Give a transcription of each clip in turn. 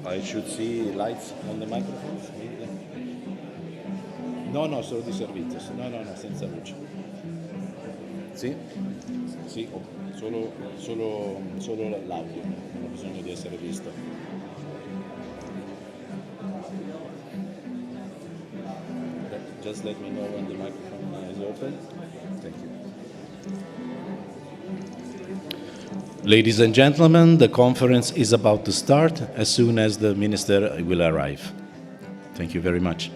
I should see lights on the microphone. No, solo di servizio. No, senza luce. Sì? Sì, solo l'audio, non ho bisogno di essere visto. Just let me know when the microphone is open. Thank you. Ladies and gentlemen, the conference is about to start as soon as the minister will arrive. Thank you very much.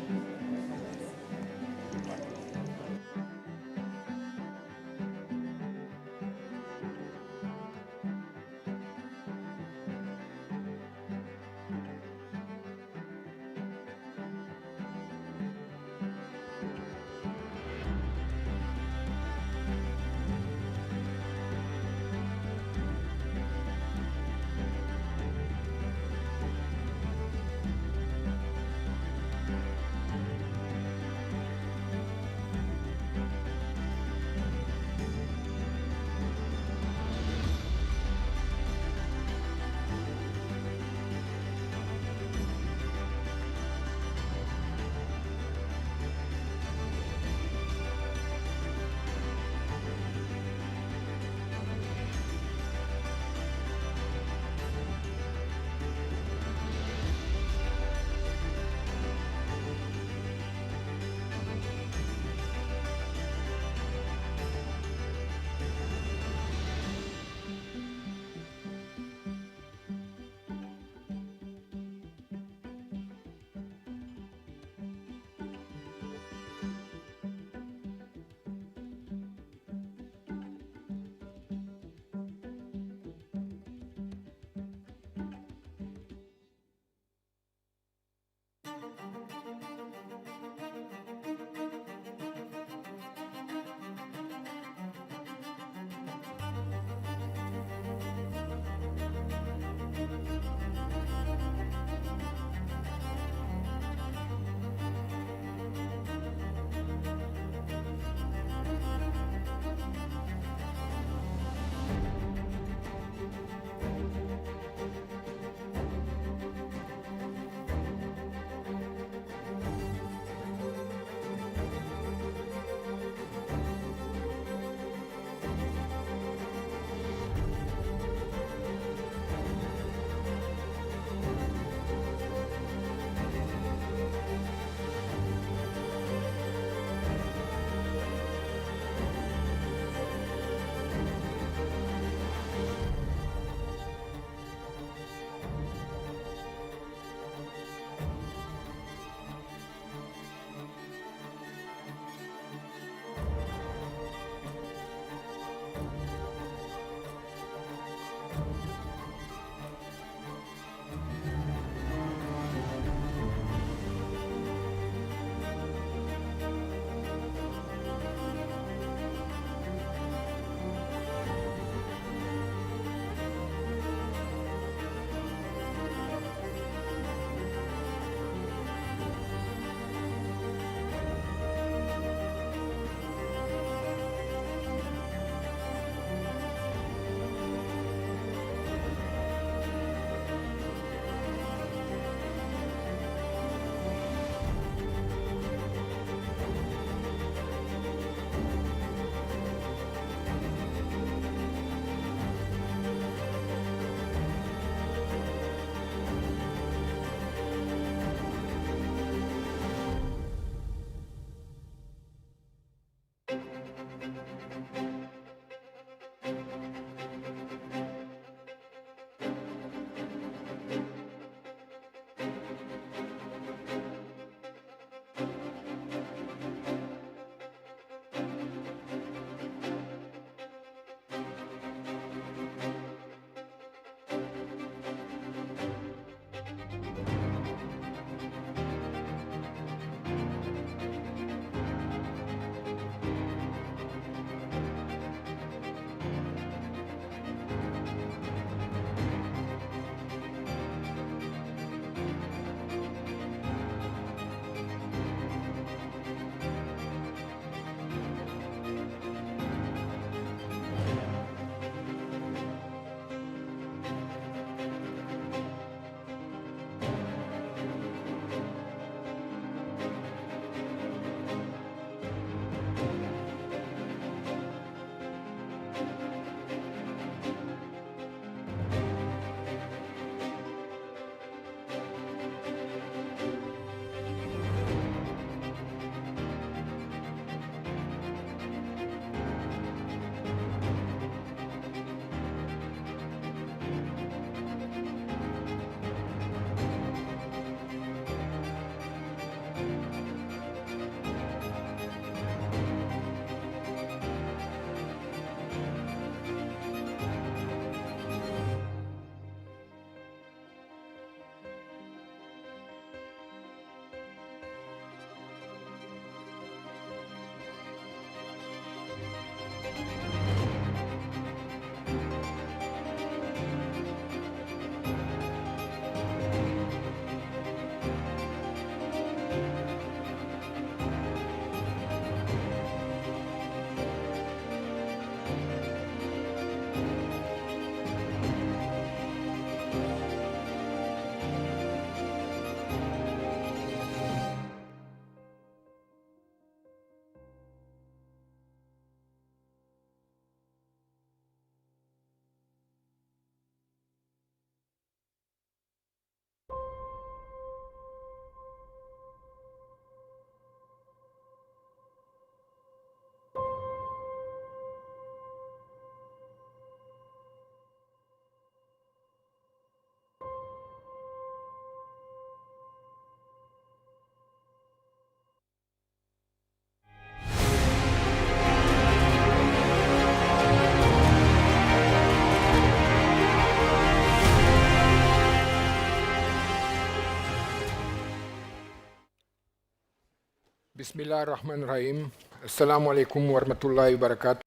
Bismillah ar-Rahman ar-Rahim. Assalamu alaikum wa rahmatullahi wa barakatuh.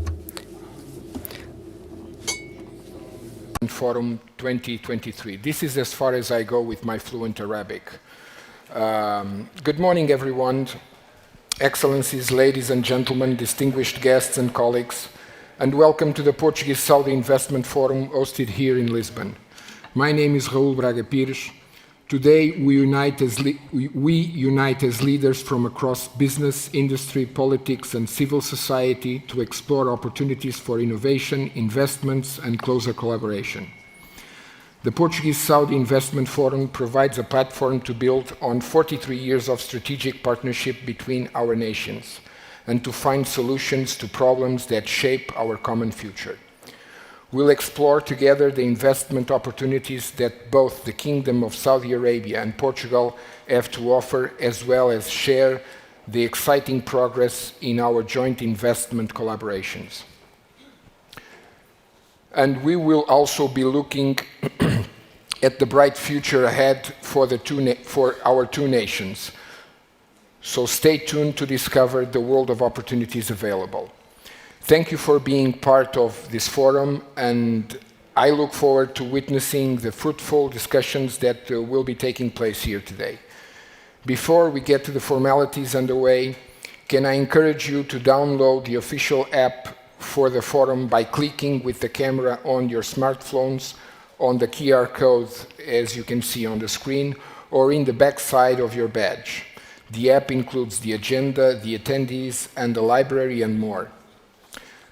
Forum 2023. This is as far as I go with my fluent Arabic. Good morning, everyone. Excellencies, ladies and gentlemen, distinguished guests and colleagues, and welcome to the Portuguese Saudi Investment Forum hosted here in Lisbon. My name is Raul Braga Pires. Today, we unite as leaders from across business, industry, politics, and civil society to explore opportunities for innovation, investments, and closer collaboration. The Portuguese Saudi Investment Forum provides a platform to build on 43 years of strategic partnership between our nations and to find solutions to problems that shape our common future. We'll explore together the investment opportunities that both the Kingdom of Saudi Arabia and Portugal have to offer, as well as share the exciting progress in our joint investment collaborations. And we will also be looking at the bright future ahead for our two nations. So stay tuned to discover the world of opportunities available. Thank you for being part of this forum, and I look forward to witnessing the fruitful discussions that will be taking place here today. Before we get to the formalities underway, can I encourage you to download the official app for the forum by clicking with the camera on your smartphones on the QR code, as you can see on the screen, or in the back side of your badge. The app includes the agenda, the attendees, and the library, and more.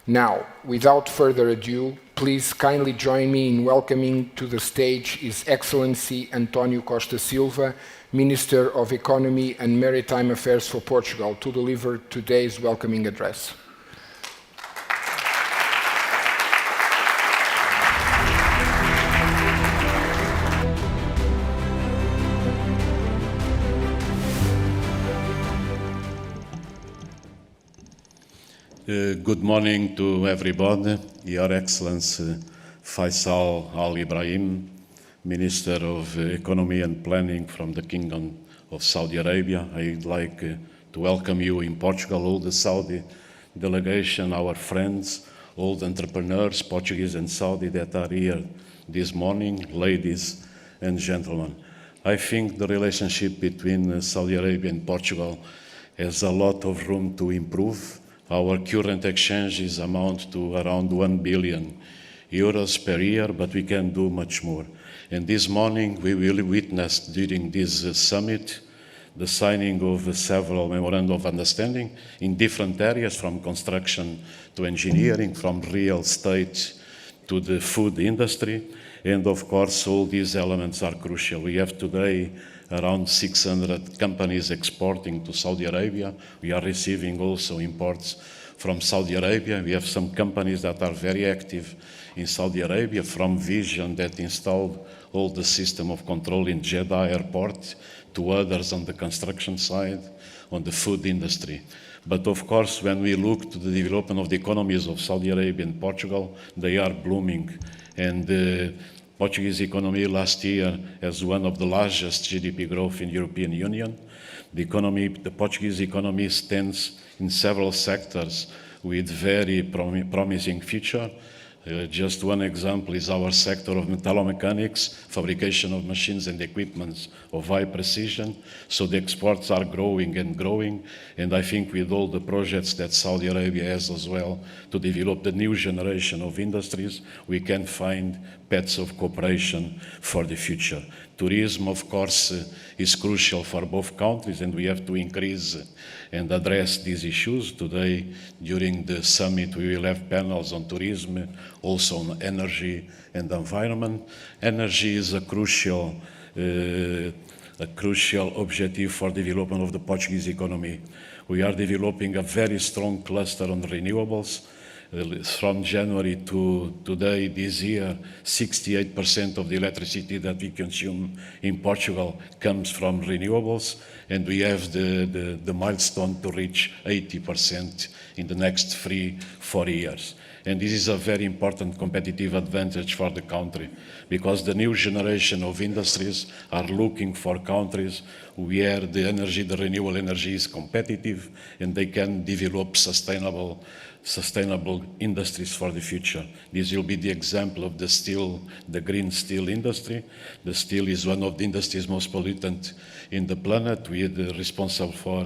Now, without further ado, please kindly join me in welcoming to the stage His Excellency António Costa Silva, Minister of Economy and Maritime Affairs for Portugal, to deliver today's welcoming address. Good morning to everybody. Your Excellency Faisal Al Ibrahim, Minister of Economy and Planning from the Kingdom of Saudi Arabia. I'd like to welcome you in Portugal, all the Saudi delegation, our friends, all the entrepreneurs, Portuguese and Saudi, that are here this morning, ladies and gentlemen. I think the relationship between Saudi Arabia and Portugal has a lot of room to improve. Our current exchanges amount to around 1 billion euros per year, but we can do much more. And this morning we will witness during this summit the signing of several memorandum of understanding in different areas, from construction to engineering, from real estate to the food industry. And of course, all these elements are crucial. We have today around 600 companies exporting to Saudi Arabia. We are receiving also imports from Saudi Arabia. We have some companies that are very active in Saudi Arabia, from Vision, that installed all the system of control in Jeddah airport, to others on the construction side, on the food industry. But of course, when we look to the development of the economies of Saudi Arabia and Portugal, they are blooming. And the Portuguese economy last year has one of the largest GDP growth in the European Union. The Portuguese economy stands in several sectors with very promising future. Just one example is our sector of metallomechanics, fabrication of machines and equipments of high precision. So the exports are growing and growing. And I think with all the projects that Saudi Arabia has as well to develop the new generation of industries, we can find paths of cooperation for the future. Tourism, of course, is crucial for both countries, and we have to increase and address these issues. Today, during the summit, we will have panels on tourism, also on energy and environment. Energy is a crucial objective for development of the Portuguese economy. We are developing a very strong cluster on renewables. From January to today, this year, 68% of the electricity that we consume in Portugal comes from renewables, and we have the milestone to reach 80% in the next 3-4 years. And this is a very important competitive advantage for the country, because the new generation of industries are looking for countries where the energy, the renewable energy is competitive, and they can develop sustainable industries for the future. This will be the example of the steel, the green steel industry. The steel is one of the industries most pollutant in the planet. We are responsible for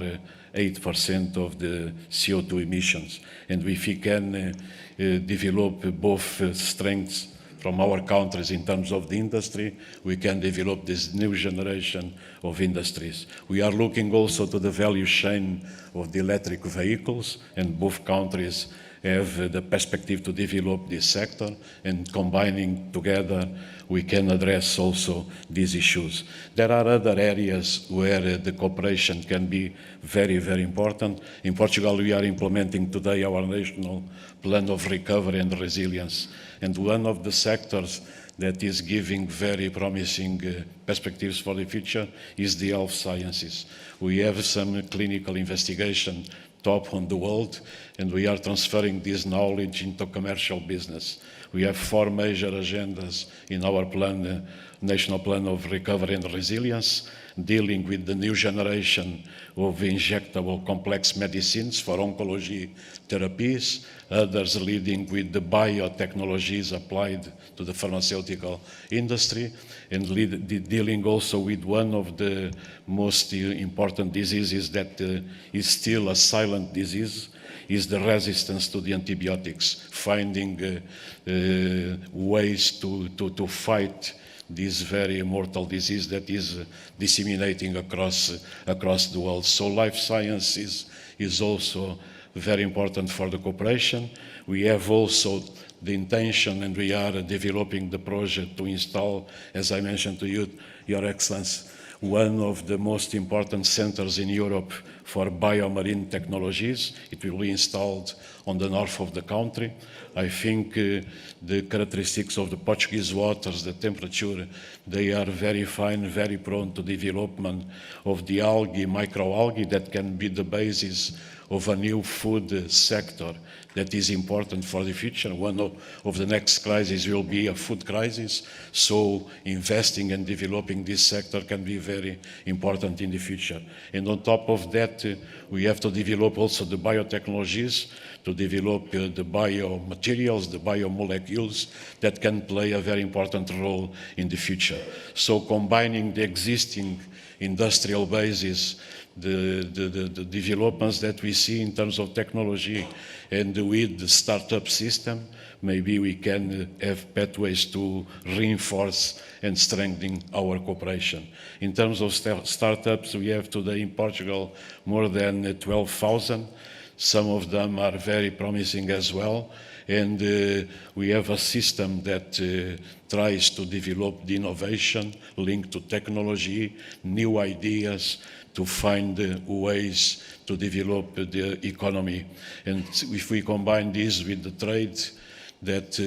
8% of the CO2 emissions. And if we can develop both strengths from our countries in terms of the industry, we can develop this new generation of industries. We are looking also to the value chain of the electric vehicles, and both countries have the perspective to develop this sector, and combining together we can address also these issues. There are other areas where the cooperation can be very, very important. In Portugal, we are implementing today our national plan of recovery and resilience, and one of the sectors that is giving very promising perspectives for the future is the health sciences. We have some clinical investigation top on the world, and we are transferring this knowledge into commercial business. We have 4 major agendas in our plan, National Plan of Recovery and Resilience, dealing with the new generation of injectable complex medicines for oncology therapies, others leading with the biotechnologies applied to the pharmaceutical industry, and dealing also with one of the most important diseases that is still a silent disease, is the resistance to the antibiotics, finding ways to fight this very mortal disease that is disseminating across the world. So life sciences is also very important for the cooperation. We have also the intention, and we are developing the project to install, as I mentioned to you, Your Excellency, one of the most important centers in Europe for biomarine technologies. It will be installed on the north of the country. I think the characteristics of the Portuguese waters, the temperature, they are very fine, very prone to development of the algae, microalgae, that can be the basis of a new food sector that is important for the future. One of the next crises will be a food crisis, so investing and developing this sector can be very important in the future. And on top of that, we have to develop also the biotechnologies, to develop the biomaterials, the biomolecules that can play a very important role in the future. So combining the existing industrial basis, the developments that we see in terms of technology, and with the startup system, maybe we can have pathways to reinforce and strengthen our cooperation. In terms of startups, we have today in Portugal more than 12,000. Some of them are very promising as well, and we have a system that tries to develop the innovation linked to technology, new ideas, to find ways to develop the economy. And if we combine this with the trade, that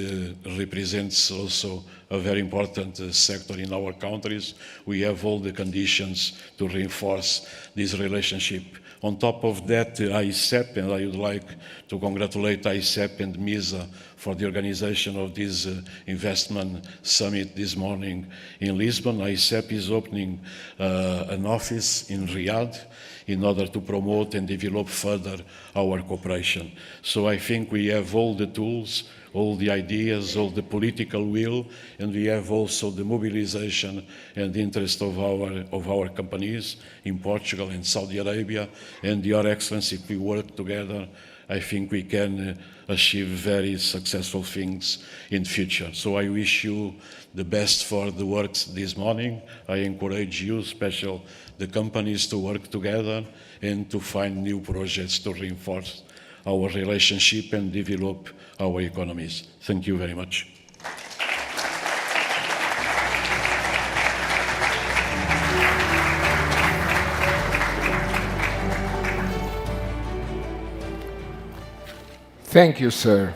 represents also a very important sector in our countries, we have all the conditions to reinforce this relationship. On top of that, ICEP, and I would like to congratulate ICEP and MISA for the organization of this investment summit this morning in Lisbon. ICEP is opening an office in Riyadh in order to promote and develop further our cooperation. So I think we have all the tools, all the ideas, all the political will, and we have also the mobilization and interest of our companies in Portugal and Saudi Arabia. And Your Excellency, if we work together, I think we can achieve very successful things in future. So I wish you the best for the works this morning. I encourage you, especially the companies, to work together and to find new projects to reinforce our relationship and develop our economies. Thank you very much. Thank you, sir.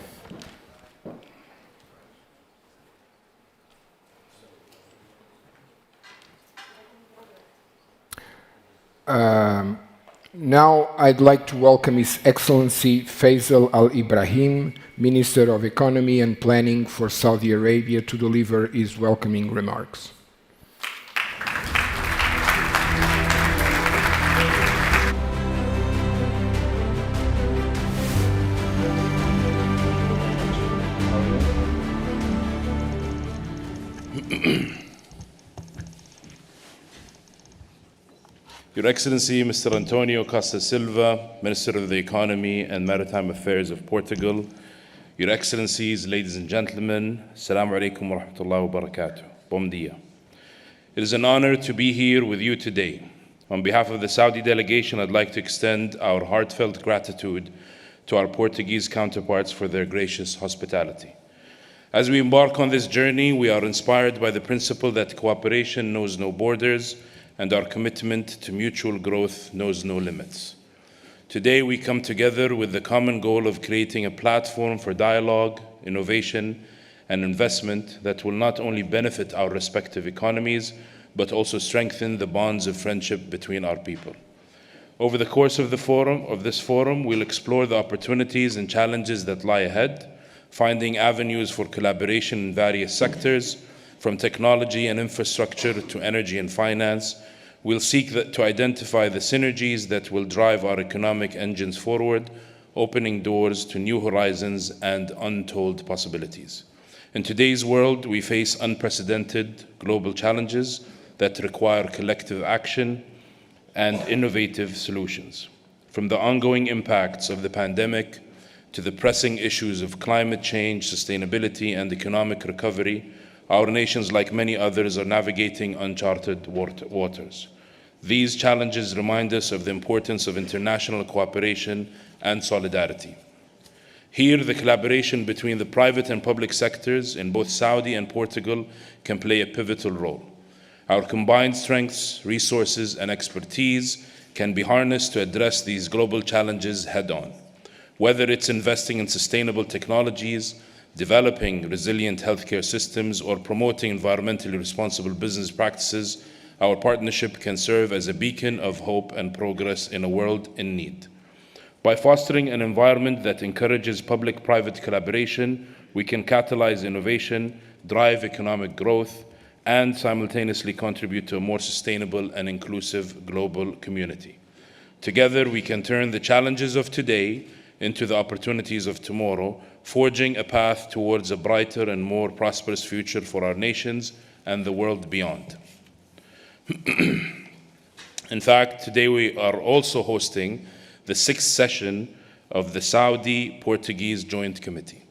Now I'd like to welcome His Excellency Faisal Al Ibrahim, Minister of Economy and Planning for Saudi Arabia, to deliver his welcoming remarks. Your Excellency, Mr. Antonio Costa Silva, Minister of the Economy and Maritime Affairs of Portugal, Your Excellencies, ladies and gentlemen, Assalamu alaikum wa rahmatullahi wa barakatuh. Bom dia. It is an honor to be here with you today. On behalf of the Saudi delegation, I'd like to extend our heartfelt gratitude to our Portuguese counterparts for their gracious hospitality. As we embark on this journey, we are inspired by the principle that cooperation knows no borders, and our commitment to mutual growth knows no limits. Today, we come together with the common goal of creating a platform for dialogue, innovation, and investment that will not only benefit our respective economies, but also strengthen the bonds of friendship between our people. Over the course of this forum, we'll explore the opportunities and challenges that lie ahead, finding avenues for collaboration in various sectors, from technology and infrastructure to energy and finance. We'll seek to identify the synergies that will drive our economic engines forward, opening doors to new horizons and untold possibilities. In today's world, we face unprecedented global challenges that require collective action and innovative solutions. From the ongoing impacts of the pandemic to the pressing issues of climate change, sustainability, and economic recovery, our nations, like many others, are navigating uncharted waters. These challenges remind us of the importance of international cooperation and solidarity. Here, the collaboration between the private and public sectors in both Saudi and Portugal can play a pivotal role. Our combined strengths, resources, and expertise can be harnessed to address these global challenges head-on. Whether it's investing in sustainable technologies, developing resilient healthcare systems, or promoting environmentally responsible business practices, our partnership can serve as a beacon of hope and progress in a world in need. By fostering an environment that encourages public-private collaboration, we can catalyze innovation, drive economic growth, and simultaneously contribute to a more sustainable and inclusive global community. Together, we can turn the challenges of today into the opportunities of tomorrow, forging a path towards a brighter and more prosperous future for our nations and the world beyond. In fact, today we are also hosting the 6th session of the Saudi-Portuguese Joint Committee.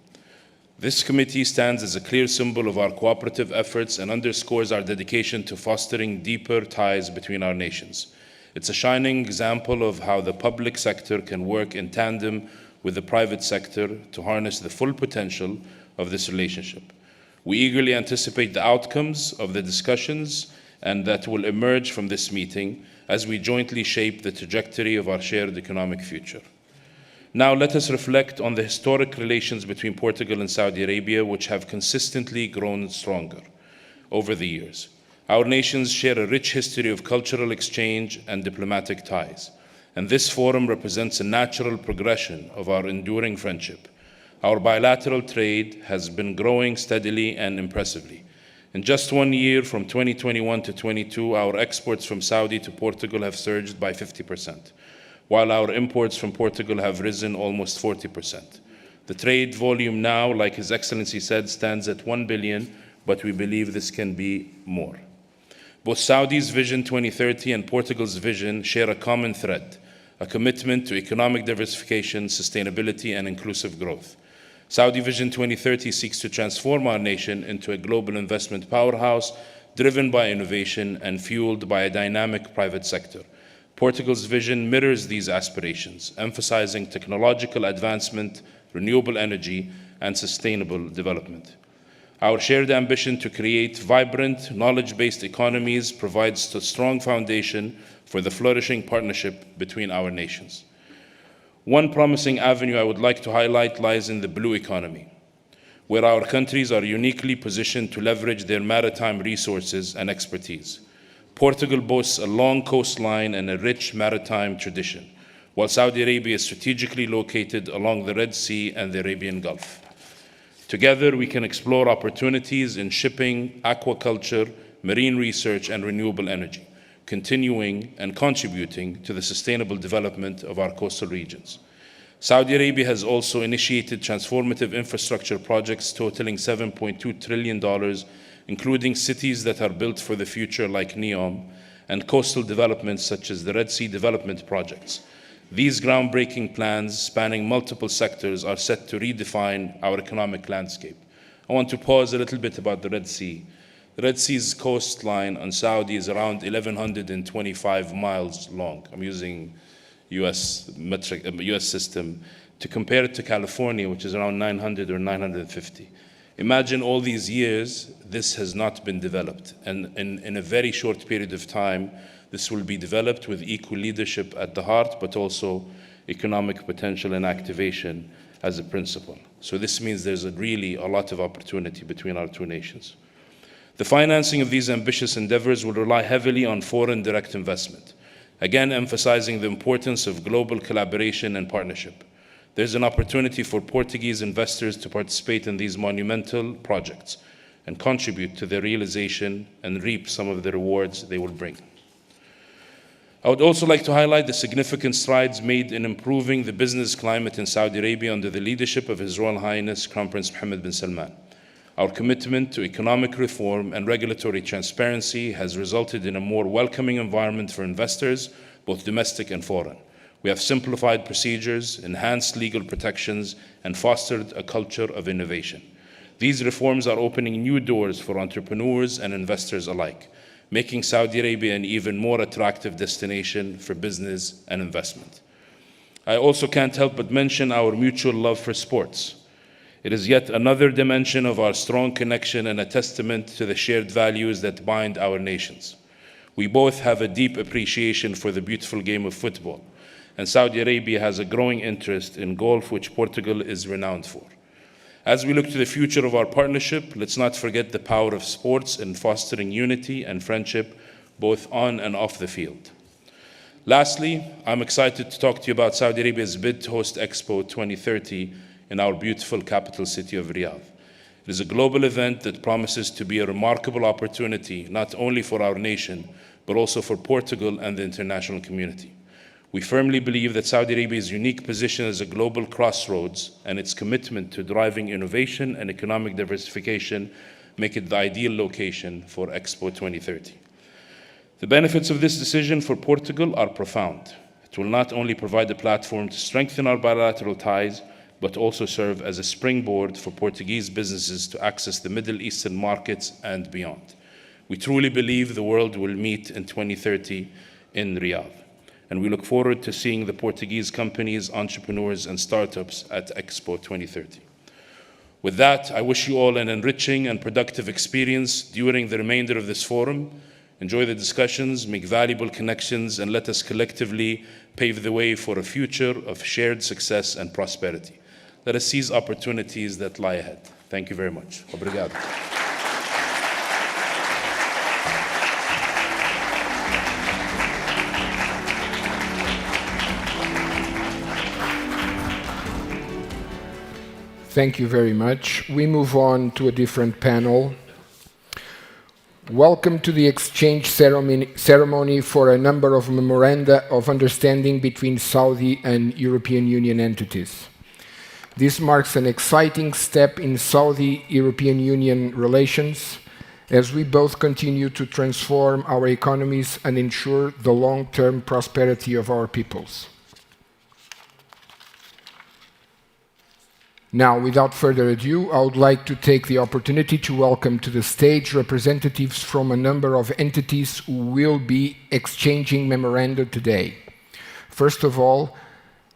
This committee stands as a clear symbol of our cooperative efforts and underscores our dedication to fostering deeper ties between our nations. It's a shining example of how the public sector can work in tandem with the private sector to harness the full potential of this relationship. We eagerly anticipate the outcomes of the discussions and that will emerge from this meeting as we jointly shape the trajectory of our shared economic future. Now let us reflect on the historic relations between Portugal and Saudi Arabia, which have consistently grown stronger over the years. Our nations share a rich history of cultural exchange and diplomatic ties, and this forum represents a natural progression of our enduring friendship. Our bilateral trade has been growing steadily and impressively. In just 1 year, from 2021 to 22, our exports from Saudi to Portugal have surged by 50%, while our imports from Portugal have risen almost 40%. The trade volume now, like His Excellency said, stands at 1 billion, but we believe this can be more. Both Saudi's Vision 2030 and Portugal's vision share a common thread, a commitment to economic diversification, sustainability, and inclusive growth. Saudi Vision 2030 seeks to transform our nation into a global investment powerhouse driven by innovation and fueled by a dynamic private sector. Portugal's vision mirrors these aspirations, emphasizing technological advancement, renewable energy, and sustainable development. Our shared ambition to create vibrant, knowledge-based economies provides a strong foundation for the flourishing partnership between our nations. One promising avenue I would like to highlight lies in the blue economy, where our countries are uniquely positioned to leverage their maritime resources and expertise. Portugal boasts a long coastline and a rich maritime tradition, while Saudi Arabia is strategically located along the Red Sea and the Arabian Gulf. Together, we can explore opportunities in shipping, aquaculture, marine research, and renewable energy, continuing and contributing to the sustainable development of our coastal regions. Saudi Arabia has also initiated transformative infrastructure projects totaling $7.2 trillion, including cities that are built for the future like NEOM, and coastal developments such as the Red Sea development projects. These groundbreaking plans, spanning multiple sectors, are set to redefine our economic landscape. I want to pause a little bit about the Red Sea. The Red Sea's coastline on Saudi is around 1,125 miles long. I'm using US system to compare it to California, which is around 900 or 950. Imagine all these years, this has not been developed. And in a very short period of time, this will be developed with equal leadership at the heart, but also economic potential and activation as a principle. So this means there's really a lot of opportunity between our two nations. The financing of these ambitious endeavors will rely heavily on foreign direct investment, again emphasizing the importance of global collaboration and partnership. There's an opportunity for Portuguese investors to participate in these monumental projects and contribute to their realization and reap some of the rewards they will bring. I would also like to highlight the significant strides made in improving the business climate in Saudi Arabia under the leadership of His Royal Highness Crown Prince Mohammed bin Salman. Our commitment to economic reform and regulatory transparency has resulted in a more welcoming environment for investors, both domestic and foreign. We have simplified procedures, enhanced legal protections, and fostered a culture of innovation. These reforms are opening new doors for entrepreneurs and investors alike, making Saudi Arabia an even more attractive destination for business and investment. I also can't help but mention our mutual love for sports. It is yet another dimension of our strong connection and a testament to the shared values that bind our nations. We both have a deep appreciation for the beautiful game of football, and Saudi Arabia has a growing interest in golf, which Portugal is renowned for. As we look to the future of our partnership, let's not forget the power of sports in fostering unity and friendship, both on and off the field. Lastly, I'm excited to talk to you about Saudi Arabia's bid to host Expo 2030 in our beautiful capital city of Riyadh. It is a global event that promises to be a remarkable opportunity, not only for our nation, but also for Portugal and the international community. We firmly believe that Saudi Arabia's unique position as a global crossroads and its commitment to driving innovation and economic diversification make it the ideal location for Expo 2030. The benefits of this decision for Portugal are profound. It will not only provide a platform to strengthen our bilateral ties, but also serve as a springboard for Portuguese businesses to access the Middle Eastern markets and beyond. We truly believe the world will meet in 2030 in Riyadh, and we look forward to seeing the Portuguese companies, entrepreneurs, and startups at Expo 2030. With that, I wish you all an enriching and productive experience during the remainder of this forum. Enjoy the discussions, make valuable connections, and let us collectively pave the way for a future of shared success and prosperity. Let us seize opportunities that lie ahead. Thank you very much. Obrigado. Thank you very much. We move on to a different panel. Welcome to the exchange ceremony for a number of memoranda of understanding between Saudi and European Union entities. This marks an exciting step in Saudi-European Union relations as we both continue to transform our economies and ensure the long-term prosperity of our peoples. Now, without further ado, I would like to take the opportunity to welcome to the stage representatives from a number of entities who will be exchanging memoranda today. First of all,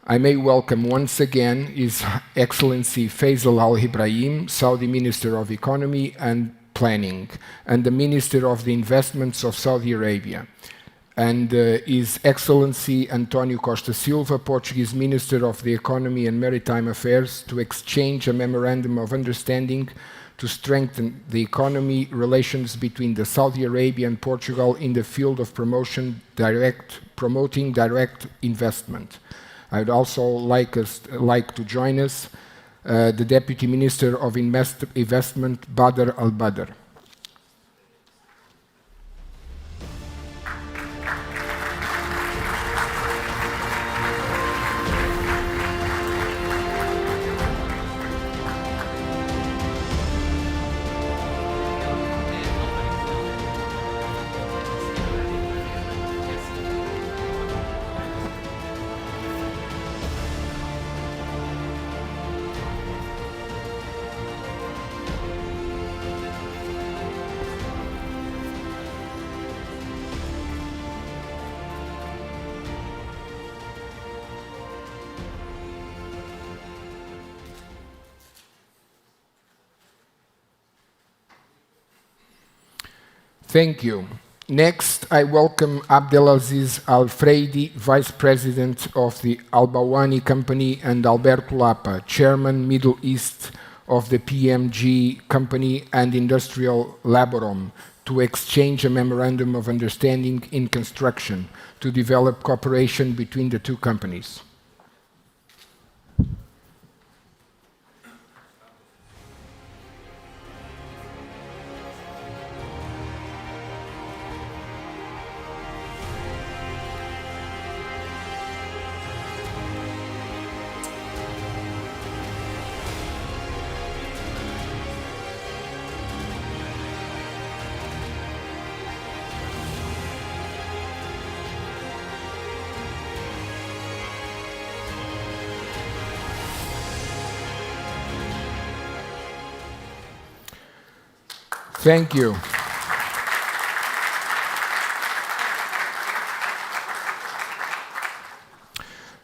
I may welcome once again His Excellency Faisal Al-Ibrahim, Saudi Minister of Economy and Planning, and the Minister of the Investments of Saudi Arabia, and His Excellency António Costa Silva, Portuguese Minister of the Economy and Maritime Affairs, to exchange a memorandum of understanding to strengthen the economy relations between the Saudi Arabia and Portugal in the field of promoting direct investment. I'd also like to join us the Deputy Minister of Investment, Badr Al-Badr. Thank you. Next, I welcome Abdelaziz Al-Freidi, Vice President of the Al-Bawani Company, and Alberto Lapa, Chairman, Middle East of the PMG Company and Industrial Laborum, to exchange a memorandum of understanding in construction to develop cooperation between the two companies. Thank you.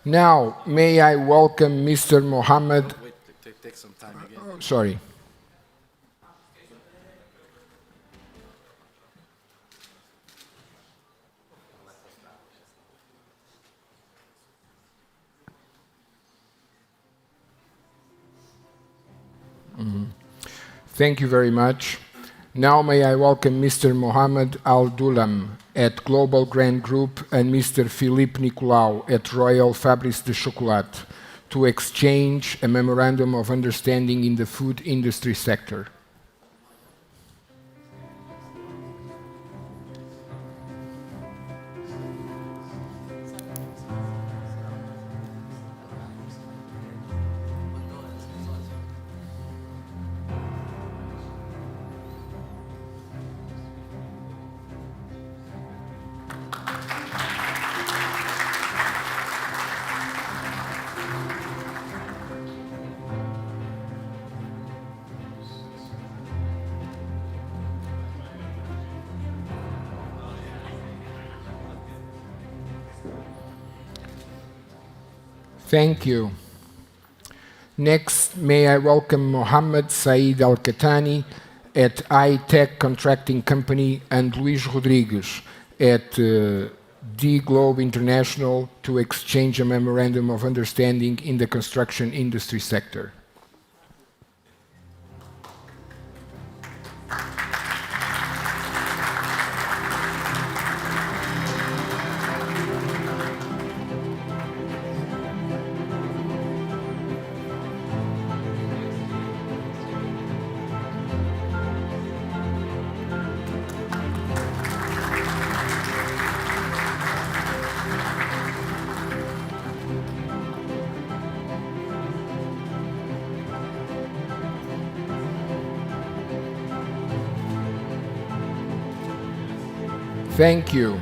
Now, may I welcome Mr. Mohammed. Wait, take some time again. Oh, sorry. Thank you very much. Now may I welcome Mr. Mohammed Al-Dulam at Global Grand Group and Mr. Philippe Nicolau at Royal Fabrice de Chocolat to exchange a memorandum of understanding in the food industry sector. Thank you. Next, may I welcome Mohammed Said Al-Katani at iTech Contracting Company and Luis Rodrigues at D Globe International to exchange a memorandum of understanding in the construction industry sector. Thank you.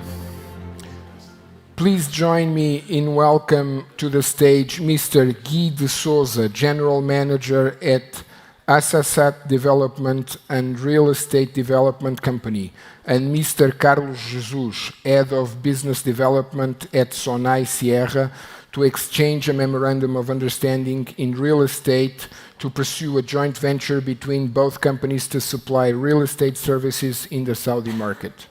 Please join me in welcome to the stage Mr. Guy de Souza, General Manager at Assasat Development and Real Estate Development Company, and Mr. Carlos Jesus, Head of Business Development at Sonai Sierra, to exchange a memorandum of understanding in real estate to pursue a joint venture between both companies to supply real estate services in the Saudi market.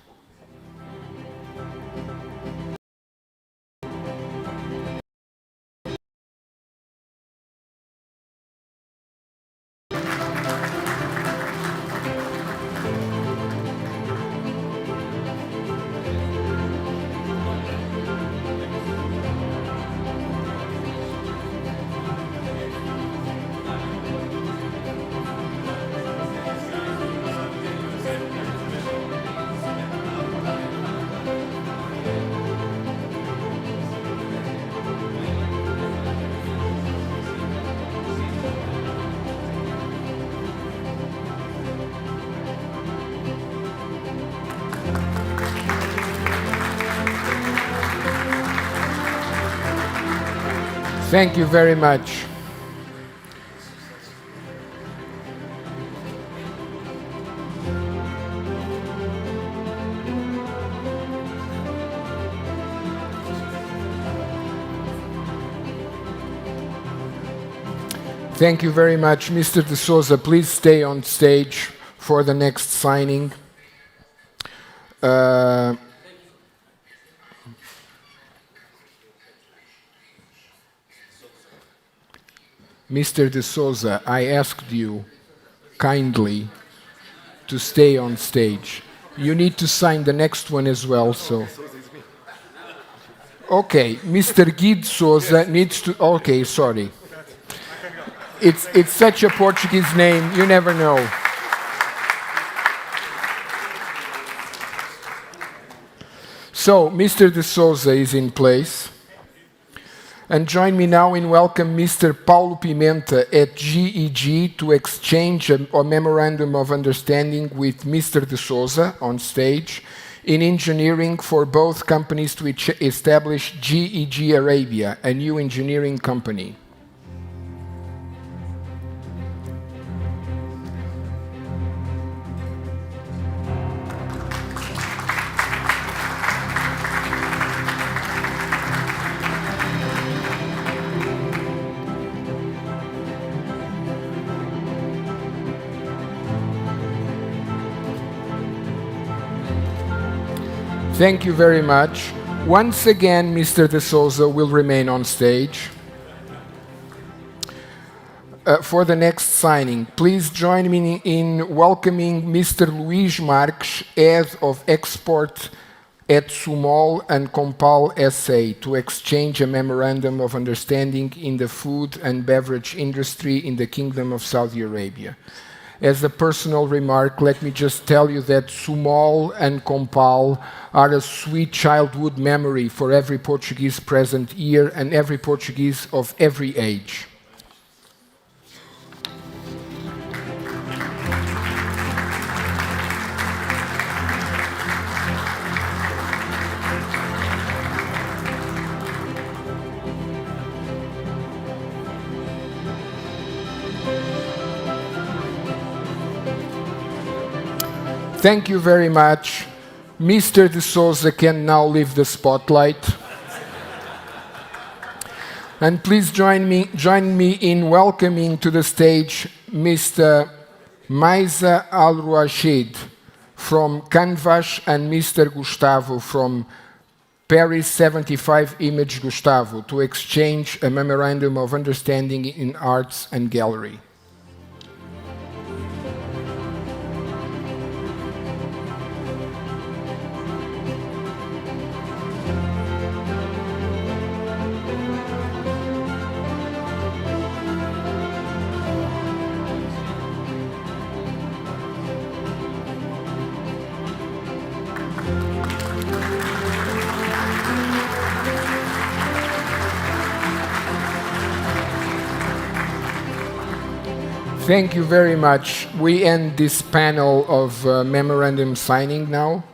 Thank you very much. Thank you very much. Mr. De Souza, please stay on stage for the next signing. Mr. De Souza, I asked you kindly to stay on stage. You need to sign the next one as well, so. Okay, Mr. Guy de Souza needs to, okay, sorry. It's such a Portuguese name, you never know. So, Mr. De Souza is in place. And join me now in welcome Mr. Paulo Pimenta at GEG to exchange a memorandum of understanding with Mr. De Souza on stage in engineering for both companies to establish GEG Arabia, a new engineering company. Thank you very much. Once again, Mr. De Souza will remain on stage. For the next signing, please join me in welcoming Mr. Luís Marques, Head of Export at Sumol and Compal SA, to exchange a memorandum of understanding in the food and beverage industry in the Kingdom of Saudi Arabia. As a personal remark, let me just tell you that Sumol and Compal are a sweet childhood memory for every Portuguese present here and every Portuguese of every age. Thank you very much. Mr. De Souza can now leave the spotlight. And please join me in welcoming to the stage Mr. Maisa Al-Rashid from Canvas and Mr. Gustavo from Paris 75 Image Gustavo to exchange a memorandum of understanding in arts and gallery. Thank you very much. We end this panel of memorandum signing now.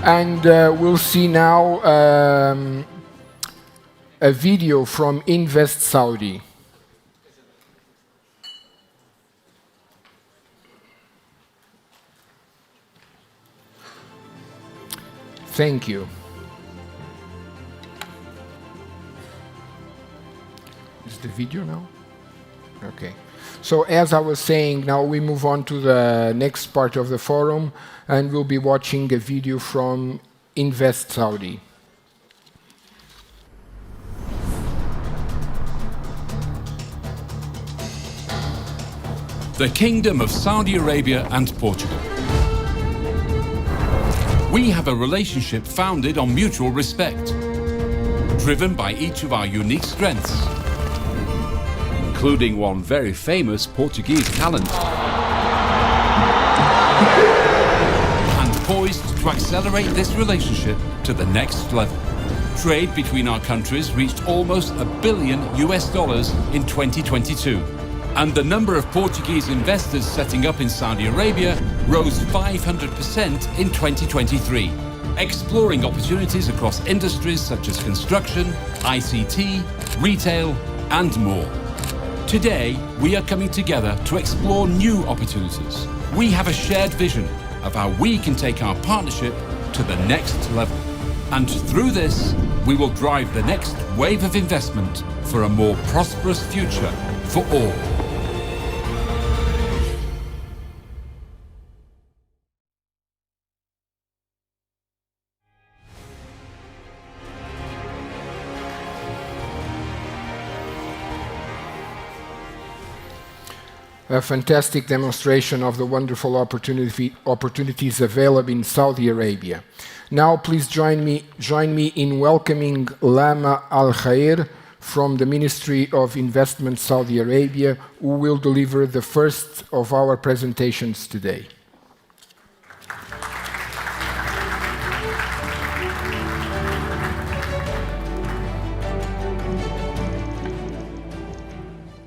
And we'll see now a video from Invest Saudi. Thank you. Is the video now? Okay. So as I was saying, now we move on to the next part of the forum, and we'll be watching a video from Invest Saudi. The Kingdom of Saudi Arabia and Portugal. We have a relationship founded on mutual respect, driven by each of our unique strengths, including one very famous Portuguese talent, and poised to accelerate this relationship to the next level. Trade between our countries reached almost $1 billion in 2022, And the number of Portuguese investors setting up in Saudi Arabia rose 500% in 2023, exploring opportunities across industries such as construction, ICT, retail, and more. Today, we are coming together to explore new opportunities. We have a shared vision of how we can take our partnership to the next level. And through this, we will drive the next wave of investment for a more prosperous future for all. A fantastic demonstration of the wonderful opportunities available in Saudi Arabia. Now, please join me in welcoming Lama Al Khair from the Ministry of Investment Saudi Arabia, who will deliver the first of our presentations today.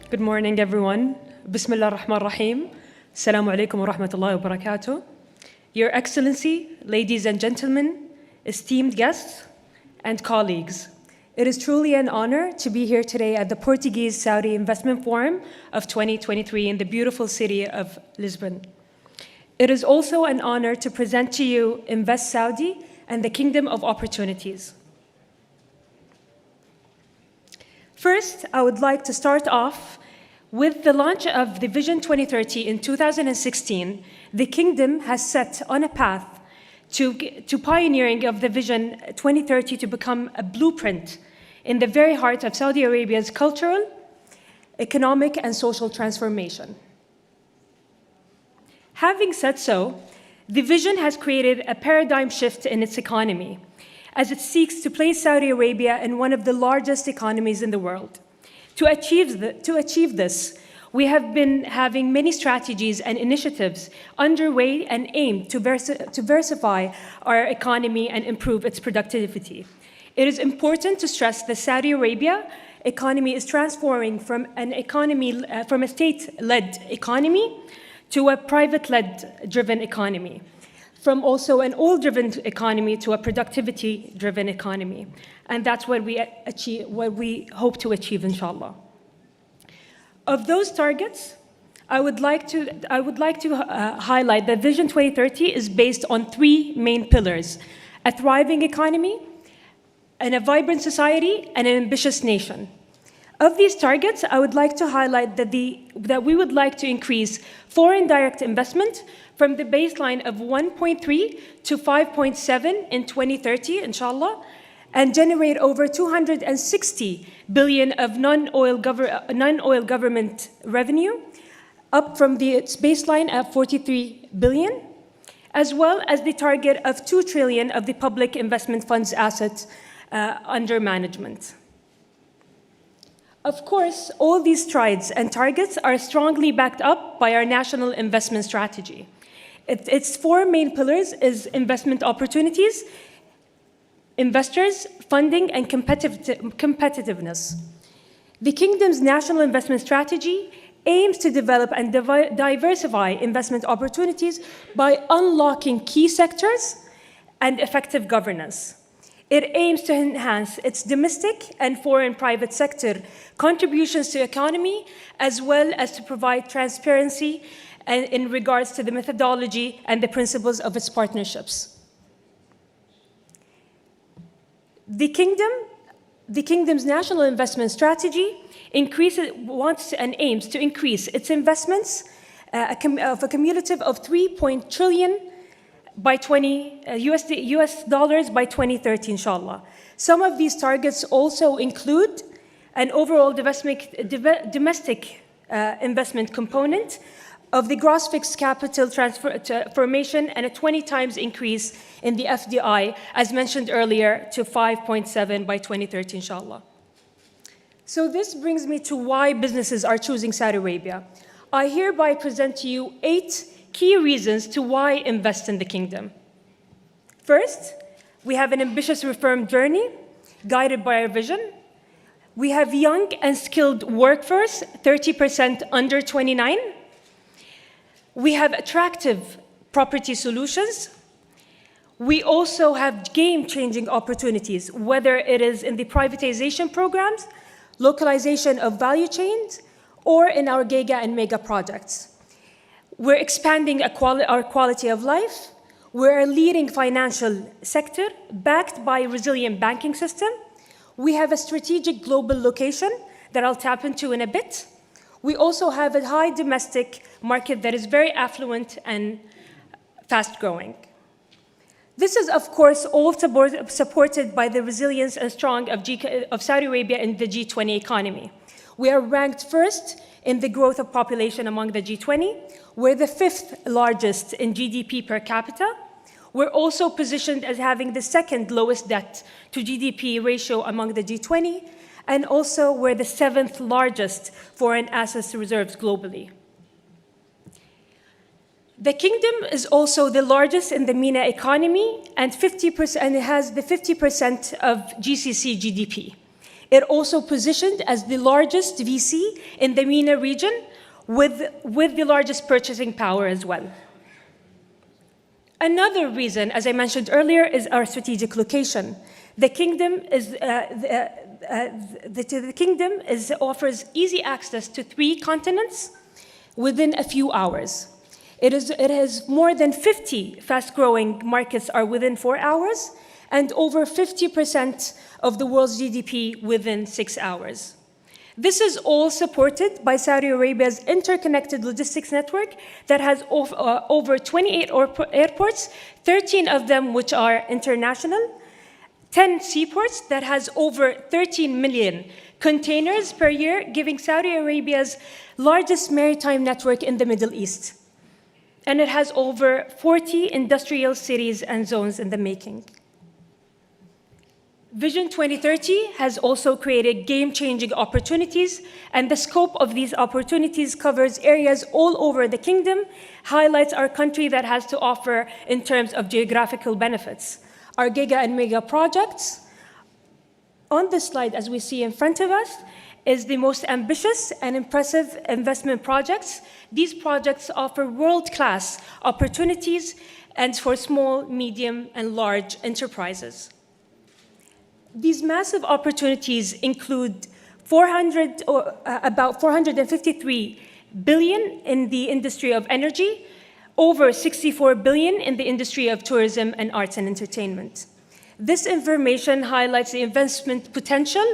Good morning, everyone. Bismillah ar-Rahman ar-Rahim. Assalamu alaikum wa rahmatullahi wa barakatuh. Your Excellency, ladies and gentlemen, esteemed guests and colleagues, it is truly an honor to be here today at the Portuguese Saudi Investment Forum of 2023 in the beautiful city of Lisbon. It is also an honor to present to you Invest Saudi and the Kingdom of Opportunities. First, I would like to start off with the launch of the Vision 2030 in 2016. The Kingdom has set on a path to pioneering of the Vision 2030 to become a blueprint in the very heart of Saudi Arabia's cultural, economic, and social transformation. Having said so, the vision has created a paradigm shift in its economy as it seeks to place Saudi Arabia in one of the largest economies in the world. To achieve this, we have been having many strategies and initiatives underway and aim to diversify our economy and improve its productivity. It is important to stress that Saudi Arabia economy is transforming from a state-led economy to a private-led driven economy, from also an oil-driven economy to a productivity-driven economy. And that's what we hope to achieve, inshallah. Of those targets, I would like to highlight that Vision 2030 is based on three main pillars: a thriving economy, and a vibrant society, and an ambitious nation. Of these targets, I would like to highlight that we would like to increase foreign direct investment from the baseline of 1.3 to 5.7 in 2030, inshallah, and generate over 260 billion of non-oil government revenue, up from its baseline at 43 billion, as well as the target of 2 trillion of the public investment funds assets under management. Of course, all these strides and targets are strongly backed up by our national investment strategy. Its four main pillars is investment opportunities, investors, funding, and competitiveness. The Kingdom's national investment strategy aims to develop and diversify investment opportunities by unlocking key sectors and effective governance. It aims to enhance its domestic and foreign private sector contributions to economy, as well as to provide transparency in regards to the methodology and the principles of its partnerships. The Kingdom's national investment strategy wants and aims to increase its investments of a cumulative of $3 trillion by US dollars by 2030, inshallah. Some of these targets also include an overall domestic investment component of the gross fixed capital formation and a 20 times increase in the FDI, as mentioned earlier, to 5.7 by 2030, inshallah. So this brings me to why businesses are choosing Saudi Arabia. I hereby present to you 8 key reasons to why invest in the Kingdom. First, we have an ambitious reform journey guided by our vision. We have young and skilled workforce, 30% under 29. We have attractive property solutions. We also have game-changing opportunities, whether it is in the privatization programs, localization of value chains, or in our giga and mega projects. We're expanding our quality of life. We're a leading financial sector backed by a resilient banking system. We have a strategic global location that I'll tap into in a bit. We also have a high domestic market that is very affluent and fast-growing. This is, of course, all supported by the resilience and strength of Saudi Arabia in the G20 economy. We are ranked first in the growth of population among the G20. We're the 5th largest in GDP per capita. We're also positioned as having the 2nd lowest debt to GDP ratio among the G20, and also we're the 7th largest foreign assets reserves globally. The kingdom is also the largest in the MENA economy, and it has the 50% of GCC GDP. It also positioned as the largest VC in the MENA region, with the largest purchasing power as well. Another reason, as I mentioned earlier, is our strategic location. The kingdom offers easy access to 3 continents within a few hours. It has more than 50 fast-growing markets are within 4 hours, and over 50% of the world's GDP within 6 hours. This is all supported by Saudi Arabia's interconnected logistics network that has over 28 airports, 13 of them which are international, 10 seaports that has over 13 million containers per year, giving Saudi Arabia's largest maritime network in the Middle East. And it has over 40 industrial cities and zones in the making. Vision 2030 has also created game-changing opportunities, and the scope of these opportunities covers areas all over the kingdom, highlights our country that has to offer in terms of geographical benefits. Our giga and mega projects, on this slide, as we see in front of us, is the most ambitious and impressive investment projects. These projects offer world-class opportunities and for small, medium, and large enterprises. These massive opportunities include about 453 billion in the industry of energy, over 64 billion in the industry of tourism and arts and entertainment. This information highlights the investment potential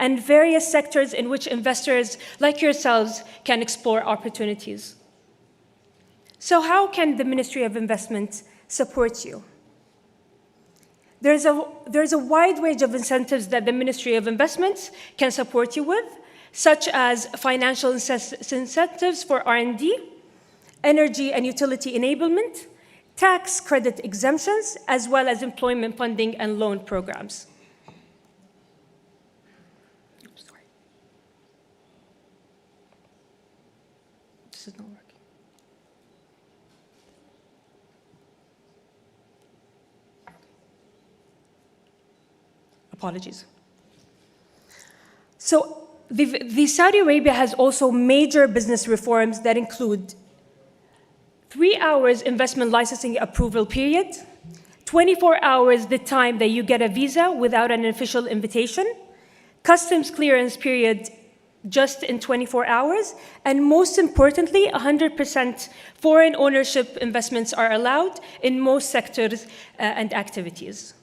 and various sectors in which investors like yourselves can explore opportunities. So how can the Ministry of Investment support you? There's a wide range of incentives that the Ministry of Investments can support you with, such as financial incentives for R&D, energy and utility enablement, tax credit exemptions, as well as employment funding and loan programs. Oops, sorry. This is not working. Apologies. So the Saudi Arabia has also major business reforms that include 3 hours investment licensing approval period, 24 hours the time that you get a visa without an official invitation, customs clearance period just in 24 hours, and most importantly, 100% foreign ownership investments are allowed in most sectors and activities.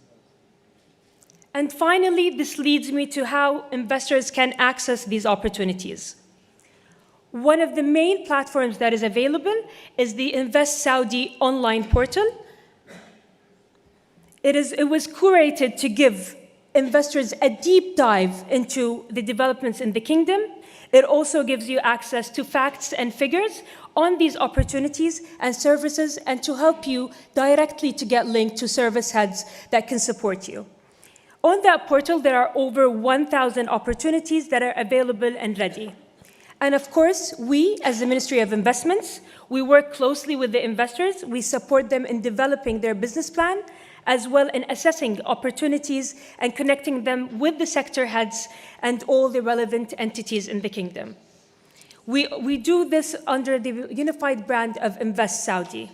And finally, this leads me to how investors can access these opportunities. One of the main platforms that is available is the Invest Saudi online portal. It was curated to give investors a deep dive into the developments in the kingdom. It also gives you access to facts and figures on these opportunities and services, and to help you directly to get linked to service heads that can support you. On that portal, there are over 1,000 opportunities that are available and ready. And of course, we, as the Ministry of Investments, we work closely with the investors. We support them in developing their business plan, as well in assessing opportunities and connecting them with the sector heads and all the relevant entities in the kingdom. We do this under the unified brand of Invest Saudi.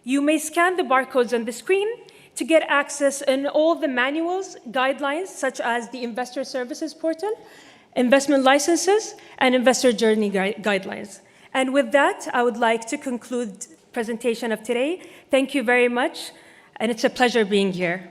You may scan the barcodes on the screen to get access in all the manuals, guidelines, such as the Investor Services Portal, investment licenses, and investor journey guidelines. And with that, I would like to conclude the presentation of today. Thank you very much, and it's a pleasure being here.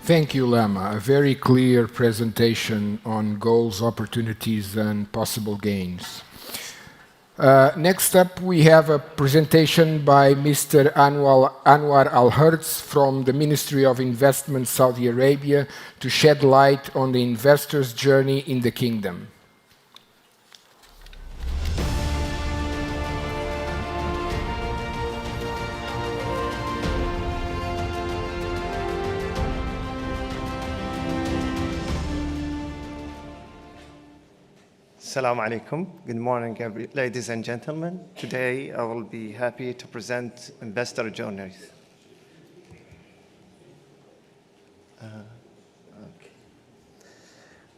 Thank you, Lama. A very clear presentation on goals, opportunities, and possible gains. Next up, we have a presentation by Mr. Anwar Al-Hertz from the Ministry of Investment, Saudi Arabia, to shed light on the investor's journey in the kingdom. Assalamu alaikum. Good morning, ladies and gentlemen. Today, I will be happy to present investor journeys.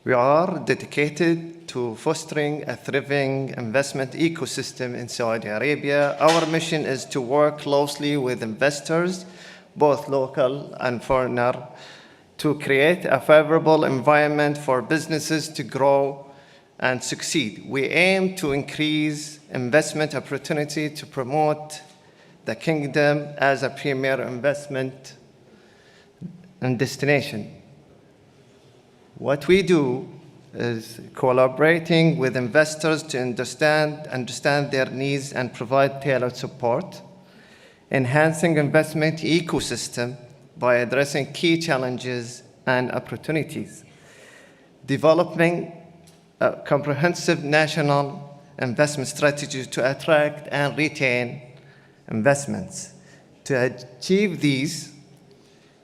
We are dedicated to fostering a thriving investment ecosystem in Saudi Arabia. Our mission is to work closely with investors, both local and foreigner, to create a favorable environment for businesses to grow and succeed. We aim to increase investment opportunity to promote the kingdom as a premier investment and destination. What we do is collaborating with investors to understand their needs and provide tailored support, enhancing investment ecosystem by addressing key challenges and opportunities, developing a comprehensive national investment strategy to attract and retain investments. To achieve these,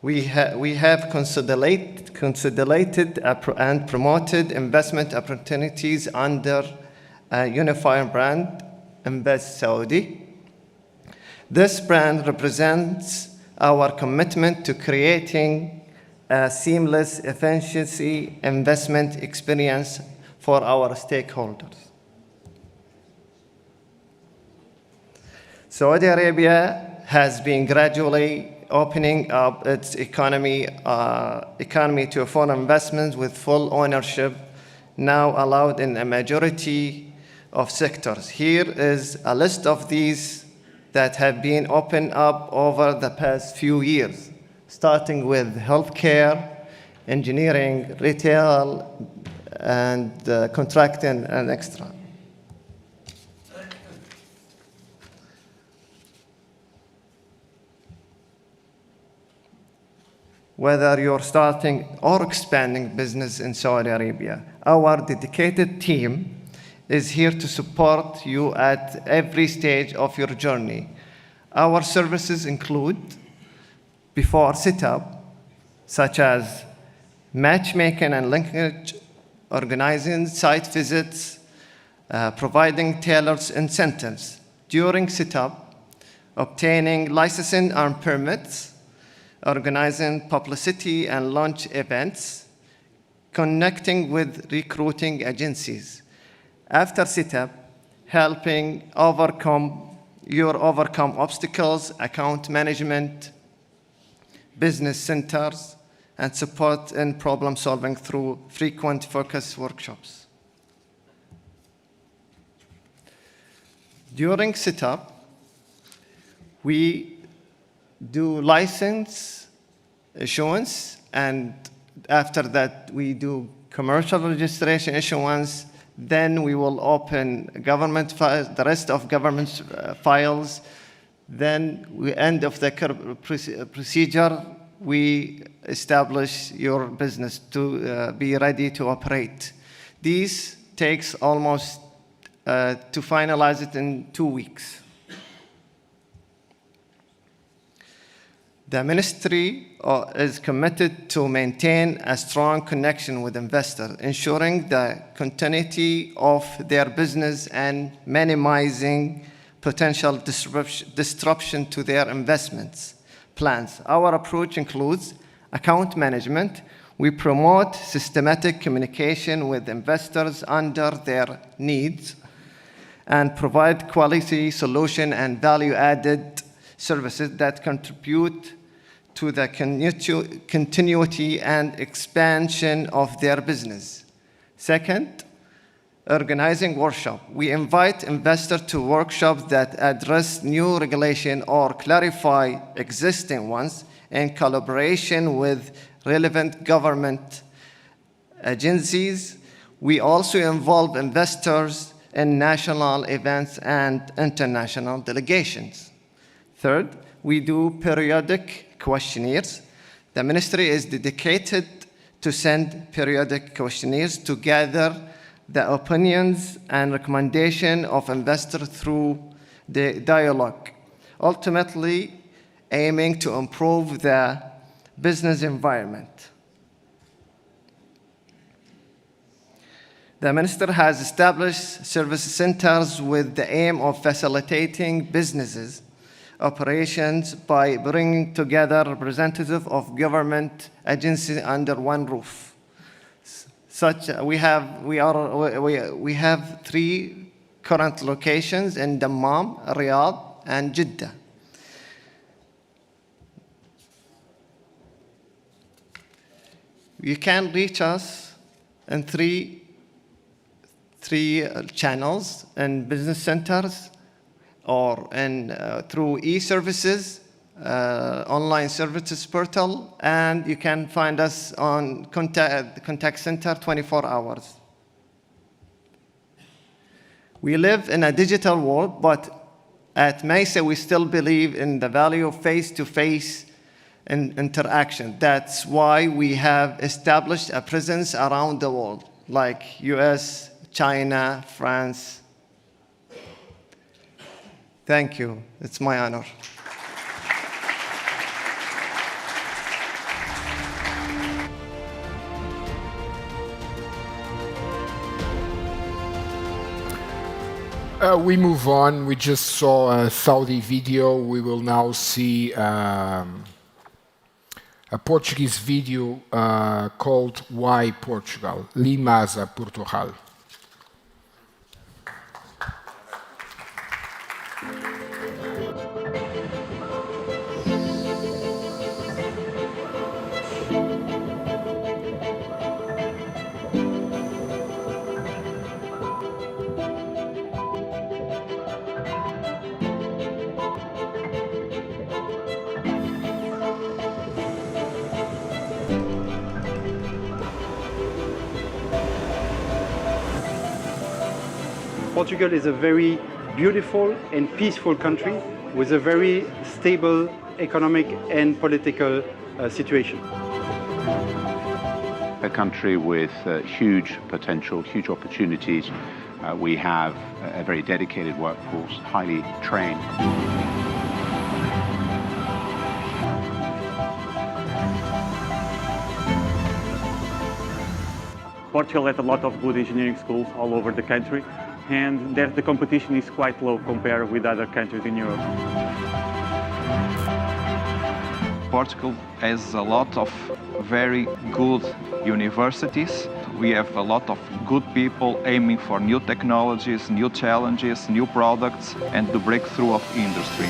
we have consolidated and promoted investment opportunities under a unified brand, Invest Saudi. This brand represents our commitment to creating a seamless efficiency investment experience for our stakeholders. Saudi Arabia has been gradually opening up its economy to foreign investments with full ownership now allowed in a majority of sectors. Here is a list of these that have been opened up over the past few years, starting with healthcare, engineering, retail, and contracting and extra. Whether you're starting or expanding business in Saudi Arabia, our dedicated team is here to support you at every stage of your journey. Our services include, before setup, such as matchmaking and linkage, organizing site visits, providing tailored incentives. During setup, obtaining licensing and permits, organizing publicity and launch events, connecting with recruiting agencies. After setup, helping overcome obstacles, account management, business centers, and support in problem solving through frequent focus workshops. During setup, we do license issuance, and after that we do commercial registration issuance. Then we will open government files, the rest of government files. Then we end of the procedure, we establish your business to be ready to operate. This takes almost to finalize it in 2 weeks. The ministry is committed to maintain a strong connection with investors, ensuring the continuity of their business and minimizing potential disruption to their investments plans. Our approach includes account management. We promote systematic communication with investors under their needs and provide quality solution and value-added services that contribute to the continuity and expansion of their business. Second, organizing workshops. We invite investors to workshops that address new regulation or clarify existing ones in collaboration with relevant government agencies. We also involve investors in national events and international delegations. Third, we do periodic questionnaires. The ministry is dedicated to send periodic questionnaires to gather the opinions and recommendations of investors through the dialogue, ultimately aiming to improve the business environment. The minister has established service centers with the aim of facilitating businesses operations by bringing together representatives of government agencies under one roof. We have 3 current locations in Dammam, Riyadh, and Jeddah. You can reach us in three channels: in business centers, or through e-services, online services portal, and you can find us on contact center 24 hours. We live in a digital world, but at Mesa we still believe in the value of face-to-face interaction. That's why we have established a presence around the world, like US, China, France. Thank you. It's my honor. We move on. We just saw a Saudi video. We will now see a Portuguese video called Why Portugal? Limaza Portugal. Portugal is a very beautiful and peaceful country with a very stable economic and political situation. A country with huge potential, huge opportunities. We have a very dedicated workforce, highly trained. Portugal has a lot of good engineering schools all over the country, and the competition is quite low compared with other countries in Europe. Portugal has a lot of very good universities. We have a lot of good people aiming for new technologies, new challenges, new products, and the breakthrough of industry.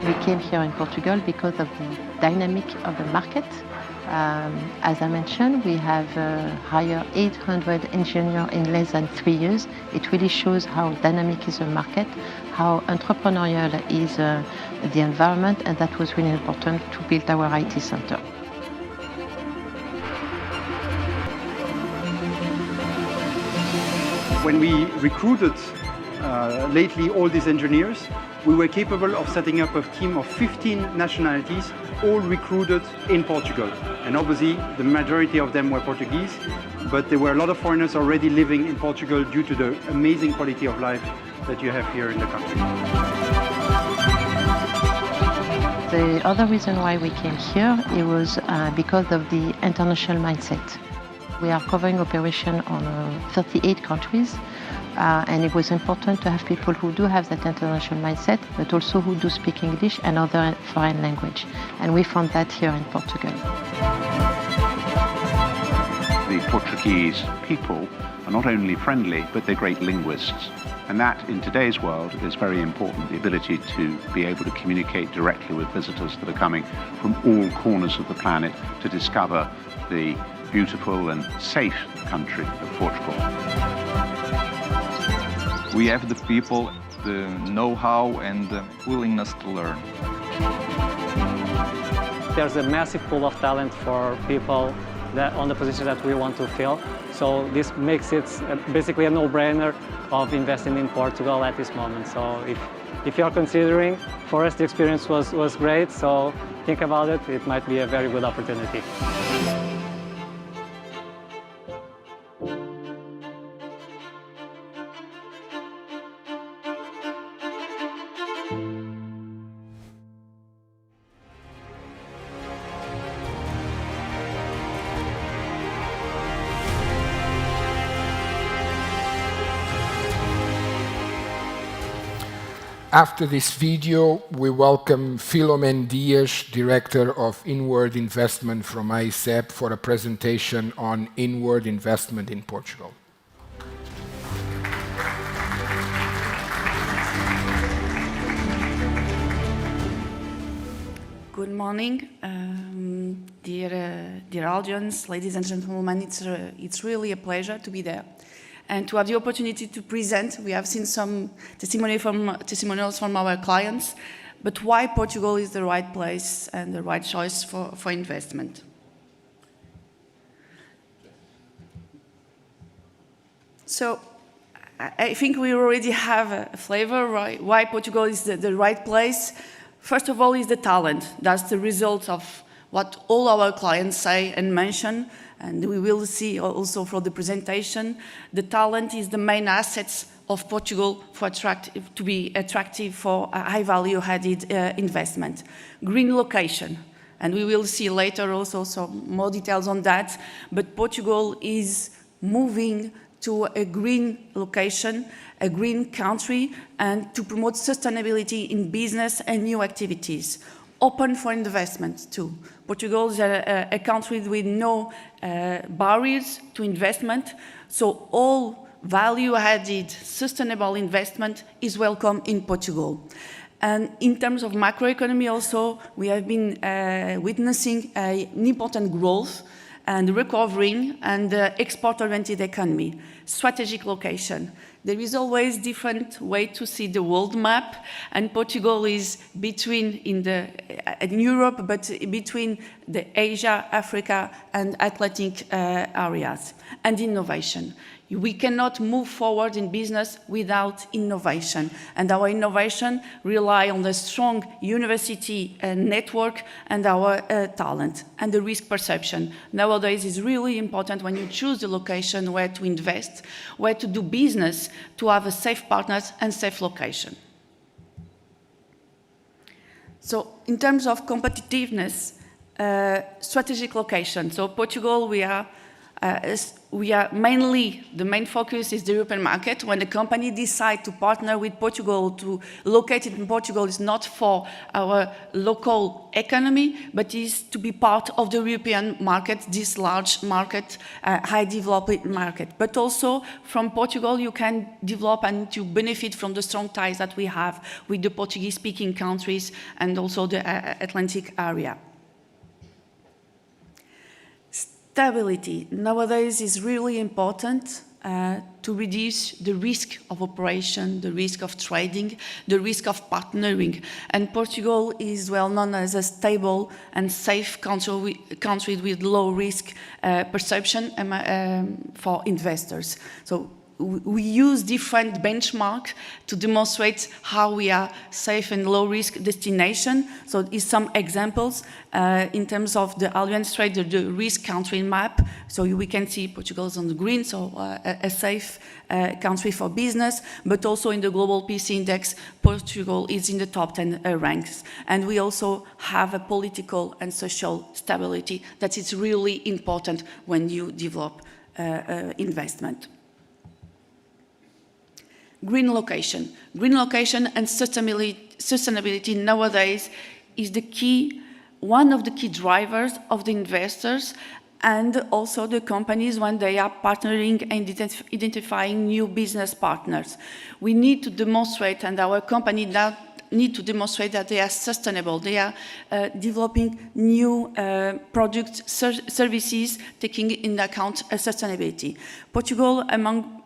We came here in Portugal because of the dynamic of the market. As I mentioned, we have hired 800 engineers in less than 3 years. It really shows how dynamic is the market, how entrepreneurial is the environment, and that was really important to build our IT center. When we recruited lately all these engineers, we were capable of setting up a team of 15 nationalities all recruited in Portugal. And obviously, the majority of them were Portuguese, but there were a lot of foreigners already living in Portugal due to the amazing quality of life that you have here in the country. The other reason why we came here, it was because of the international mindset. We are covering operation on 38 countries, and it was important to have people who do have that international mindset, but also who do speak English and other foreign language. And we found that here in Portugal. The Portuguese people are not only friendly, but they're great linguists. And that, in today's world, is very important, the ability to be able to communicate directly with visitors that are coming from all corners of the planet to discover the beautiful and safe country of Portugal. We have the people, the know-how and the willingness to learn. There's a massive pool of talent for people that on the position that we want to fill. So this makes it basically a no-brainer of investing in Portugal at this moment. So if you're considering, for us the experience was great, so think about it, it might be a very good opportunity. After this video, we welcome Filomen Dias, Director of Inward Investment from AICEP, for a presentation on inward investment in Portugal. Good morning, dear audience, ladies and gentlemen. It's really a pleasure to be there and to have the opportunity to present. We have seen some testimonials from our clients, but why Portugal is the right place and the right choice for investment. So I think we already have a flavor why Portugal is the right place. First of all is the talent. That's the result of what all our clients say and mention, and we will see also from the presentation. The talent is the main assets of Portugal to be attractive for a high value added investment. Green location, and we will see later also some more details on that, but Portugal is moving to a green location, a green country, and to promote sustainability in business and new activities. Open for investment too. Portugal is a country with no barriers to investment, so all value-added sustainable investment is welcome in Portugal. And in terms of macroeconomy also, we have been witnessing an important growth and recovering and export-oriented economy. Strategic location. There is always different way to see the world map, and Portugal is in Europe, but between the Asia, Africa, and Atlantic areas. And innovation. We cannot move forward in business without innovation, and our innovation rely on the strong university network and our talent. And the risk perception nowadays is really important when you choose the location where to invest, where to do business, to have a safe partners and safe location. So in terms of competitiveness, strategic location. So Portugal, we are mainly, the main focus is the European market. When the company decides to partner with Portugal, to locate it in Portugal, is not for our local economy, but is to be part of the European market, this large market, high developed market. But also from Portugal, you can develop and to benefit from the strong ties that we have with the Portuguese-speaking countries and also the Atlantic area. Stability nowadays is really important to reduce the risk of operation, the risk of trading, the risk of partnering. And Portugal is well known as a stable and safe country with low risk perception for investors. So we use different benchmarks to demonstrate how we are safe and low-risk destination. So here's some examples in terms of the Alliance Trade, the risk country map. So we can see Portugal is on the green, so a safe country for business, but also in the Global Peace Index, Portugal is in the top 10 ranks. And we also have a political and social stability that is really important when you develop investment. Green location. Green location and sustainability nowadays is the key, one of the key drivers of the investors and also the companies when they are partnering and identifying new business partners. We need to demonstrate, and our company now need to demonstrate that they are sustainable. They are developing new products, services, taking into account sustainability. Portugal, among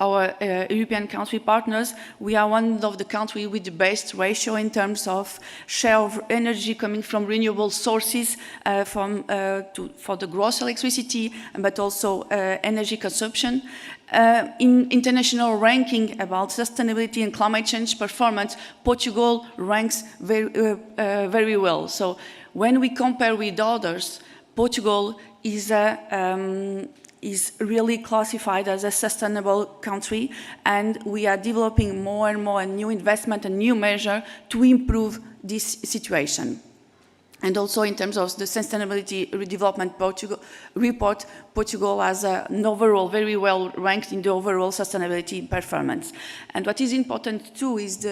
our European country partners, we are one of the countries with the best ratio in terms of share of energy coming from renewable sources for the gross electricity, but also energy consumption. In international ranking about sustainability and climate change performance, Portugal ranks very well. So when we compare with others, Portugal is really classified as a sustainable country, and we are developing more and more new investment and new measure to improve this situation. And also in terms of the Sustainability Redevelopment report, Portugal has an overall very well ranked in the overall sustainability performance. And what is important too is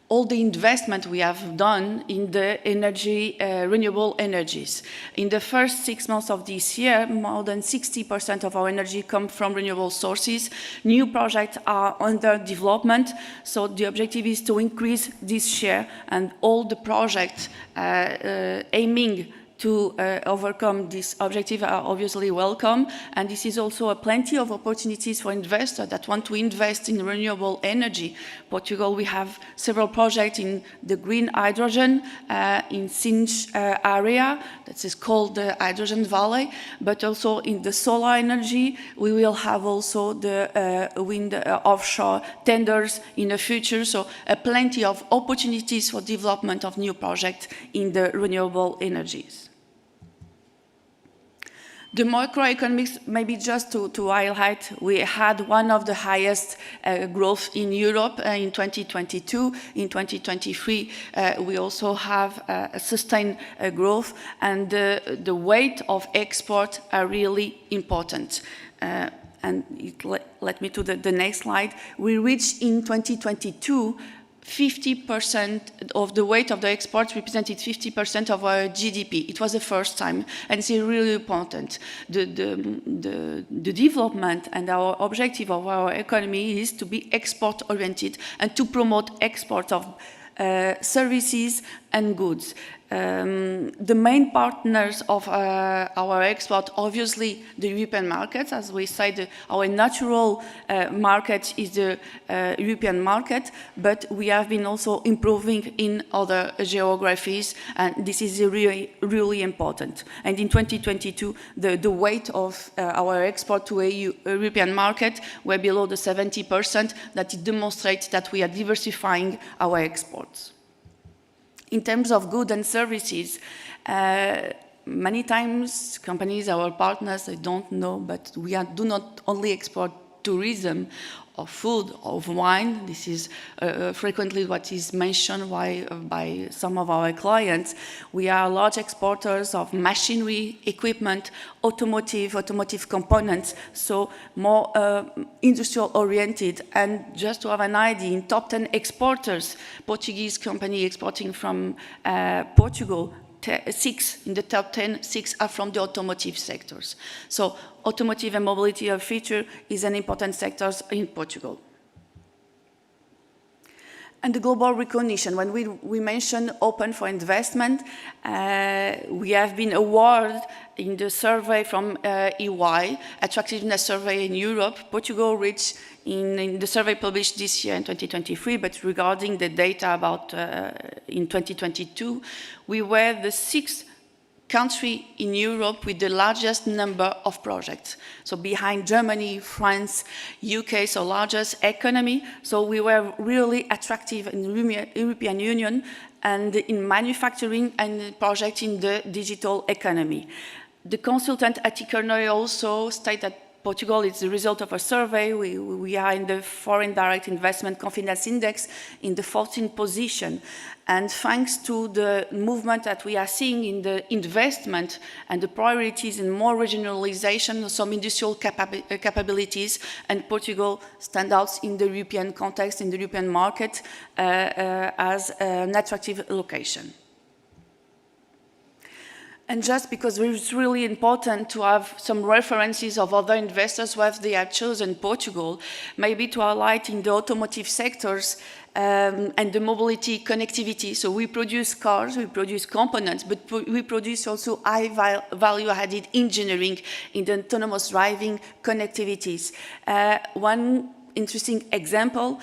all the investment we have done in the energy, renewable energies. In the first 6 months of this year, more than 60% of our energy comes from renewable sources. New projects are under development, so the objective is to increase this share, and all the projects aiming to overcome this objective are obviously welcome, and this is also plenty of opportunities for investors that want to invest in renewable energy. Portugal, we have several projects in the green hydrogen in Sines area, that is called the Hydrogen Valley, but also in the solar energy. We will have also the wind offshore tenders in the future, so plenty of opportunities for development of new projects in the renewable energies. The macroeconomics, maybe just to highlight, we had one of the highest growth in Europe in 2022. In 2023, we also have a sustained growth, and the weight of export are really important. And it led me to the next slide. We reached in 2022 50% of the weight of the exports represented 50% of our GDP. It was the first time, and it's really important. The development and our objective of our economy is to be export-oriented and to promote export of services and goods. The main partners of our export, obviously the European markets. As we said, our natural market is the European market, but we have been also improving in other geographies, and this is really, really important. And in 2022, the weight of our export to a European market were below the 70%. That demonstrates that we are diversifying our exports. In terms of goods and services, many times companies, our partners, they don't know, but we do not only export tourism or food or wine. This is frequently what is mentioned by some of our clients. We are large exporters of machinery, equipment, automotive components, so more industrial oriented. And just to have an idea, in top 10 exporters, Portuguese company exporting from Portugal, 6 in the top 10, 6 are from the automotive sectors. So automotive and mobility of future is an important sector in Portugal. And the global recognition, when we mention open for investment, we have been awarded in the survey from EY, Attractiveness Survey in Europe. Portugal reached in the survey published this year in 2023, but regarding the data about in 2022, we were the 6th country in Europe with the largest number of projects. So behind Germany, France, UK, so largest economy. So we were really attractive in the European Union and in manufacturing and projects in the digital economy. The consultant at Economy also stated that Portugal is the result of a survey. We are in the Foreign Direct Investment Confidence Index in the 14th position. And thanks to the movement that we are seeing in the investment and the priorities in more regionalization, some industrial capabilities, and Portugal stands out in the European context, in the European market, as an attractive location. And just because it's really important to have some references of other investors who they have chosen Portugal, maybe to highlight in the automotive sectors and the mobility connectivity. So we produce cars, we produce components, but we produce also high value added engineering in the autonomous driving connectivities. One interesting example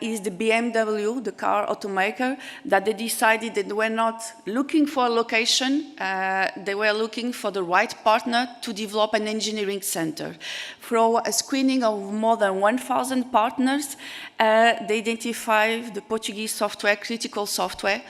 is the BMW, the car automaker, that they decided that they were not looking for a location, they were looking for the right partner to develop an engineering center. Through a screening of more than 1,000 partners, they identified the Portuguese software, critical software,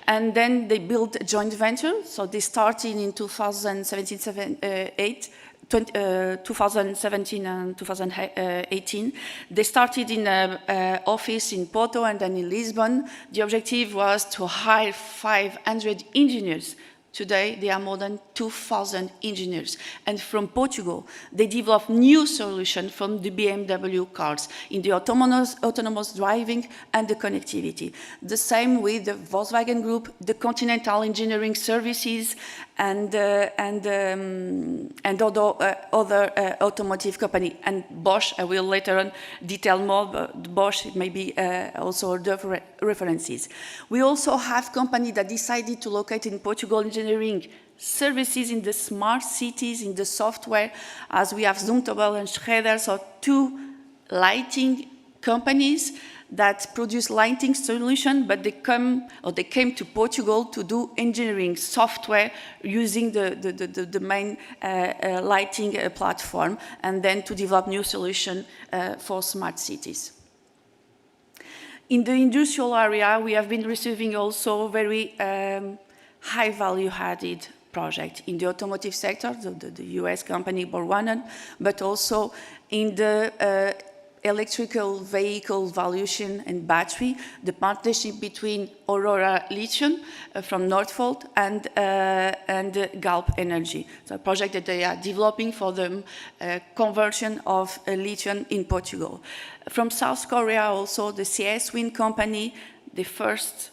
and then they built a joint venture. So they started in 2017 and 2018. They started in an office in Porto and then in Lisbon. The objective was to hire 500 engineers. Today, there are more than 2,000 engineers. And from Portugal, they developed new solutions from the BMW cars in the autonomous driving and the connectivity. The same with the Volkswagen Group, the Continental Engineering Services, and other automotive company. And Bosch, I will later on detail more, but Bosch may be also other references. We also have companies that decided to locate in Portugal engineering services in the smart cities, in the software, as we have Zumtobel and Schroeder, so two lighting companies that produce lighting solution, but they came to Portugal to do engineering software using the main lighting platform, and then to develop new solution for smart cities. In the industrial area, we have been receiving also very high value added project in the automotive sector, the US company Borwanen, but also in the electrical vehicle valuation and battery, the partnership between Aurora Lithium from Northvolt and Galp Energy. So a project that they are developing for the conversion of lithium in Portugal. From South Korea also, the CS Wind company, the first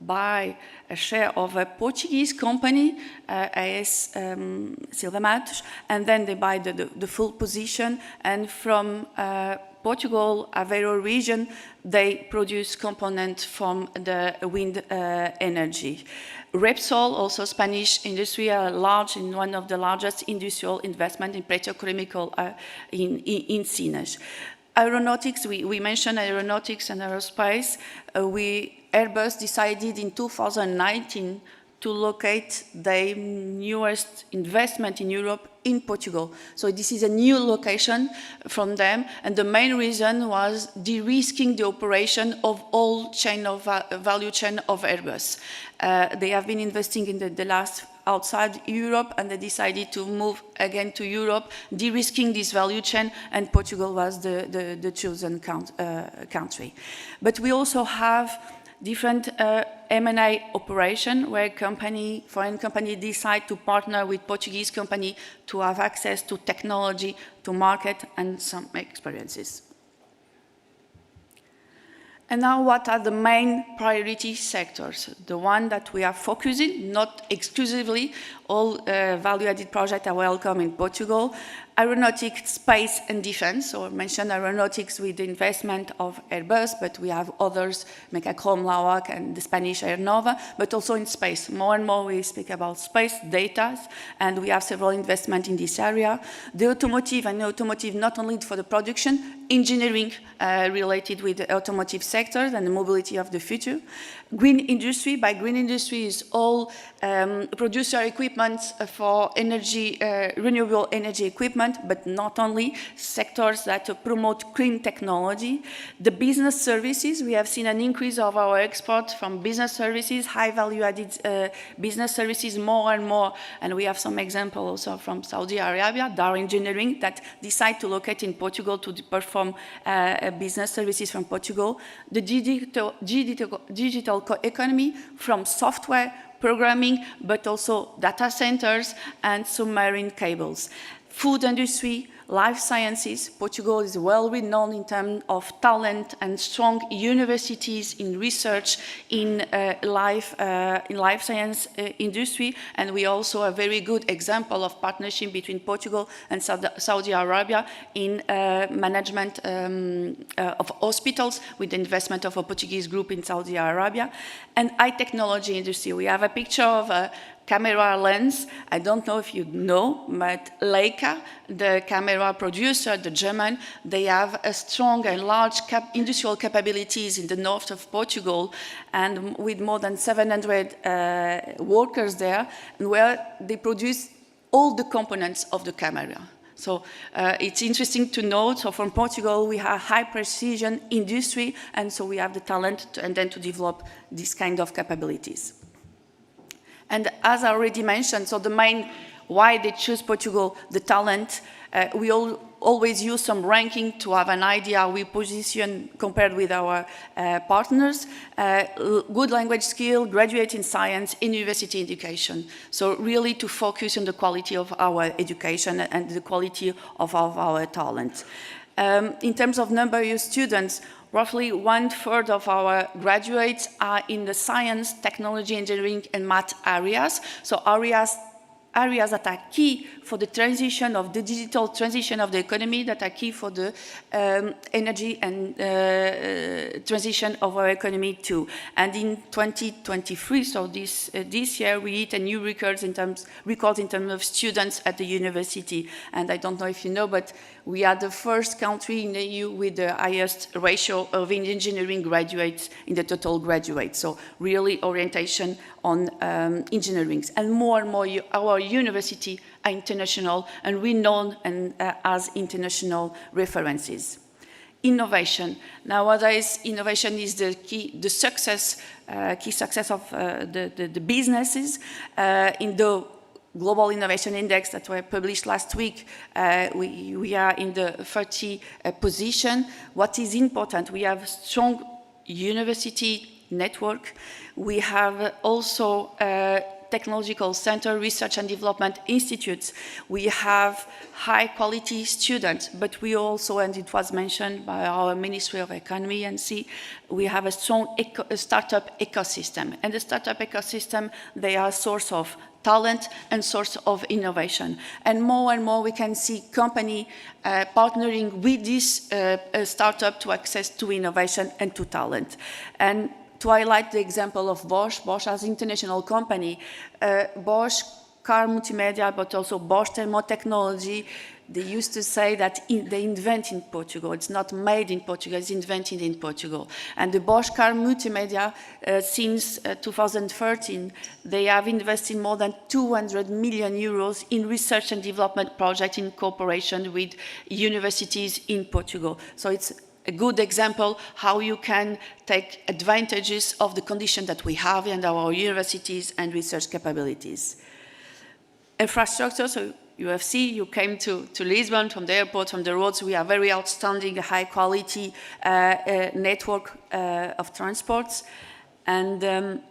buy a share of a Portuguese company, AS Silva Matos, and then they buy the full position, and from Portugal, Aveiro region, they produce components from the wind energy. Repsol, also Spanish industry, are large in one of the largest industrial investment in petrochemical in Sines. Aeronautics, we mentioned aeronautics and aerospace. Airbus decided in 2019 to locate their newest investment in Europe in Portugal. So this is a new location from them, and the main reason was de-risking the operation of all value chain of Airbus. They have been investing in the last outside Europe, and they decided to move again to Europe, de-risking this value chain, and Portugal was the chosen country. But we also have different M&A operation where foreign company decide to partner with Portuguese company to have access to technology, to market, and some experiences. And now what are the main priority sectors? The one that we are focusing, not exclusively, all value-added projects are welcome in Portugal. aeronautics, space and defense. So I mentioned aeronautics with the investment of Airbus, but we have others, Mecachrome, Lawak and the Spanish Aernova, but also in space. More and more we speak about space, data, and we have several investments in this area. The automotive, and automotive not only for the production, engineering related with the automotive sector and the mobility of the future. Green industry, by green industry is all producer equipment for energy, renewable energy equipment, but not only, sectors that promote clean technology. The business services, we have seen an increase of our export from business services, high value added business services more and more, and we have some examples also from Saudi Arabia, Dar Engineering, that decide to locate in Portugal to perform business services from Portugal. The digital economy, from software, programming, but also data centers and submarine cables. Food industry, life sciences. Portugal is well renowned in terms of talent and strong universities in research in life science industry, and we also a very good example of partnership between Portugal and Saudi Arabia in management of hospitals with the investment of a Portuguese group in Saudi Arabia. And high technology industry. We have a picture of a camera lens. I don't know if you know, but Leica, the camera producer, the German, they have a strong and large industrial capabilities in the north of Portugal, and with more than 700 workers there, and where they produce all the components of the camera. So it's interesting to note, so from Portugal we have high precision industry, and so we have the talent and then to develop this kind of capabilities. And as I already mentioned, so the main why they choose Portugal, the talent, we always use some ranking to have an idea how we position compared with our partners. Good language skill, graduate in science, university education. So really to focus on the quality of our education and the quality of our talent. In terms of number of students, roughly 1/3 of our graduates are in the science, technology, engineering, and math areas. So areas that are key for the transition of the digital transition of the economy, that are key for the energy and transition of our economy too. And in 2023, so this year, we hit a new record in terms of students at the university. And I don't know if you know, but we are the first country in the EU with the highest ratio of engineering graduates in the total graduates. So really orientation on engineering. And more our university are international and renowned and as international references. Innovation. Nowadays, innovation is the key success of the businesses. In the Global Innovation Index that were published last week, we are in the 30 position. What is important, we have strong university network. We have also technological center, research and development institutes. We have high quality students, but we also, and it was mentioned by our Ministry of Economy and C, we have a strong startup ecosystem. And the startup ecosystem, they are a source of talent and source of innovation. And more we can see company partnering with this startup to access to innovation and to talent. And to highlight the example of Bosch as an international company, Bosch car multimedia, but also Bosch thermotechnology, they used to say that they invent in Portugal. It's not made in Portugal, it's invented in Portugal. And the Bosch car multimedia, since 2013, they have invested more than 200 million euros in research and development projects in cooperation with universities in Portugal. So it's a good example how you can take advantages of the condition that we have in our universities and research capabilities. Infrastructure, so you came to Lisbon from the airport, from the roads. We have very outstanding, high quality network of transports. And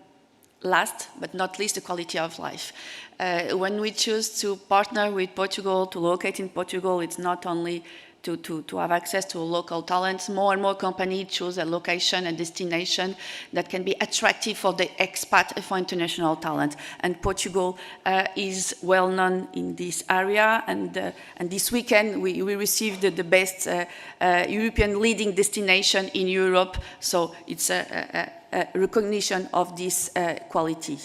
last but not least, the quality of life. When we choose to partner with Portugal, to locate in Portugal, it's not only to have access to local talents. More and more companies choose a location and destination that can be attractive for the expat and for international talent. And Portugal is well known in this area. And this weekend we received the best European leading destination in Europe. So it's a recognition of this quality.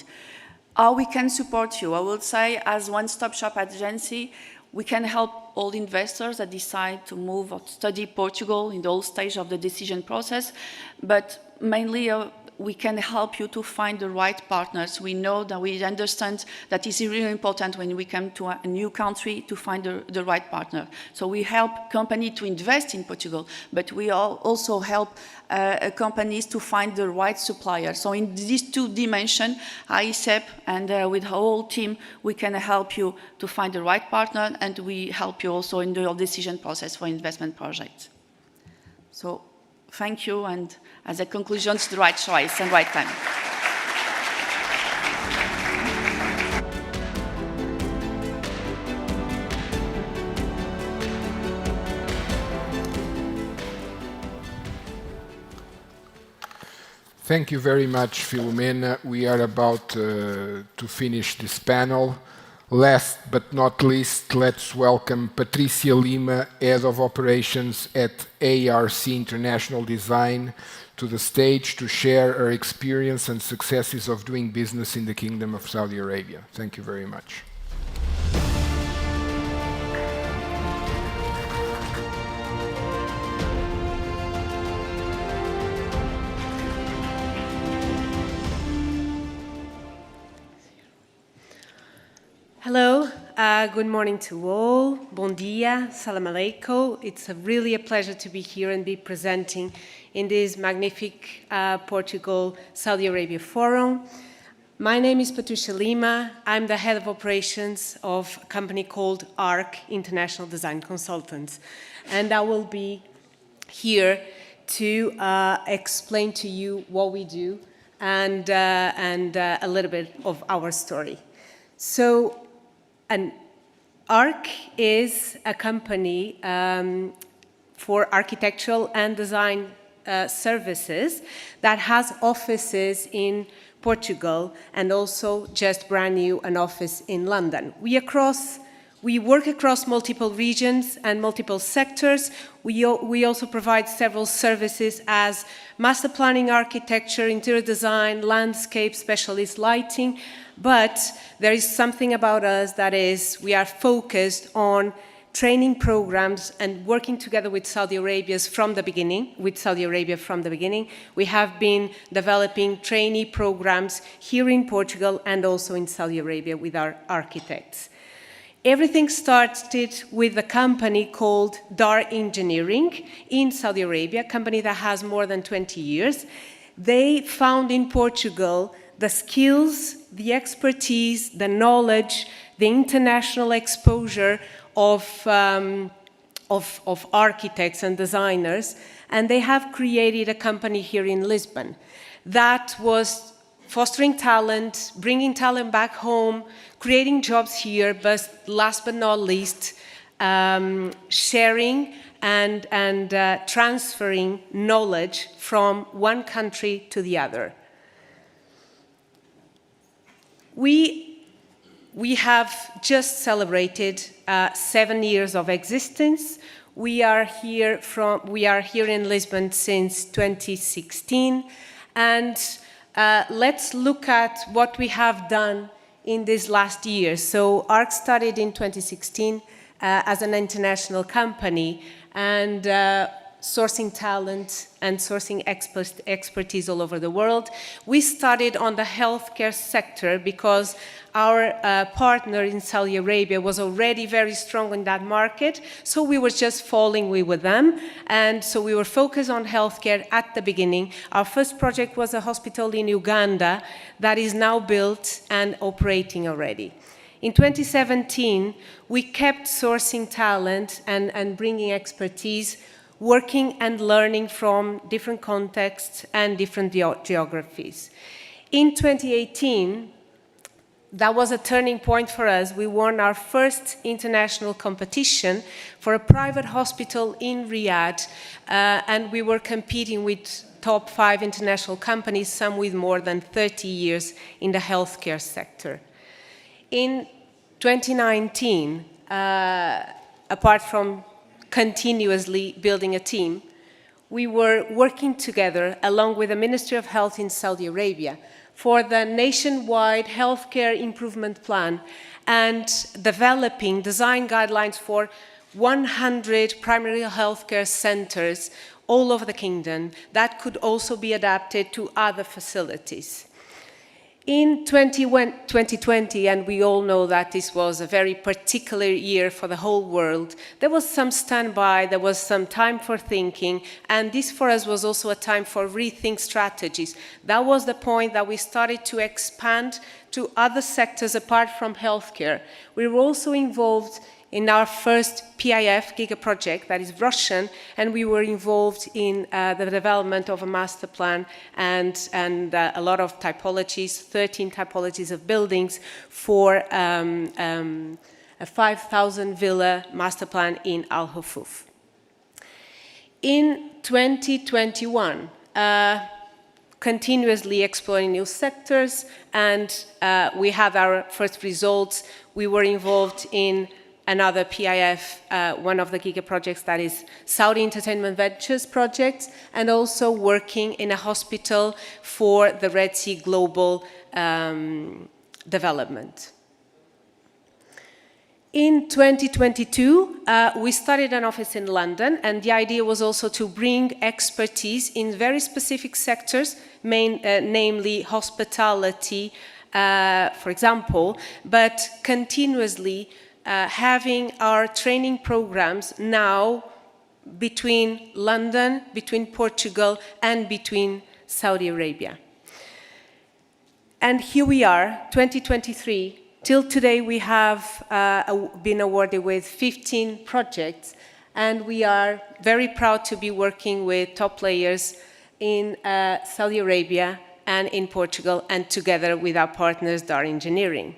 How we can support you? I will say, as one-stop shop agency, we can help all investors that decide to move or study Portugal in the whole stage of the decision process, but mainly we can help you to find the right partners. We know that we understand that it's really important when we come to a new country to find the right partner. So we help companies to invest in Portugal, but we also help companies to find the right supplier. So in these two dimensions, ICEP and with our whole team, we can help you to find the right partner, and we help you also in the decision process for investment projects. So thank you, and as a conclusion, it's the right choice and right time. Thank you very much, Filomena. We are about to finish this panel. Last but not least, let's welcome Patricia Lima, Head of Operations at ARC International Design, to the stage to share her experience and successes of doing business in the Kingdom of Saudi Arabia. Thank you very much. Hello, good morning to all. Bom dia, salam alaikum. It's really a pleasure to be here and be presenting in this magnificent Portugal-Saudi Arabia forum. My name is Patricia Lima. I'm the head of operations of a company called ARC International Design Consultants. And I will be here to explain to you what we do and a little bit of our story. So, ARC is a company for architectural and design services that has offices in Portugal and also just brand new an office in London. We work across multiple regions and multiple sectors. We also provide several services as master planning, architecture, interior design, landscape, specialist lighting. But there is something about us that is we are focused on training programs and working together with Saudi Arabia from the beginning. We have been developing trainee programs here in Portugal and also in Saudi Arabia with our architects. Everything started with a company called DAR Engineering in Saudi Arabia, a company that has more than 20 years. They found in Portugal the skills, the expertise, the knowledge, the international exposure of architects and designers, and they have created a company here in Lisbon that was fostering talent, bringing talent back home, creating jobs here, but last but not least, sharing and transferring knowledge from one country to the other. We have just celebrated 7 years of existence. We are here in Lisbon since 2016, and let's look at what we have done in this last year. So ARC started in 2016 as an international company and sourcing talent and sourcing expertise all over the world. We started on the healthcare sector because our partner in Saudi Arabia was already very strong in that market, so we were just following with them, and so we were focused on healthcare at the beginning. Our first project was a hospital in Uganda that is now built and operating already. In 2017, we kept sourcing talent and bringing expertise, working and learning from different contexts and different geographies. In 2018, that was a turning point for us. We won our first international competition for a private hospital in Riyadh, and we were competing with top 5 international companies, some with more than 30 years in the healthcare sector. In 2019, apart from continuously building a team, we were working together along with the Ministry of Health in Saudi Arabia for the nationwide healthcare improvement plan and developing design guidelines for 100 primary healthcare centers all over the kingdom that could also be adapted to other facilities. In 2020, and we all know that this was a very particular year for the whole world, there was some standby, there was some time for thinking, and this for us was also a time for rethink strategies. That was the point that we started to expand to other sectors apart from healthcare. We were also involved in our first PIF Giga project, that is Russian, and we were involved in the development of a master plan and a lot of typologies, 13 typologies of buildings for a 5,000 villa master plan in Al Hufuf. In 2021, continuously exploring new sectors, and we had our first results. We were involved in another PIF, one of the Giga projects, that is Saudi Entertainment Ventures project, and also working in a hospital for the Red Sea Global development. In 2022, we started an office in London, and the idea was also to bring expertise in very specific sectors, namely hospitality, for example, but continuously having our training programs now between London, between Portugal, and between Saudi Arabia. And here we are, 2023. Till today, we have been awarded with 15 projects, and we are very proud to be working with top players in Saudi Arabia and in Portugal, and together with our partners, Dar Engineering.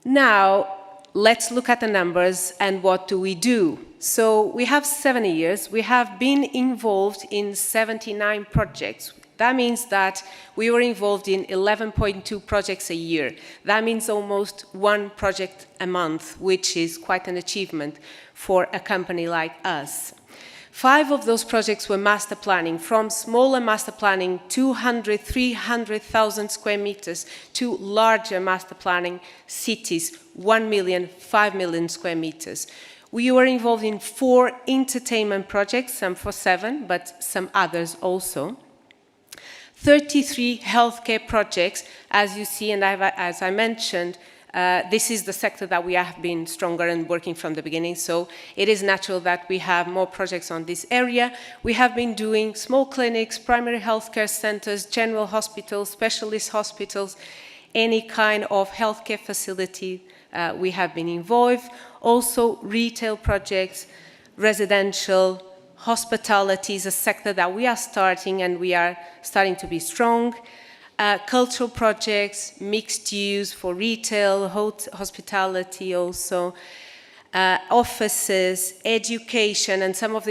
Now, let's look at the numbers and what do we do. So we have 7 years. We have been involved in 79 projects. That means that we were involved in 11.2 projects a year. That means almost 1 project a month, which is quite an achievement for a company like us. 5 of those projects were master planning, from smaller master planning, 200, 300,000 square meters, to larger master planning cities, 1 million, 5 million square meters. We were involved in 4 entertainment projects, some for 7, but some others also. 33 healthcare projects, as you see, and as I mentioned, this is the sector that we have been stronger and working from the beginning, so it is natural that we have more projects on this area. We have been doing small clinics, primary healthcare centers, general hospitals, specialist hospitals, any kind of healthcare facility we have been involved. Also retail projects, residential, hospitality is a sector that we are starting, and we are starting to be strong. Cultural projects, mixed use for retail, hospitality also, offices, education, and some of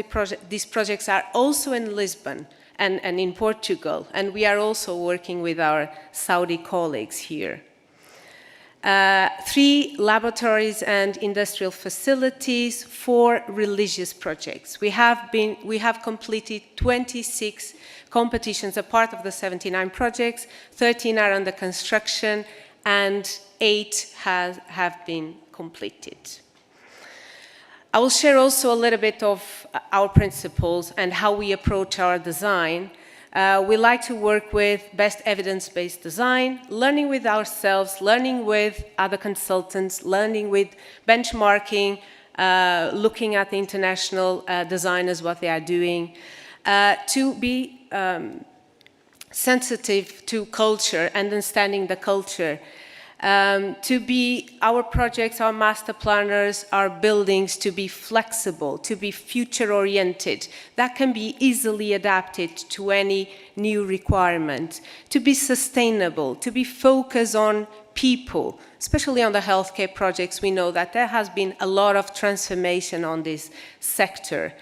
these projects are also in Lisbon and in Portugal, and we are also working with our Saudi colleagues here. 3 laboratories and industrial facilities, 4 religious projects. We have completed 26 competitions, a part of the 79 projects, 13 are under construction, and 8 have been completed. I will share also a little bit of our principles and how we approach our design. We like to work with best evidence-based design, learning with ourselves, learning with other consultants, learning with benchmarking, looking at the international designers, what they are doing, to be sensitive to culture, understanding the culture. to be our projects, our master planners, our buildings to be flexible, to be future-oriented, that can be easily adapted to any new requirement, to be sustainable, to be focused on people, especially on the healthcare projects. We know that there has been a lot of transformation on this sector.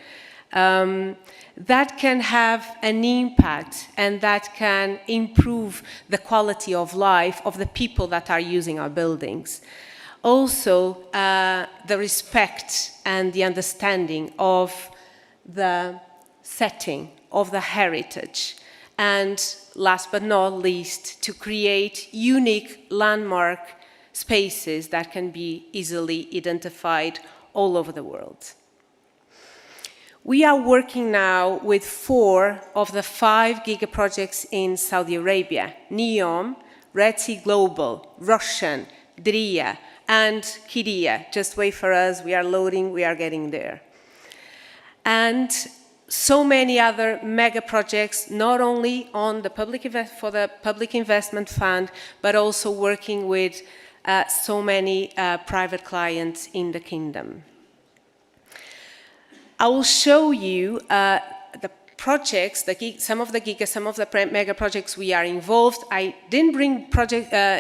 That can have an impact and that can improve the quality of life of the people that are using our buildings. Also, the respect and the understanding of the setting, of the heritage. And last but not least, to create unique landmark spaces that can be easily identified all over the world. We are working now with 4 of the 5 giga-projects in Saudi Arabia: NEOM, Red Sea Global, Roshan, Diriyah, and Qiddiya. Just wait for us, we are loading, we are getting there. And so many other mega projects, not only on the for the Public Investment Fund, but also working with so many private clients in the kingdom. I will show you the projects, some of the mega projects we are involved. I didn't bring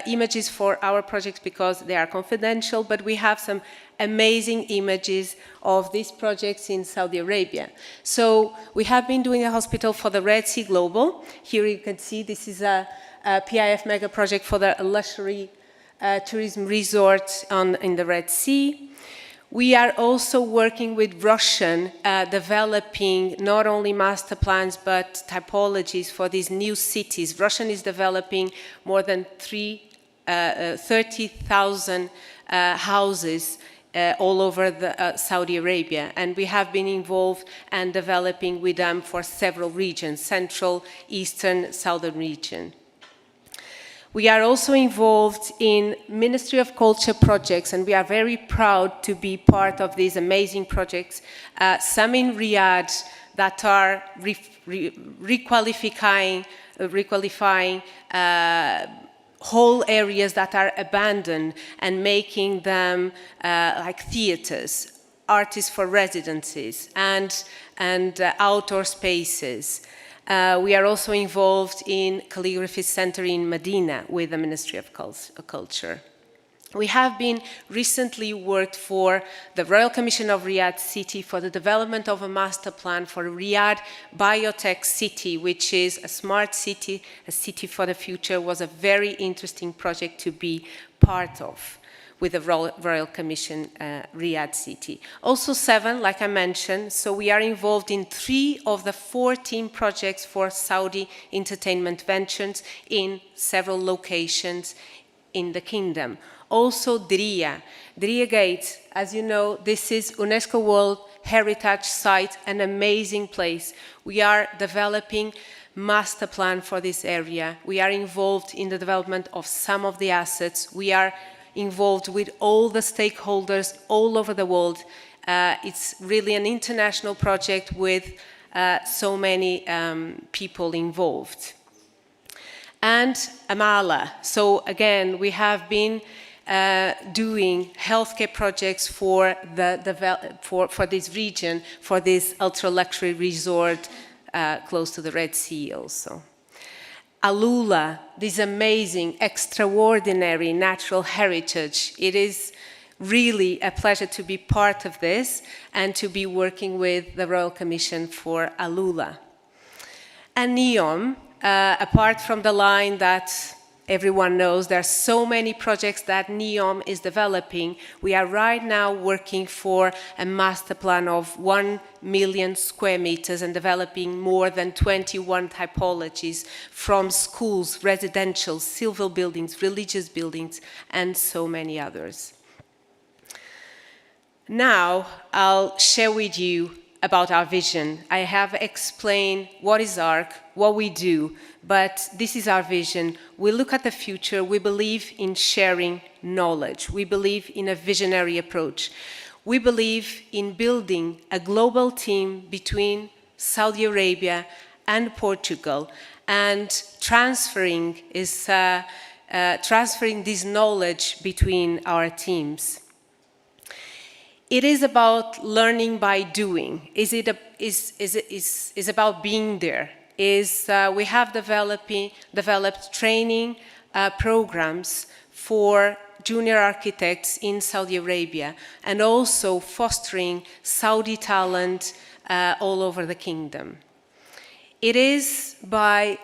images for our projects because they are confidential, but we have some amazing images of these projects in Saudi Arabia. So we have been doing a hospital for the Red Sea Global. Here you can see this is a PIF mega project for the luxury tourism resort in the Red Sea. We are also working with Roshan, developing not only master plans but typologies for these new cities. Roshan is developing more than 30,000 houses all over Saudi Arabia, and we have been involved and developing with them for several regions: central, eastern, southern region. We are also involved in Ministry of Culture projects, and we are very proud to be part of these amazing projects. Some in Riyadh that are requalifying whole areas that are abandoned and making them like theaters, artists for residencies, and outdoor spaces. We are also involved in Calligraphy Center in Medina with the Ministry of Culture. We have been recently worked for the Royal Commission of Riyadh City for the development of a master plan for Riyadh Biotech City, which is a smart city, a city for the future. Was a very interesting project to be part of with the Royal Commission Riyadh City. Also 7, like I mentioned, so we are involved in 3 of the 14 projects for Saudi Entertainment Ventures in several locations in the kingdom. Also Diriyah Gate, as you know, this is UNESCO World Heritage Site, an amazing place. We are developing master plan for this area. We are involved in the development of some of the assets. We are involved with all the stakeholders all over the world. It's really an international project with so many people involved. And Amala. So again, we have been doing healthcare projects for this region, for this ultra-luxury resort close to the Red Sea also. Alula, this amazing, extraordinary natural heritage. It is really a pleasure to be part of this and to be working with the Royal Commission for Alula. And NEOM, apart from the line that everyone knows, there are so many projects that NEOM is developing. We are right now working for a master plan of 1 million square meters and developing more than 21 typologies from schools, residential, civil buildings, religious buildings, and so many others. Now, I'll share with you about our vision. I have explained what is ARC, what we do, but this is our vision. We look at the future. We believe in sharing knowledge. We believe in a visionary approach. We believe in building a global team between Saudi Arabia and Portugal, and transferring is transferring this knowledge between our teams. It is about learning by doing. Is about being there. We have developed training programs for junior architects in Saudi Arabia, and also fostering Saudi talent all over the kingdom. It is by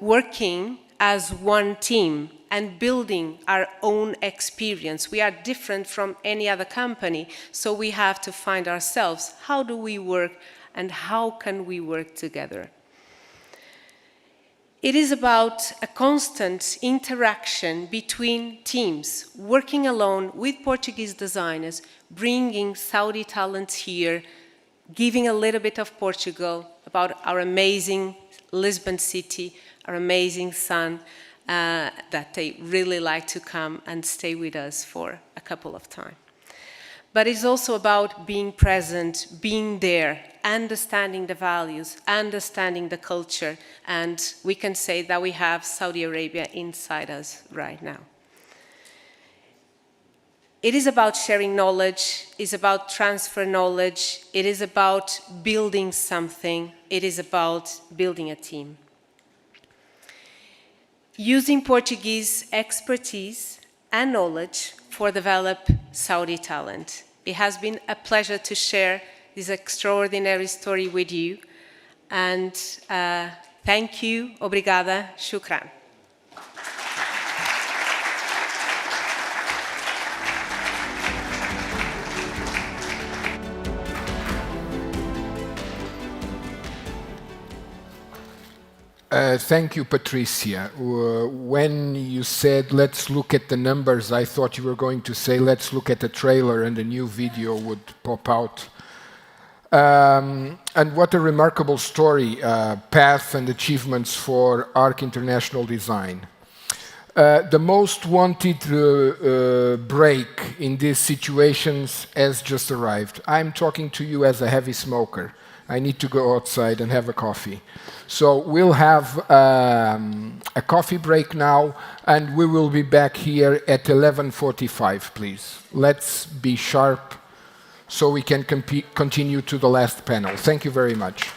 working as one team and building our own experience. We are different from any other company, so we have to find ourselves. How do we work and how can we work together? It is about a constant interaction between teams, working alone with Portuguese designers, bringing Saudi talents here, giving a little bit of Portugal, about our amazing Lisbon city, our amazing sun, that they really like to come and stay with us for a couple of times. But it's also about being present, being there, understanding the values, understanding the culture, and we can say that we have Saudi Arabia inside us right now. It is about sharing knowledge, it's about transfer knowledge, it is about building something, it is about building a team. Using Portuguese expertise and knowledge for develop Saudi talent. It has been a pleasure to share this extraordinary story with you, and thank you, obrigada, shukran. Thank you, Patricia. When you said, let's look at the numbers, I thought you were going to say, let's look at the trailer and a new video would pop out. And what a remarkable story, path and achievements for ARC International Design. The most wanted break in these situations has just arrived. I'm talking to you as a heavy smoker. I need to go outside and have a coffee. So we'll have a coffee break now, and we will be back here at 11:45, please. Let's be sharp so we can continue to the last panel. Thank you very much.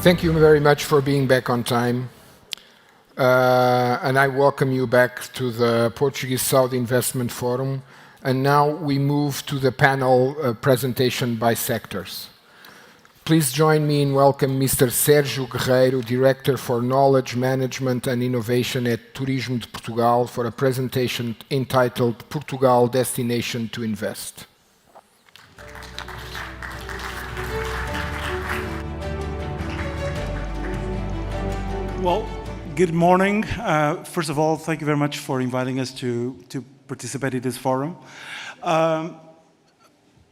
Thank you very much for being back on time. And I welcome you back to the Portuguese Saudi Investment Forum. And now we move to the panel presentation by sectors. Please join me in welcoming Mr. Sérgio Guerreiro, Director for Knowledge Management and Innovation at Turismo de Portugal, for a presentation entitled Portugal Destination to Invest. Well, good morning. First of all, thank you very much for inviting us to participate in this forum.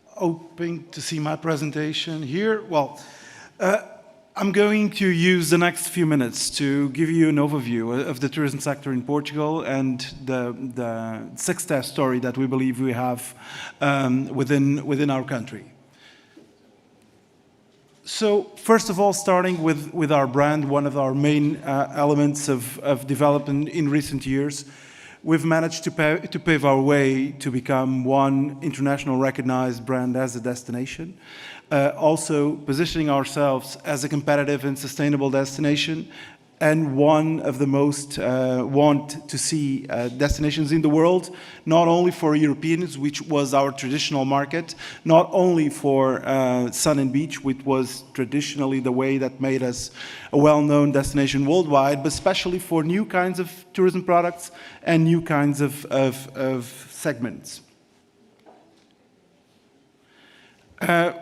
Hoping to see my presentation here. Well, I'm going to use the next few minutes to give you an overview of the tourism sector in Portugal and the success story that we believe we have within our country. So first of all, starting with our brand, one of our main elements of development in recent years, we've managed to pave our way to become one international recognized brand as a destination, also positioning ourselves as a competitive and sustainable destination, and one of the most want to see destinations in the world, not only for Europeans, which was our traditional market, not only for sun and beach, which was traditionally the way that made us a well-known destination worldwide, but especially for new kinds of tourism products and new kinds of segments.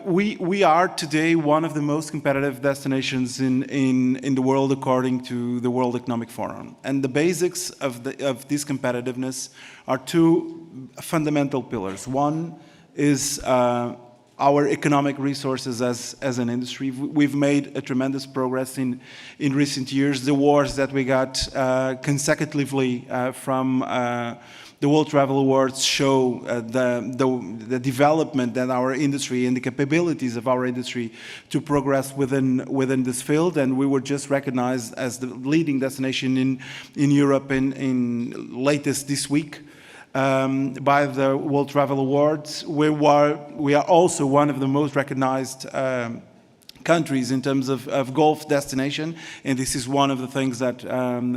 We are today one of the most competitive destinations in the world according to the World Economic Forum. And the basics of this competitiveness are two fundamental pillars. One is our economic resources as an industry. We've made a tremendous progress in recent years. The awards that we got consecutively from the World Travel Awards show the development that our industry and the capabilities of our industry to progress within this field. And we were just recognized as the leading destination in Europe in latest this week by the World Travel Awards. We are also one of the most recognized countries in terms of golf destination, and this is one of the things that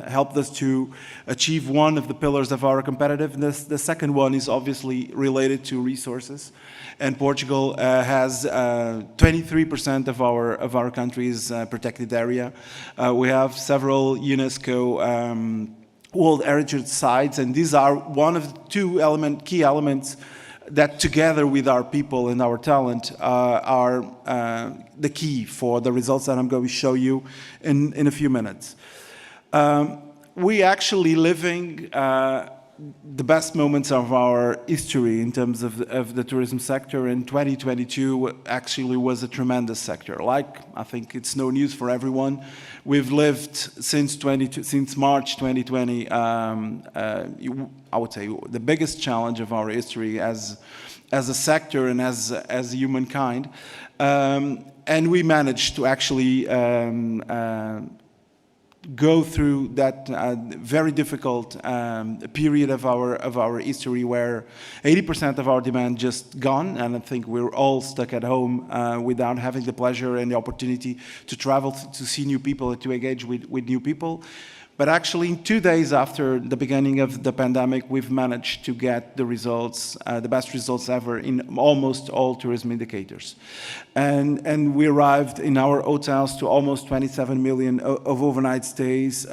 helped us to achieve one of the pillars of our competitiveness. The second one is obviously related to resources, and Portugal has 23% of our country's protected area. We have several UNESCO World Heritage Sites, and these are one of the two key elements that together with our people and our talent are the key for the results that I'm going to show you in a few minutes. We actually living the best moments of our history in terms of the tourism sector, and 2022 actually was a tremendous sector. Like, I think it's no news for everyone. We've lived since March 2020, I would say, the biggest challenge of our history as a sector and as humankind. And we managed to actually go through that very difficult period of our history where 80% of our demand just gone, and I think we're all stuck at home without having the pleasure and the opportunity to travel, to see new people, and to engage with new people. But actually, in 2 days after the beginning of the pandemic, we've managed to get the results, the best results ever in almost all tourism indicators. And we arrived in our hotels to almost 27 million of overnight stays.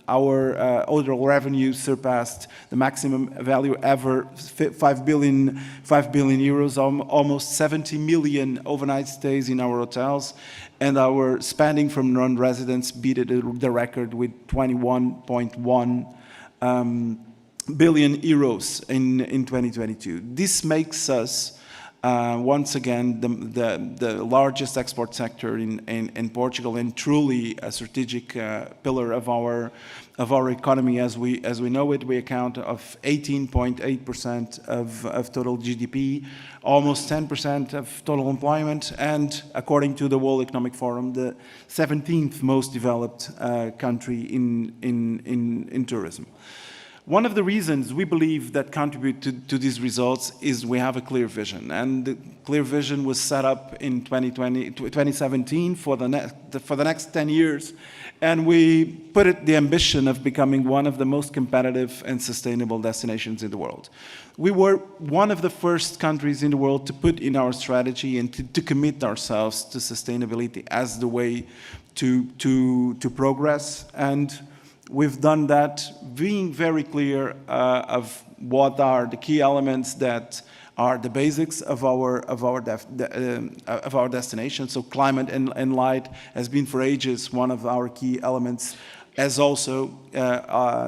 Our overall revenue surpassed the maximum value ever, 5 billion euros, almost 70 million overnight stays in our hotels. And our spending from non-residents beat the record with 21.1 billion euros in 2022. This makes us once again the largest export sector in Portugal, and truly a strategic pillar of our economy as we know it. We account of 18.8% of total GDP, almost 10% of total employment, and according to the World Economic Forum, the 17th most developed country in tourism. One of the reasons we believe that contribute to these results is we have a clear vision, and the clear vision was set up in 2017 for the next 10 years, and we put it the ambition of becoming one of the most competitive and sustainable destinations in the world. We were one of the first countries in the world to put in our strategy and to commit ourselves to sustainability as the way to progress, and we've done that being very clear of what are the key elements that are the basics of our destination. So climate and light has been for ages one of our key elements, as also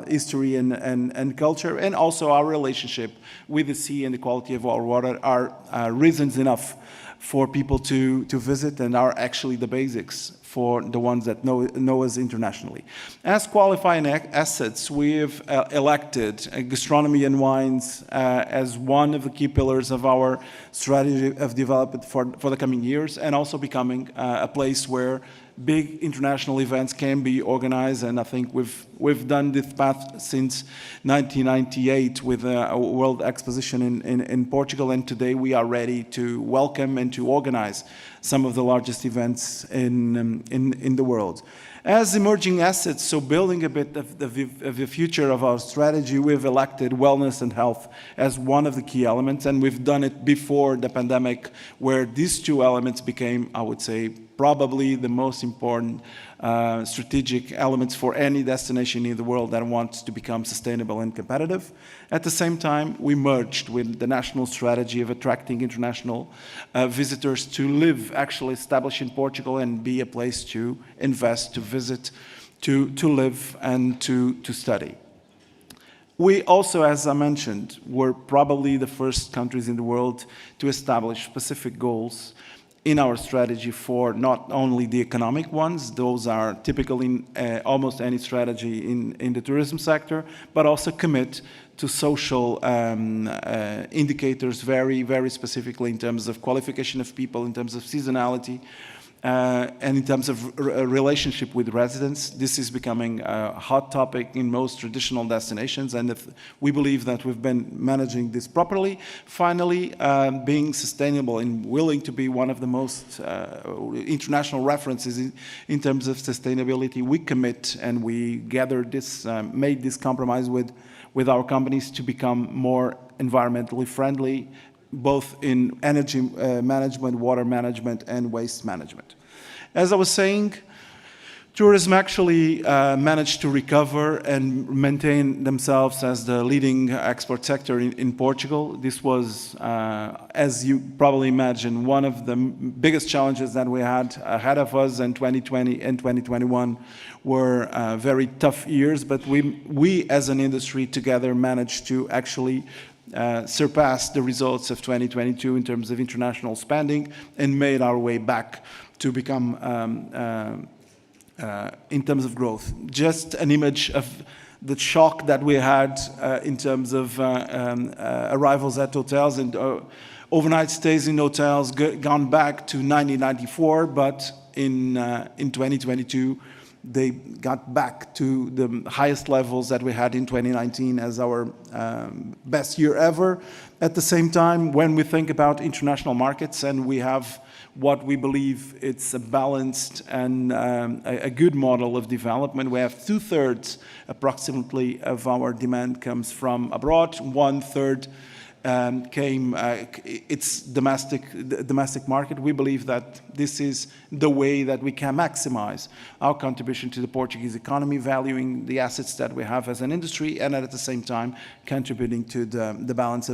history and culture, and also our relationship with the sea and the quality of our water are reasons enough for people to visit, and are actually the basics for the ones that know us internationally. As qualifying assets, we have elected gastronomy and wines as one of the key pillars of our strategy of development for the coming years, and also becoming a place where big international events can be organized. And I think we've done this path since 1998 with a World Exposition in Portugal, and today we are ready to welcome and to organize some of the largest events in the world. As emerging assets, so building a bit of the future of our strategy, we've elected wellness and health as one of the key elements, and we've done it before the pandemic, where these two elements became, I would say, probably the most important strategic elements for any destination in the world that wants to become sustainable and competitive. At the same time, we merged with the national strategy of attracting international visitors to live, actually establish in Portugal and be a place to invest, to visit, to live, and to study. We also, as I mentioned, were probably the first countries in the world to establish specific goals in our strategy for not only the economic ones, those are typical in almost any strategy in the tourism sector, but also commit to social indicators very, very specifically in terms of qualification of people, in terms of seasonality, and in terms of relationship with residents. This is becoming a hot topic in most traditional destinations, and if we believe that we've been managing this properly. Finally, being sustainable and willing to be one of the most international references in terms of sustainability, we commit and we gathered this, made this compromise with our companies to become more environmentally friendly, both in energy management, water management, and waste management. As I was saying, tourism actually managed to recover and maintain themselves as the leading export sector in Portugal. This was, as you probably imagine, one of the biggest challenges that we had ahead of us, and 2020 and 2021 were very tough years, but we as an industry together managed to actually surpassed the results of 2022 in terms of international spending, and made our way back to become, in terms of growth. Just an image of the shock that we had in terms of arrivals at hotels and overnight stays in hotels, gone back to 1994, but in 2022, they got back to the highest levels that we had in 2019 as our best year ever. At the same time, when we think about international markets, and we have what we believe it's a balanced and a good model of development, we have 2/3 approximately of our demand comes from abroad, 1/3 it's domestic market. We believe that this is the way that we can maximize our contribution to the Portuguese economy, valuing the assets that we have as an industry, and at the same time contributing to the balance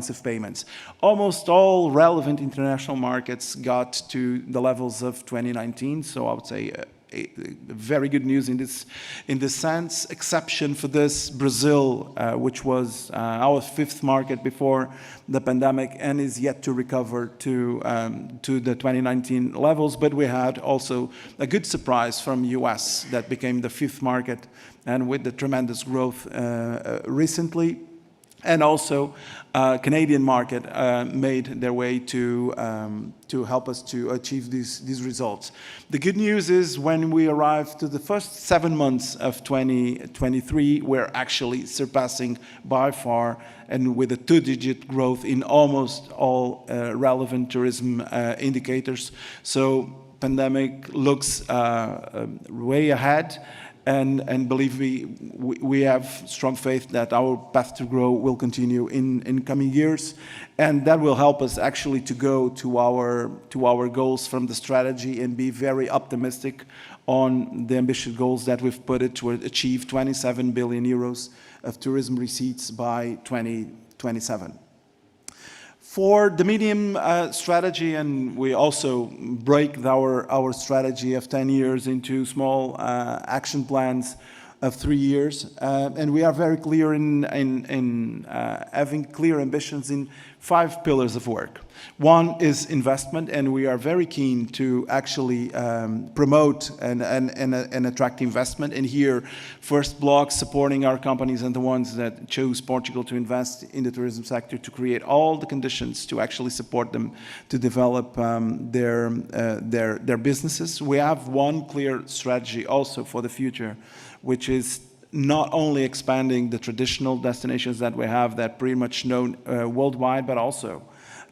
of payments. Almost all relevant international markets got to the levels of 2019, so I would say very good news in this sense. Exception for this, Brazil, which was our 5th market before the pandemic and is yet to recover to the 2019 levels. But we had also a good surprise from US that became the 5th market, and with the tremendous growth recently. and also Canadian market made their way to help us to achieve these results. The good news is when we arrived to the first 7 months of 2023, we're actually surpassing by far and with a 2-digit growth in almost all relevant tourism indicators. So pandemic looks way ahead. And believe me, we have strong faith that our path to grow will continue in coming years, and that will help us actually to go to our goals from the strategy and be very optimistic on the ambitious goals that we've put it to achieve 27 billion euros of tourism receipts by 2027. For the medium strategy, and we also break our strategy of 10 years into small action plans of 3 years. And we are very clear in having clear ambitions in 5 pillars of work. One is investment, and we are very keen to actually promote and attract investment. And here, first block, supporting our companies and the ones that chose Portugal to invest in the tourism sector to create all the conditions to actually support them to develop their businesses. We have one clear strategy also for the future, which is not only expanding the traditional destinations that we have that pretty much known worldwide, but also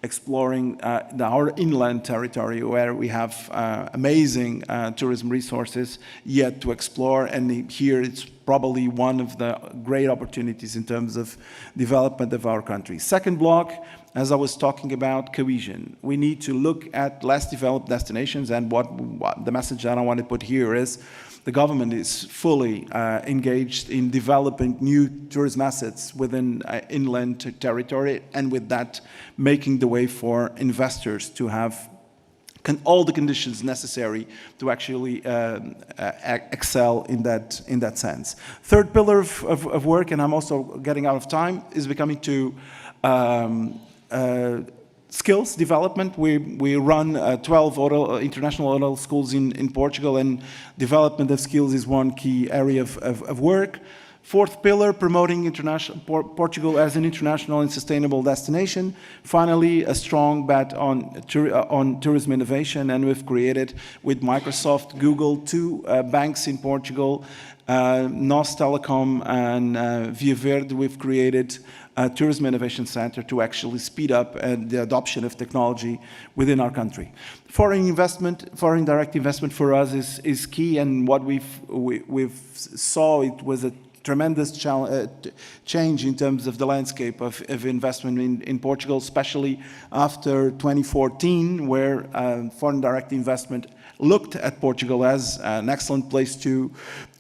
exploring our inland territory where we have amazing tourism resources yet to explore. And here it's probably one of the great opportunities in terms of development of our country. Second block, as I was talking about, cohesion. We need to look at less developed destinations, and what the message that I want to put here is the government is fully engaged in developing new tourism assets within inland territory, and with that, making the way for investors to have all the conditions necessary to actually excel in that sense. Third pillar of work, and I'm also getting out of time, is becoming to skills development. We run 12 international hotel schools in Portugal, and development of skills is one key area of work. Fourth pillar, promoting Portugal as an international and sustainable destination. Finally, a strong bet on tourism innovation, and we've created with Microsoft, Google, 2 banks in Portugal, NOS Telecom and Via Verde. We've created a tourism innovation center to actually speed up the adoption of technology within our country. Foreign direct investment for us is key, and what we've saw, it was a tremendous change in terms of the landscape of investment in Portugal, especially after 2014, where foreign direct investment looked at Portugal as an excellent place to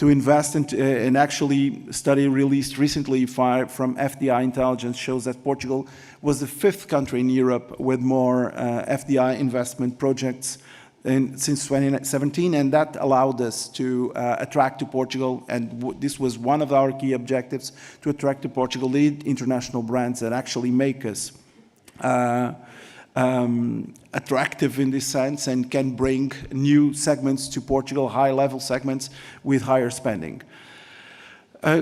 invest, and actually study released recently from FDI Intelligence shows that Portugal was the 5th country in Europe with more FDI investment projects since 2017, and that allowed us to attract to Portugal, and this was one of our key objectives, to attract to Portugal lead international brands that actually make us attractive in this sense and can bring new segments to Portugal, high-level segments with higher spending.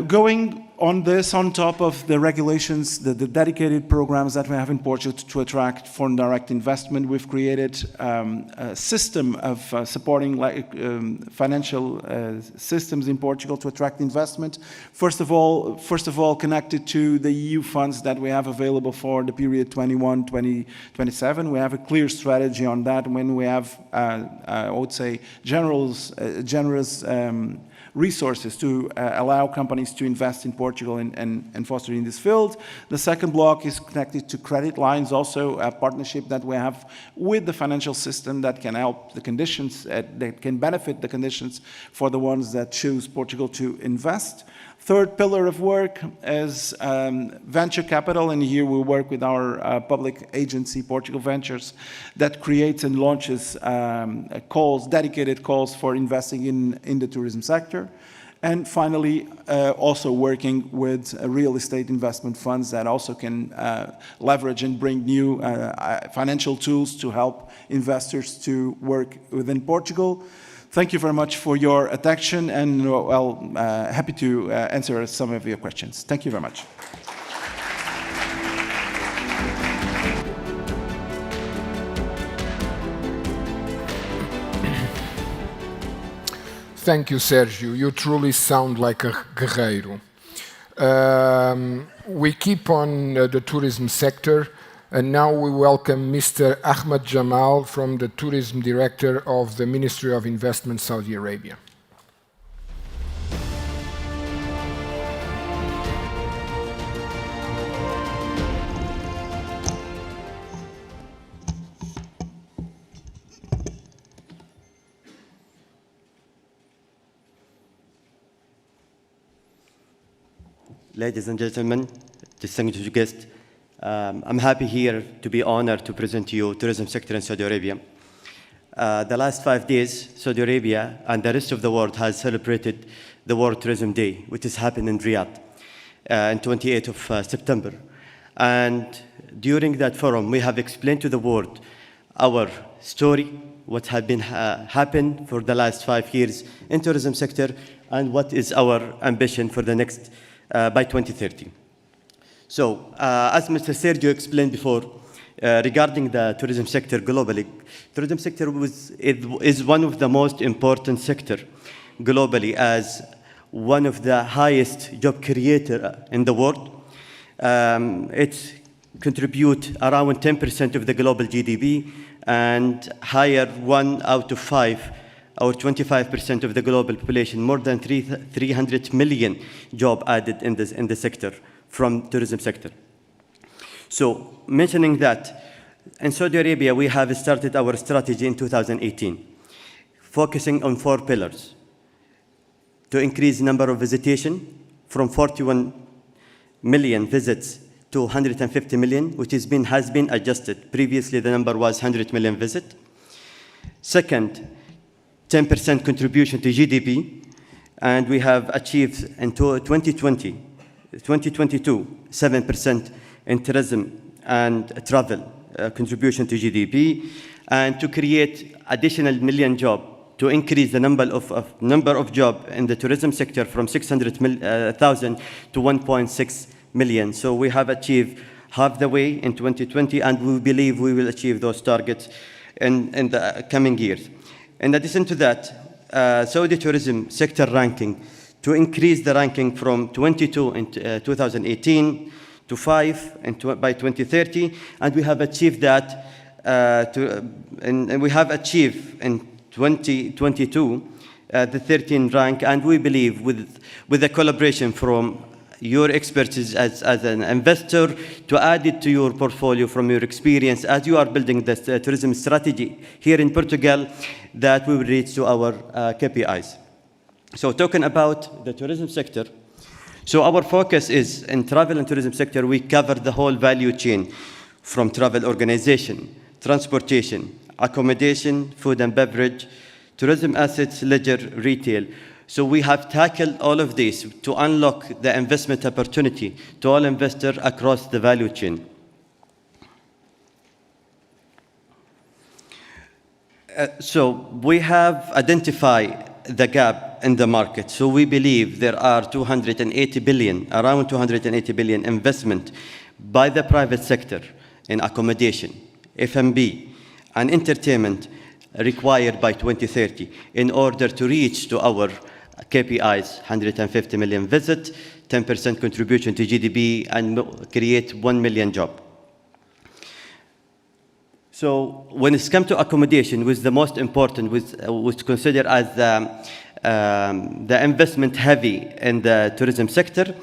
Going on this, on top of the regulations, the dedicated programs that we have in Portugal to attract foreign direct investment, we've created a system of supporting financial systems in Portugal to attract investment. First of all, connected to the EU funds that we have available for the period 21-2027. We have a clear strategy on that. When we have, I would say, generous resources to allow companies to invest in Portugal and foster in this field. The second block is connected to credit lines, also a partnership that we have with the financial system that can help the conditions, that can benefit the conditions for the ones that choose Portugal to invest. Third pillar of work is venture capital, and here we work with our public agency, Portugal Ventures, that creates and launches dedicated calls for investing in the tourism sector. And finally, also working with real estate investment funds that also can leverage and bring new financial tools to help investors to work within Portugal. Thank you very much for your attention, and happy to answer some of your questions. Thank you very much. Thank you, Sergio. You truly sound like a guerreiro. We keep on the tourism sector, and now we welcome Mr. Ahmed Jamal from the Tourism Director of the Ministry of Investment, Saudi Arabia. Ladies and gentlemen, distinguished guests, I'm happy here to be honored to present to you tourism sector in Saudi Arabia. The last 5 days, Saudi Arabia and the rest of the world has celebrated the World Tourism Day, which is happening in Riyadh on 28th of September. And during that forum, we have explained to the world our story, what has been happened for the last 5 years in tourism sector, and what is our ambition for the next by 2030. So, as Mr. Sergio explained before, regarding the tourism sector globally, tourism sector is one of the most important sector globally as one of the highest job creator in the world. It contributes around 10% of the global GDP and higher 1 out of 5 or 25% of the global population, more than 300 million jobs added in the sector from tourism sector. So mentioning that, in Saudi Arabia, we have started our strategy in 2018, focusing on 4 pillars: to increase number of visitation from 41 million visits to 150 million, which has been adjusted. Previously, the number was 100 million visits. Second, 10% contribution to GDP, and we have achieved in 2022, 7% in tourism and travel contribution to GDP, and to create additional million jobs, to increase the number of jobs in the tourism sector from 600,000 to 1.6 million. So we have achieved half the way in 2020, and we believe we will achieve those targets in the coming years. In addition to that, Saudi tourism sector ranking, to increase the ranking from 22 in 2018 to 5 by 2030, and we have achieved that, and we have achieved in 2022 the 13th rank, and we believe with the collaboration from your expertise as an investor, to add it to your portfolio from your experience as you are building the tourism strategy here in Portugal, that we will reach to our KPIs. So talking about the tourism sector, so our focus is in travel and tourism sector, we cover the whole value chain from travel organization, transportation, accommodation, food and beverage, tourism assets, leisure, retail. So we have tackled all of this to unlock the investment opportunity to all investors across the value chain. So we have identified the gap in the market. So we believe there are around 280 billion investment by the private sector in accommodation, F&B, and entertainment required by 2030 in order to reach to our KPIs, 150 million visits, 10% contribution to GDP, and create 1 million jobs. So when it's come to accommodation, which is the most important, which considered as the investment heavy in the tourism sector,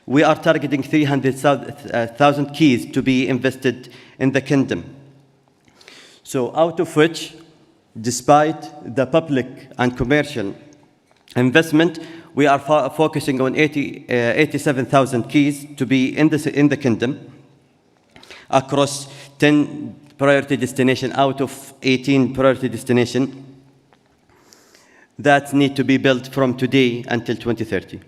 we are targeting 300,000 keys to be invested in the kingdom. So out of which, despite the public and commercial investment, we are focusing on 87,000 keys to be in the kingdom across 10 priority destinations out of 18 priority destinations that need to be built from today until 2030.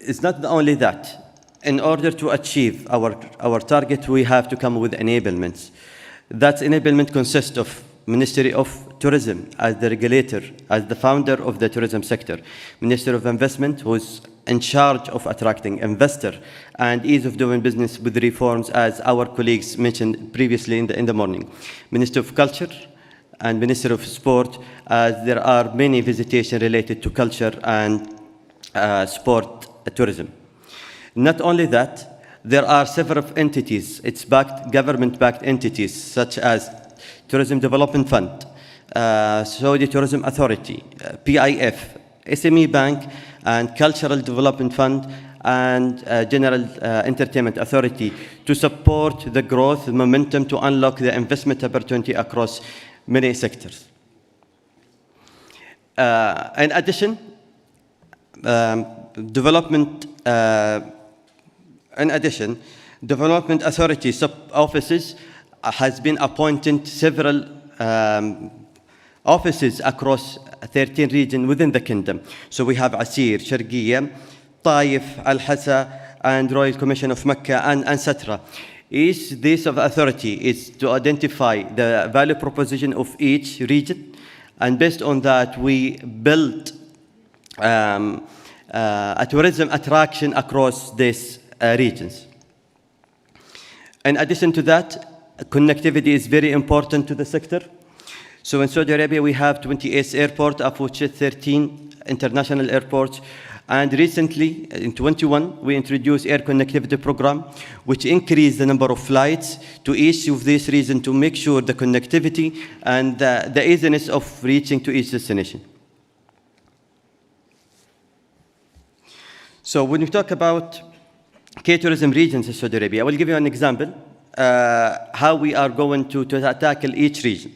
It's not only that. In order to achieve our target, we have to come with enablements. That enablement consists of Ministry of Tourism as the regulator, as the founder of the tourism sector, Minister of Investment, who is in charge of attracting investors and ease of doing business with reforms, as our colleagues mentioned previously in the morning, Minister of Culture, and Minister of Sport, as there are many visitations related to culture and sport tourism. Not only that, there are several entities, it's government-backed entities, such as Tourism Development Fund, Saudi Tourism Authority, PIF, SME Bank, and Cultural Development Fund, and General Entertainment Authority to support the growth momentum to unlock the investment opportunity across many sectors. In addition, Development Authority sub-offices has been appointed several offices across 13 regions within the kingdom. So we have Asir, Sharqiya, Taif, Al-Hassa, and Royal Commission of Mecca, and etc. Each this of authority is to identify the value proposition of each region, and based on that, we build a tourism attraction across these regions. In addition to that, connectivity is very important to the sector. So in Saudi Arabia, we have 28 airports, of which 13 international airports. And recently, in 21, we introduced air connectivity program, which increased the number of flights to each of these regions to make sure the connectivity and the easiness of reaching to each destination. So when we talk about key tourism regions in Saudi Arabia, I will give you an example how we are going to tackle each region.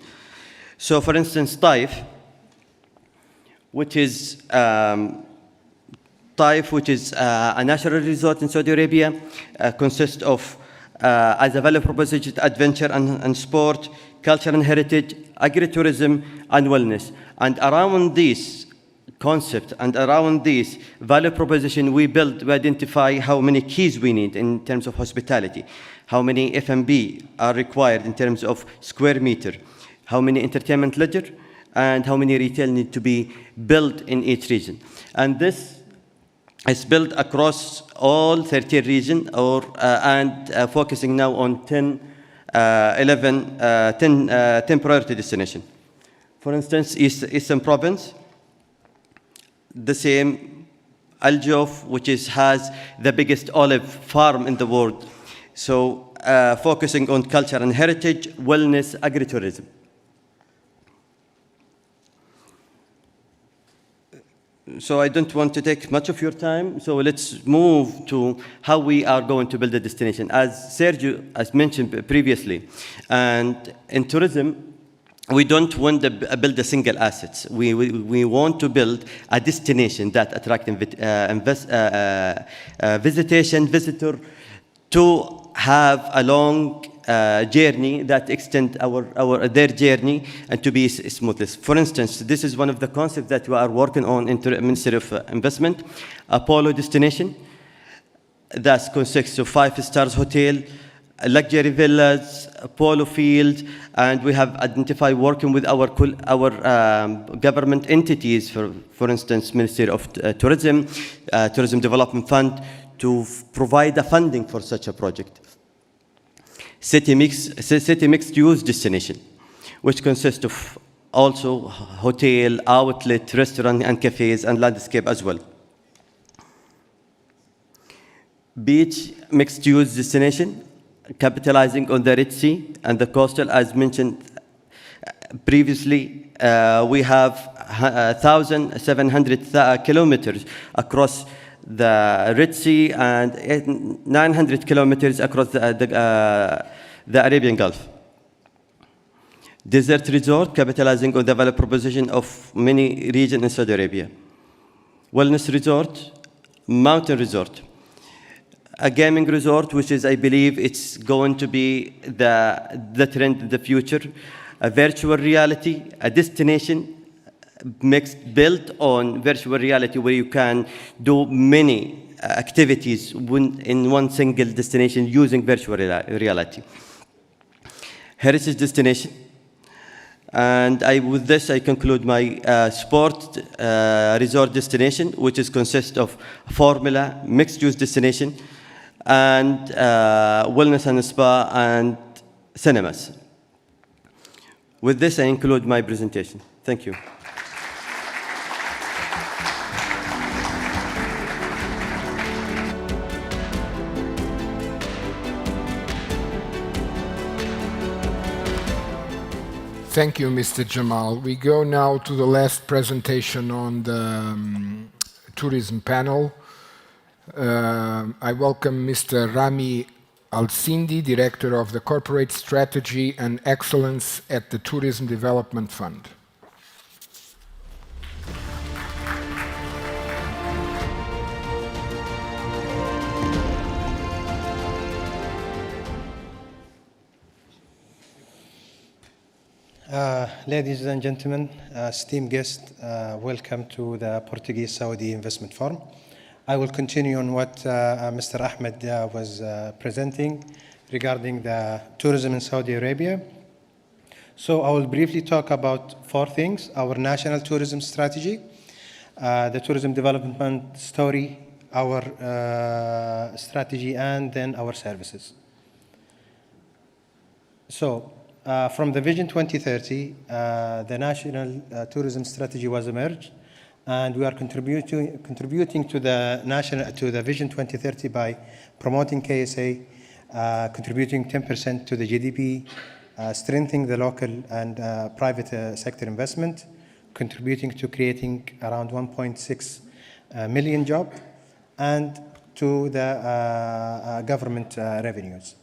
So for instance, Taif, which is a natural resort in Saudi Arabia, consists of, as a value proposition, adventure and sport, culture and heritage, agritourism, and wellness. And around this concept and around this value proposition, we identify how many keys we need in terms of hospitality, how many F&B are required in terms of square meter, how many entertainment leisure, and how many retail need to be built in each region. And this is built across all 13 regions, and focusing now on 10 priority destinations. For instance, Eastern Province, the same, Al Jouf, which has the biggest olive farm in the world. So focusing on culture and heritage, wellness, agritourism. So I don't want to take much of your time, so let's move to how we are going to build a destination. As Sergio has mentioned previously, and in tourism, we don't want to build a single asset. We want to build a destination that attracts visitor to have a long journey that extend their journey and to be smoothless. For instance, this is one of the concepts that we are working on in the Ministry of Investment, Apollo destination that consists of 5-star hotel, luxury villas, polo field, and we have identified working with our government entities, for instance, Ministry of Tourism, Tourism Development Fund, to provide the funding for such a project. City mixed-use destination, which consists of also hotel, outlet, restaurant, and cafes, and landscape as well. Beach mixed-use destination, capitalizing on the Red Sea and the coastal, as mentioned previously. We have 1,700 kilometers across the Red Sea and 900 kilometers across the Arabian Gulf. Desert resort, capitalizing on the value proposition of many regions in Saudi Arabia. Wellness resort, mountain resort. A gaming resort, which is, I believe, it's going to be the trend in the future. A virtual reality, a destination built on virtual reality where you can do many activities in one single destination using virtual reality. Heritage destination. And with this, I conclude my sport resort destination, which consists of formula, mixed-use destination, and wellness and spa and cinemas. With this, I conclude my presentation. Thank you. Thank you, Mr. Jamal. We go now to the last presentation on the tourism panel. I welcome Mr. Rami Al-Sindi, Director of the Corporate Strategy and Excellence at the Tourism Development Fund. Ladies and gentlemen, esteemed guests, welcome to the Portuguese Saudi Investment Forum. I will continue on what Mr. Ahmed was presenting regarding the tourism in Saudi Arabia. So I will briefly talk about 4 things: our national tourism strategy, the tourism development story, our strategy, and then our services. So from the Vision 2030, the national tourism strategy was emerged, and we are contributing to the Vision 2030 by promoting KSA, contributing 10% to the GDP, strengthening the local and private sector investment, contributing to creating around 1.6 million jobs, and to the government revenues.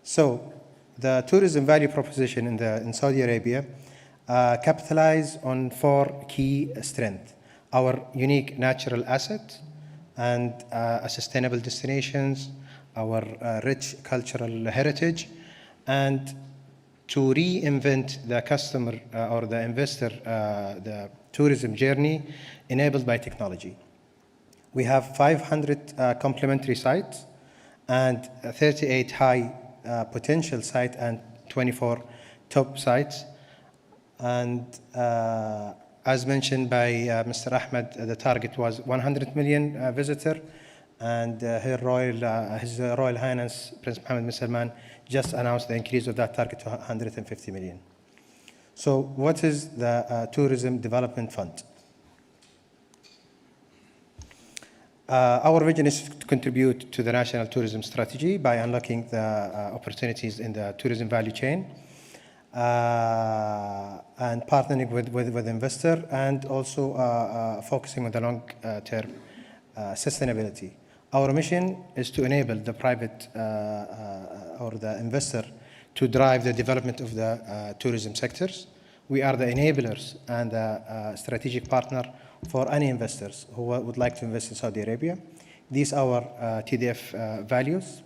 So the tourism value proposition in Saudi Arabia capitalize on 4 key strengths: our unique natural asset and sustainable destinations, our rich cultural heritage, and to reinvent the customer or the investor, the tourism journey enabled by technology. We have 500 complementary sites and 38 high potential sites and 24 top sites. And as mentioned by Mr. Ahmed, the target was 100 million visitor, and His Royal Highness Prince Mohammed bin Salman just announced the increase of that target to 150 million. So what is the Tourism Development Fund? Our vision is to contribute to the national tourism strategy by unlocking the opportunities in the tourism value chain and partnering with investors, and also focusing on the long-term sustainability. Our mission is to enable the private or the investor to drive the development of the tourism sectors. We are the enablers and the strategic partner for any investors who would like to invest in Saudi Arabia. These are our TDF values.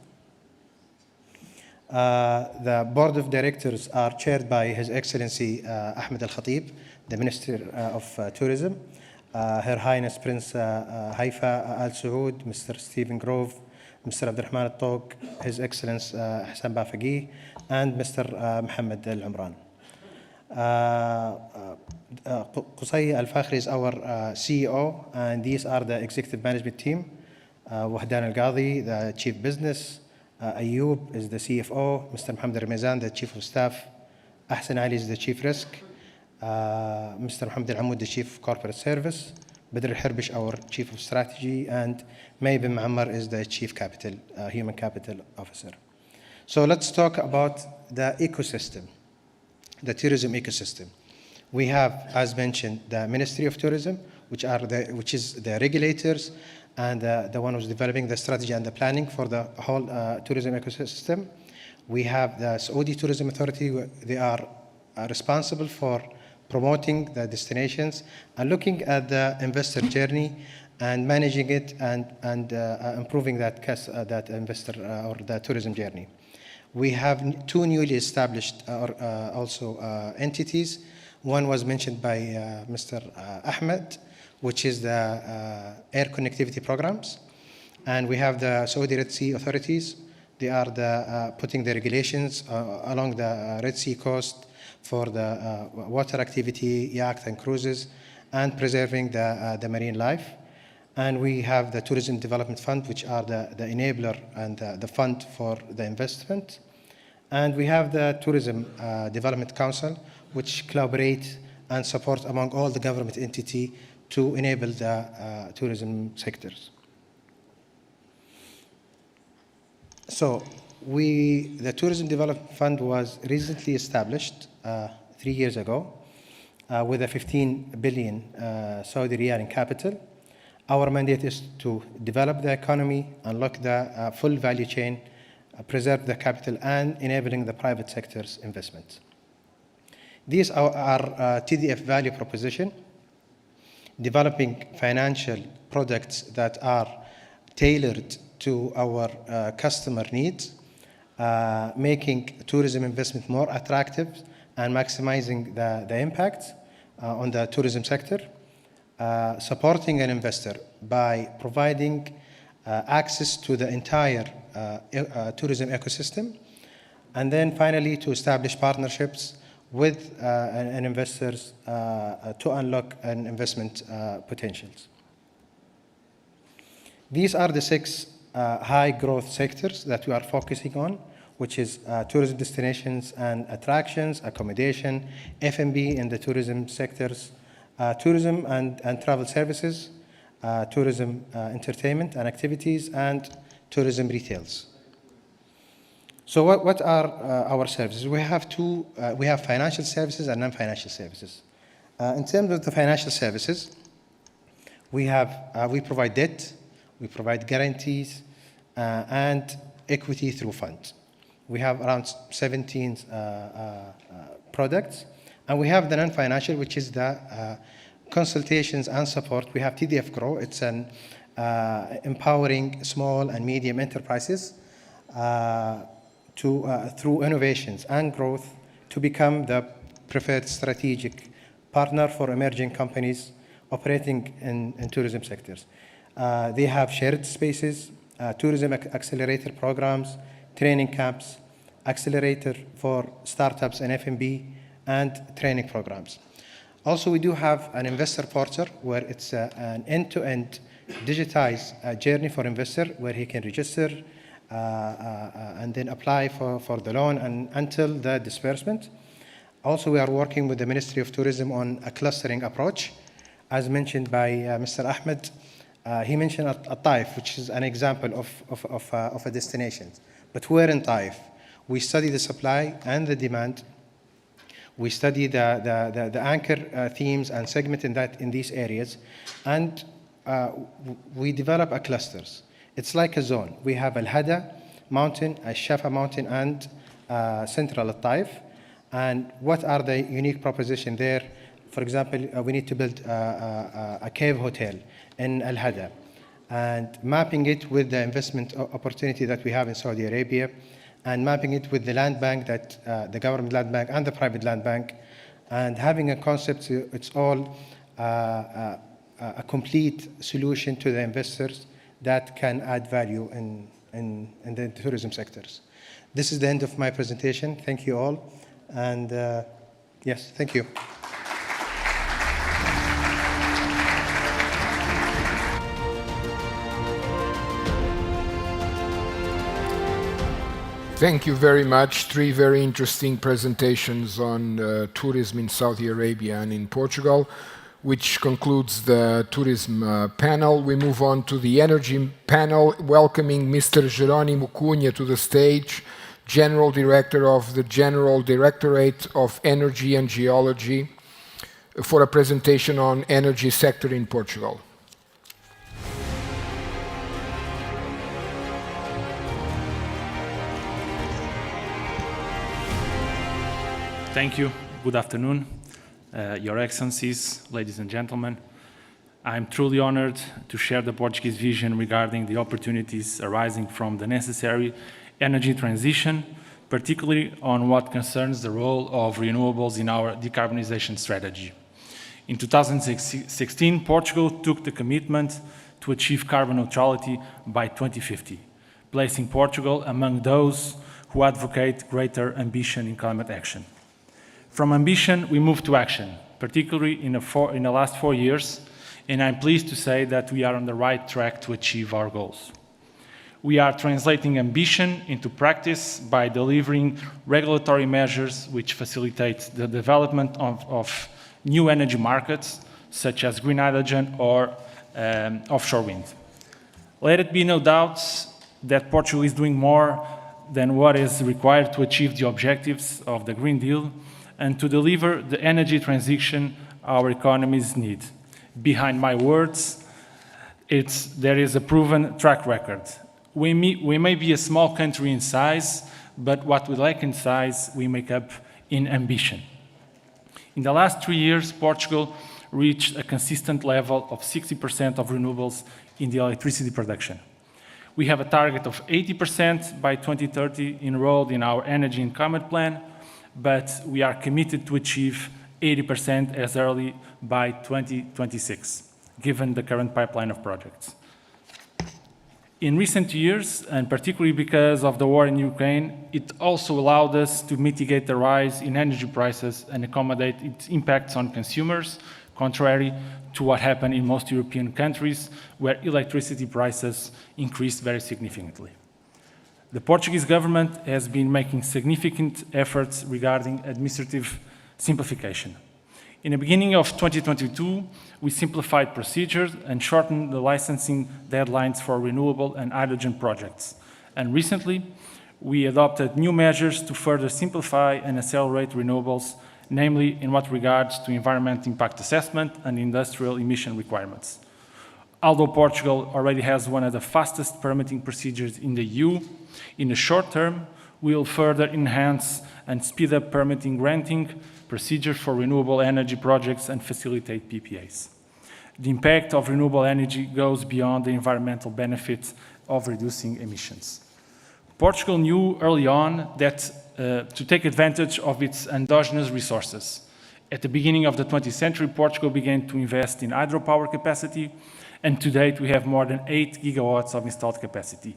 The board of directors are chaired by His Excellency Ahmed Al Khatib, the Minister of Tourism, Her Highness Prince Haifa Al Saud, Mr. Stephen Grove, Mr. Abdurrahman Al Tawq, His Excellency Hassan Bafagi, and Mr. Mohammed Al Umran. Qusay Al Fakhri is our CEO, and these are the executive management team. Wahdan Al Qadhi, the chief business. Ayub is the CFO. Mr. Mohammed Al Ramazan, the chief of staff. Ahsan Ali is the chief risk. Mr. Mohammed Al Amoud, the chief corporate service. Badr Al Hirbish, our chief of strategy, and May bin Muammar is the chief capital, human capital officer. So let's talk about the ecosystem, the tourism ecosystem. We have, as mentioned, the Ministry of Tourism, which is the regulators and the one who's developing the strategy and the planning for the whole tourism ecosystem. We have the Saudi Tourism Authority. They are responsible for promoting the destinations and looking at the investor journey and managing it and improving that investor or the tourism journey. We have 2 newly established entities. One was mentioned by Mr. Ahmed, which is the air connectivity programs. And we have the Saudi Red Sea authorities. They are putting the regulations along the Red Sea coast for the water activity, yacht and cruises, and preserving the marine life. And we have the Tourism Development Fund, which are the enabler and the fund for the investment. And we have the Tourism Development Council, which collaborate and support among all the government entity to enable the tourism sectors. So the Tourism Development Fund was recently established 3 years ago with a 15 billion Saudi riyal in capital. Our mandate is to develop the economy, unlock the full value chain, preserve the capital, and enabling the private sector's investment. These are our TDF value proposition, developing financial products that are tailored to our customer needs, making tourism investment more attractive and maximizing the impact on the tourism sector, supporting an investor by providing access to the entire tourism ecosystem, and then finally to establish partnerships with an investors to unlock an investment potentials. These are the 6 high growth sectors that we are focusing on, which is tourism destinations and attractions, accommodation, F&B in the tourism sectors, tourism and travel services, tourism entertainment and activities, and tourism retails. So what are our services? We have we have financial services and non-financial services. In terms of the financial services, we provide debt, we provide guarantees, and equity through funds. We have around 17 products, and we have the non-financial, which is the consultations and support. We have TDF Grow. It's an empowering small and medium enterprises through innovations and growth to become the preferred strategic partner for emerging companies operating in tourism sectors. They have shared spaces, tourism accelerator programs, training camps, accelerator for startups and F&B, and training programs. Also, we do have an investor portal where it's an end-to-end digitized journey for investor where he can register and then apply for the loan and until the disbursement. Also, we are working with the Ministry of Tourism on a clustering approach. As mentioned by Mr. Ahmed, he mentioned Taif, which is an example of a destination. But we're in Taif. We study the supply and the demand. We study the anchor themes and segment in these areas, and we develop a clusters. It's like a zone. We have Al-Hada Mountain, Al-Shafa Mountain, and Central Al-Taif. And what are the unique proposition there? For example, we need to build a cave hotel in Al-Hada, and mapping it with the investment opportunity that we have in Saudi Arabia, and mapping it with the land bank, that the government land bank and the private land bank, and having a concept. It's all a complete solution to the investors that can add value in the tourism sectors. This is the end of my presentation. Thank you all. And yes, thank you. Thank you very much. 3 very interesting presentations on tourism in Saudi Arabia and in Portugal, which concludes the tourism panel. We move on to the energy panel, welcoming Mr. Jerónimo Cunha to the stage, General Director of the General Directorate of Energy and Geology, for a presentation on energy sector in Portugal. Thank you. Good afternoon, Your Excellencies, ladies and gentlemen. I'm truly honored to share the Portuguese vision regarding the opportunities arising from the necessary energy transition, particularly on what concerns the role of renewables in our decarbonization strategy. In 2016, Portugal took the commitment to achieve carbon neutrality by 2050, placing Portugal among those who advocate greater ambition in climate action. From ambition, we moved to action, particularly in the last 4 years, and I'm pleased to say that we are on the right track to achieve our goals. We are translating ambition into practice by delivering regulatory measures which facilitate the development of new energy markets, such as green hydrogen or offshore wind. Let it be no doubt that Portugal is doing more than what is required to achieve the objectives of the Green Deal and to deliver the energy transition our economies need. Behind my words, there is a proven track record. We may be a small country in size, but what we lack in size, we make up in ambition. In the last 3 years, Portugal reached a consistent level of 60% of renewables in the electricity production. We have a target of 80% by 2030 enrolled in our Energy in Climate Plan, but we are committed to achieve 80% as early by 2026, given the current pipeline of projects. In recent years, and particularly because of the war in Ukraine, it also allowed us to mitigate the rise in energy prices and accommodate its impacts on consumers, contrary to what happened in most European countries, where electricity prices increased very significantly. The Portuguese government has been making significant efforts regarding administrative simplification. In the beginning of 2022, we simplified procedures and shortened the licensing deadlines for renewable and hydrogen projects. And recently, we adopted new measures to further simplify and accelerate renewables, namely in what regards to environmental impact assessment and industrial emission requirements. Although Portugal already has one of the fastest permitting procedures in the EU, in the short term, we will further enhance and speed up permitting granting procedures for renewable energy projects and facilitate PPAs. The impact of renewable energy goes beyond the environmental benefits of reducing emissions. Portugal knew early on that to take advantage of its endogenous resources. At the beginning of the 20th century, Portugal began to invest in hydropower capacity, and to date we have more than 8 gigawatts of installed capacity,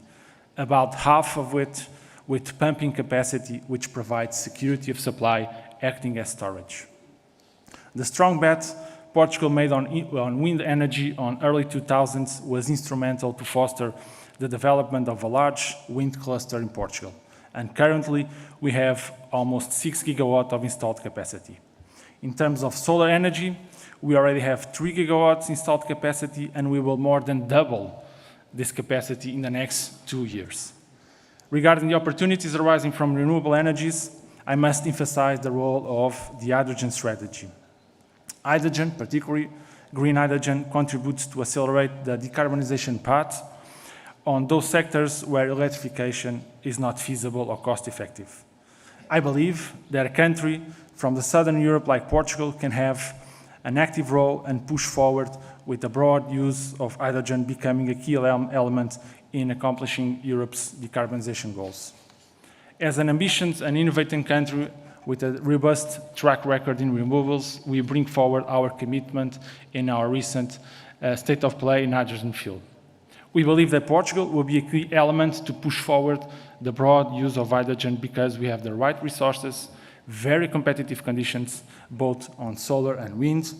about half of which with pumping capacity, which provides security of supply, acting as storage. The strong bet Portugal made on wind energy on early 2000s was instrumental to foster the development of a large wind cluster in Portugal. And currently, we have almost 6 gigawatts of installed capacity. In terms of solar energy, we already have 3 gigawatts installed capacity, and we will more than double this capacity in the next 2 years. Regarding the opportunities arising from renewable energies, I must emphasize the role of the hydrogen strategy. Hydrogen, particularly green hydrogen, contributes to accelerate the decarbonization path on those sectors where electrification is not feasible or cost-effective. I believe that a country from the southern Europe like Portugal can have an active role and push forward with the broad use of hydrogen becoming a key element in accomplishing Europe's decarbonization goals. As an ambitious and innovating country with a robust track record in renewables, we bring forward our commitment in our recent state of play in hydrogen field. We believe that Portugal will be a key element to push forward the broad use of hydrogen because we have the right resources, very competitive conditions, both on solar and wind,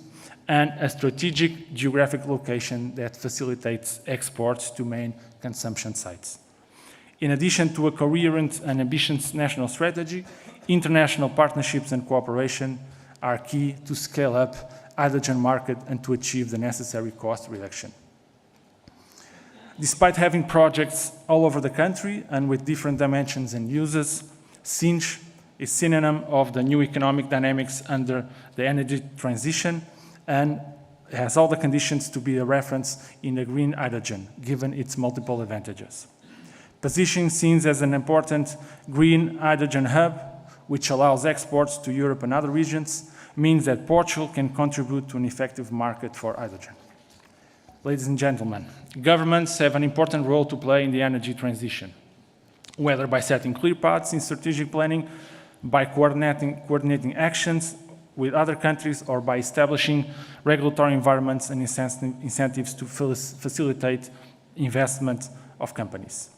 and a strategic geographic location that facilitates exports to main consumption sites. In addition to a coherent and ambitious national strategy, international partnerships and cooperation are key to scale up hydrogen market and to achieve the necessary cost reduction. Despite having projects all over the country and with different dimensions and uses, SINJ is synonym of the new economic dynamics under the energy transition and has all the conditions to be a reference in the green hydrogen, given its multiple advantages. Positioning SINJ as an important green hydrogen hub, which allows exports to Europe and other regions, means that Portugal can contribute to an effective market for hydrogen. Ladies and gentlemen, governments have an important role to play in the energy transition, whether by setting clear paths in strategic planning, by coordinating actions with other countries, or by establishing regulatory environments and incentives to facilitate investment of companies.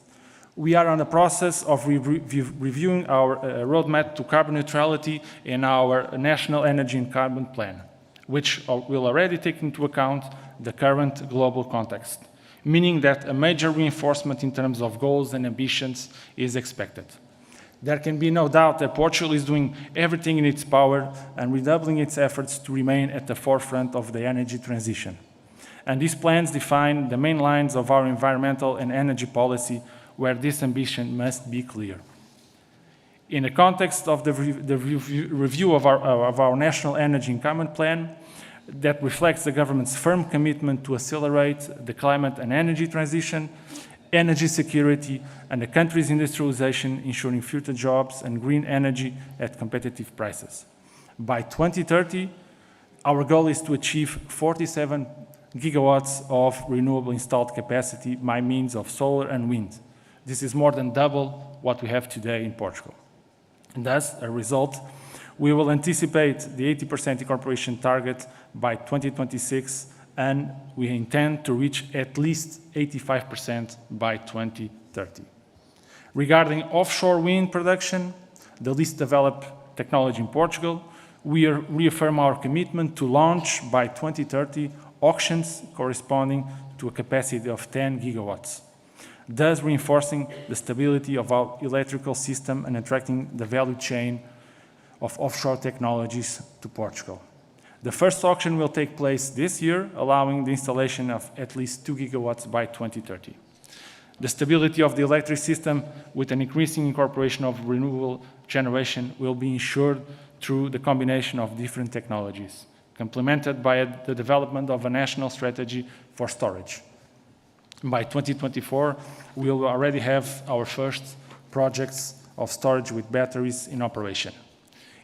We are on the process of reviewing our roadmap to carbon neutrality in our National Energy and Carbon Plan, which will already take into account the current global context. meaning that a major reinforcement in terms of goals and ambitions is expected. There can be no doubt that Portugal is doing everything in its power and redoubling its efforts to remain at the forefront of the energy transition. And these plans define the main lines of our environmental and energy policy, where this ambition must be clear. In the context of the review of our National Energy Endowment Plan, that reflects the government's firm commitment to accelerate the climate and energy transition, energy security, and the country's industrialization, ensuring future jobs and green energy at competitive prices. By 2030, our goal is to achieve 47 gigawatts of renewable installed capacity by means of solar and wind. This is more than double what we have today in Portugal. And thus, as a result, we will anticipate the 80% incorporation target by 2026, and we intend to reach at least 85% by 2030. Regarding offshore wind production, the least developed technology in Portugal, we reaffirm our commitment to launch by 2030 auctions corresponding to a capacity of 10 gigawatts, thus reinforcing the stability of our electrical system and attracting the value chain of offshore technologies to Portugal. The first auction will take place this year, allowing the installation of at least 2 gigawatts by 2030. The stability of the electric system with an increasing incorporation of renewable generation will be ensured through the combination of different technologies, complemented by the development of a national strategy for storage. By 2024, we will already have our first projects of storage with batteries in operation.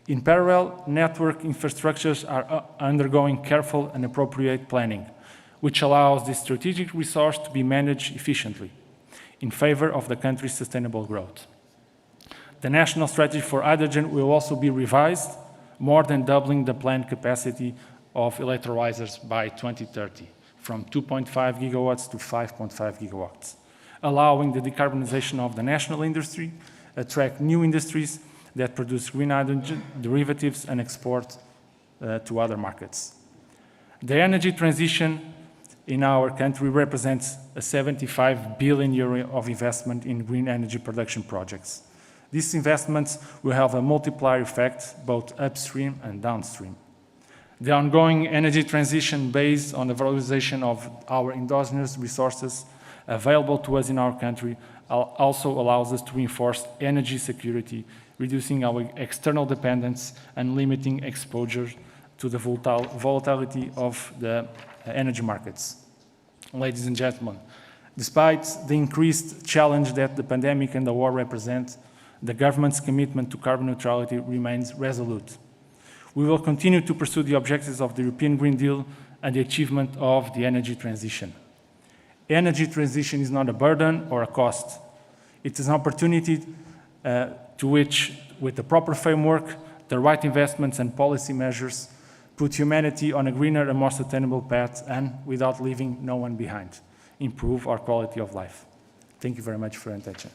In parallel, network infrastructures are undergoing careful and appropriate planning, which allows this strategic resource to be managed efficiently in favor of the country's sustainable growth. The national strategy for hydrogen will also be revised, more than doubling the planned capacity of electrolyzers by 2030, from 2.5 gigawatts to 5.5 gigawatts, allowing the decarbonization of the national industry, attract new industries that produce green hydrogen derivatives and export to other markets. The energy transition in our country represents a 75 billion euro of investment in green energy production projects. These investments will have a multiplier effect, both upstream and downstream. The ongoing energy transition based on the valorization of our endogenous resources available to us in our country also allows us to reinforce energy security, reducing our external dependence and limiting exposure to the volatility of the energy markets. Ladies and gentlemen, despite the increased challenge that the pandemic and the war represent, the government's commitment to carbon neutrality remains resolute. We will continue to pursue the objectives of the European Green Deal and the achievement of the energy transition. Energy transition is not a burden or a cost. It is an opportunity to which, with the proper framework, the right investments and policy measures, put humanity on a greener and more sustainable path and, without leaving no one behind, improve our quality of life. Thank you very much for your attention.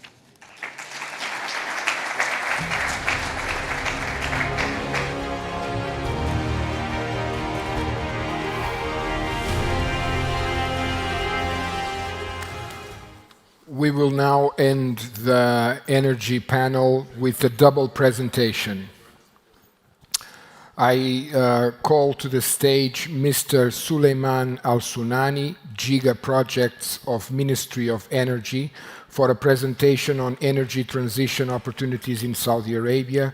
We will now end the energy panel with a double presentation. I call to the stage Mr. Suleiman Al-Sunani, Giga Projects of Ministry of Energy, for a presentation on energy transition opportunities in Saudi Arabia,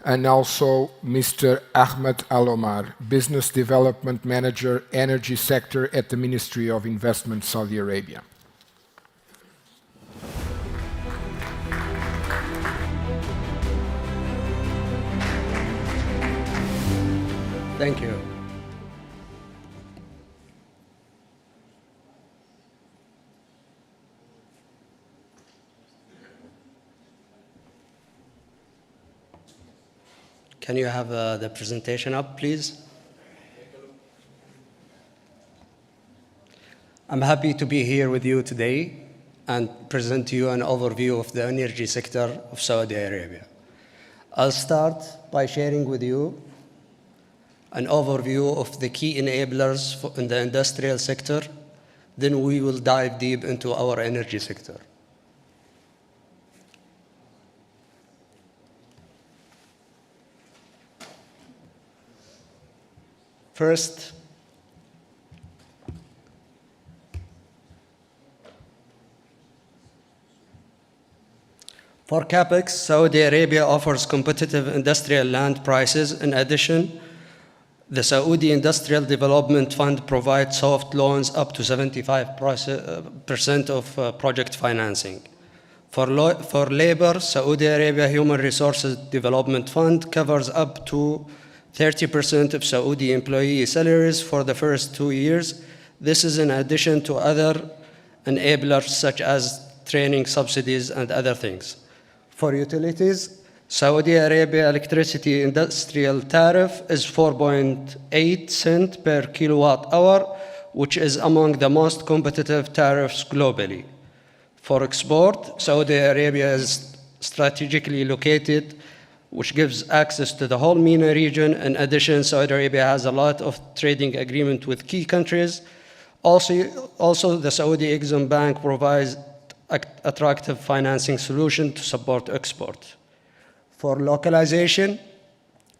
and also Mr. Ahmed Al-Omar, Business Development Manager, Energy Sector at the Ministry of Investment, Saudi Arabia. Thank you. Can you have the presentation up, please? I'm happy to be here with you today and present to you an overview of the energy sector of Saudi Arabia. I'll start by sharing with you an overview of the key enablers in the industrial sector then we will dive deep into our energy sector. First, for CapEx, Saudi Arabia offers competitive industrial land prices. In addition, the Saudi Industrial Development Fund provides soft loans up to 75% of project financing. For labor, Saudi Arabia Human Resources Development Fund covers up to 30% of Saudi employee salaries for the first 2 years. This is in addition to other enablers such as training subsidies and other things. For utilities, Saudi Arabia electricity industrial tariff is 4.8 cents per kilowatt hour, which is among the most competitive tariffs globally. For export, Saudi Arabia is strategically located, which gives access to the whole MENA region. In addition, Saudi Arabia has a lot of trading agreements with key countries. Also, the Saudi Exim Bank provides attractive financing solution to support export. For localization,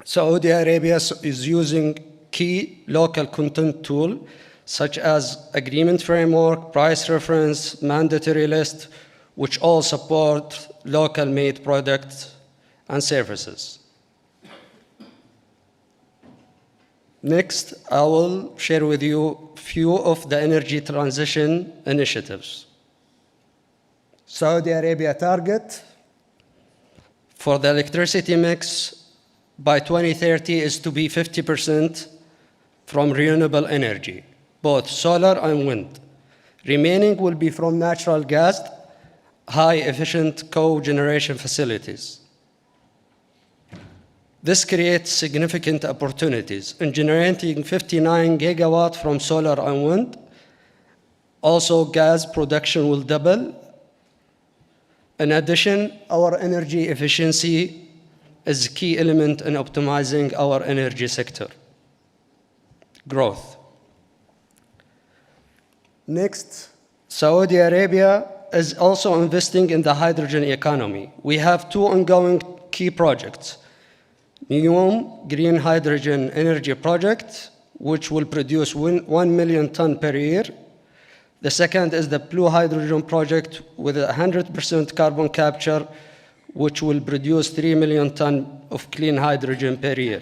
Saudi Arabia is using key local content tool such as agreement framework, price reference, mandatory list, which all support local made products and services. Next, I will share with you a few of the energy transition initiatives. Saudi Arabia target for the electricity mix by 2030 is to be 50% from renewable energy, both solar and wind. Remaining will be from natural gas, high-efficient co-generation facilities. This creates significant opportunities in generating 59 gigawatts from solar and wind. Also, gas production will double. In addition, our energy efficiency is a key element in optimizing our energy sector. Growth. Next, Saudi Arabia is also investing in the hydrogen economy. We have 2 ongoing key projects. NEOM, Green Hydrogen Energy Project, which will produce 1 million tons per year. The second is the Blue Hydrogen Project with 100% carbon capture, which will produce 3 million tons of clean hydrogen per year.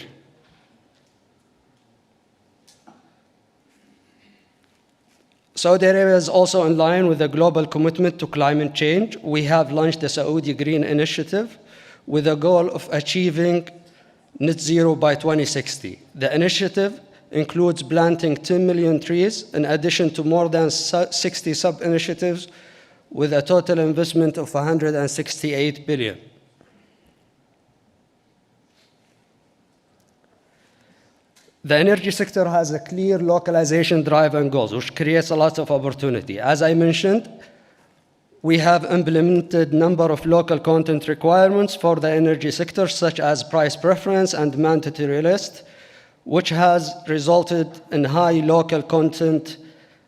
Saudi Arabia is also in line with the global commitment to climate change. We have launched the Saudi Green Initiative with a goal of achieving net zero by 2060. The initiative includes planting 10 million trees in addition to more than 60 sub-initiatives with a total investment of 168 billion. The energy sector has a clear localization drive and goals, which creates a lot of opportunity. As I mentioned, we have implemented a number of local content requirements for the energy sector, such as price preference and mandatory list, which has resulted in high local content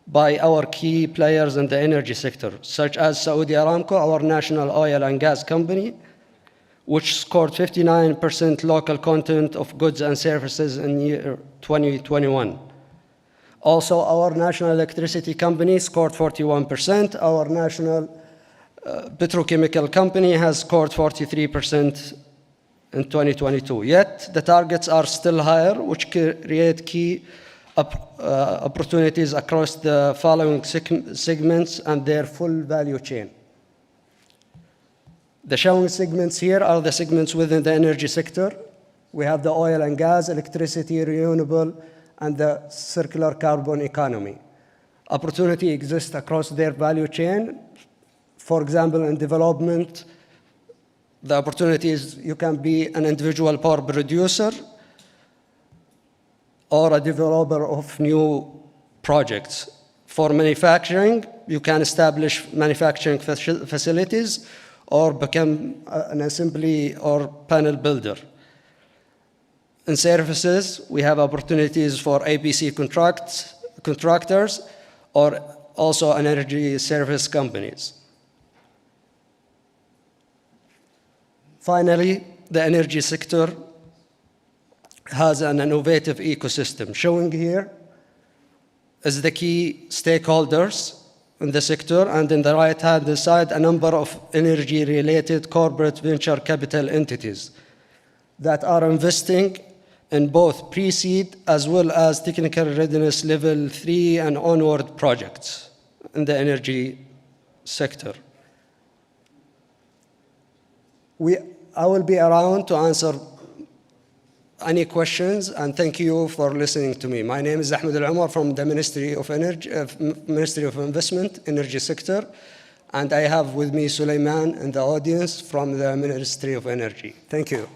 by our key players in the energy sector, such as Saudi Aramco, our national oil and gas company, which scored 59% local content of goods and services in year 2021. Also, our national electricity company scored 41%. Our national petrochemical company has scored 43% in 2022. Yet, the targets are still higher, which create key opportunities across the following segments and their full value chain. The showing segments here are the segments within the energy sector. We have the oil and gas, electricity, renewable, and the circular carbon economy. Opportunity exists across their value chain. For example, in development, the opportunity is you can be an individual power producer or a developer of new projects. For manufacturing, you can establish manufacturing facilities or become an assembly or panel builder. In services, we have opportunities for APC contractors or also energy service companies. Finally, the energy sector has an innovative ecosystem. Showing here is the key stakeholders in the sector, and in the right-hand side, a number of energy-related corporate venture capital entities that are investing in both pre-seed as well as technical readiness level 3 and onward projects in the energy sector. I will be around to answer any questions, and thank you for listening to me. My name is Ahmed Al-Umar from the Ministry of Investment, Energy Sector, and I have with me Suleiman in the audience from the Ministry of Energy. Thank you.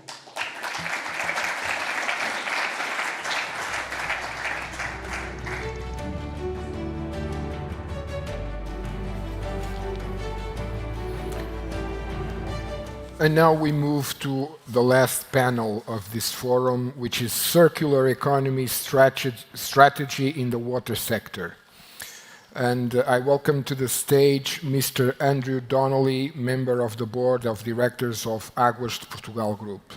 And now we move to the last panel of this forum, which is Circular Economy Strategy in the Water Sector. And I welcome to the stage Mr. Andrew Donnelly, Member of the Board of Directors of Águas de Portugal Group.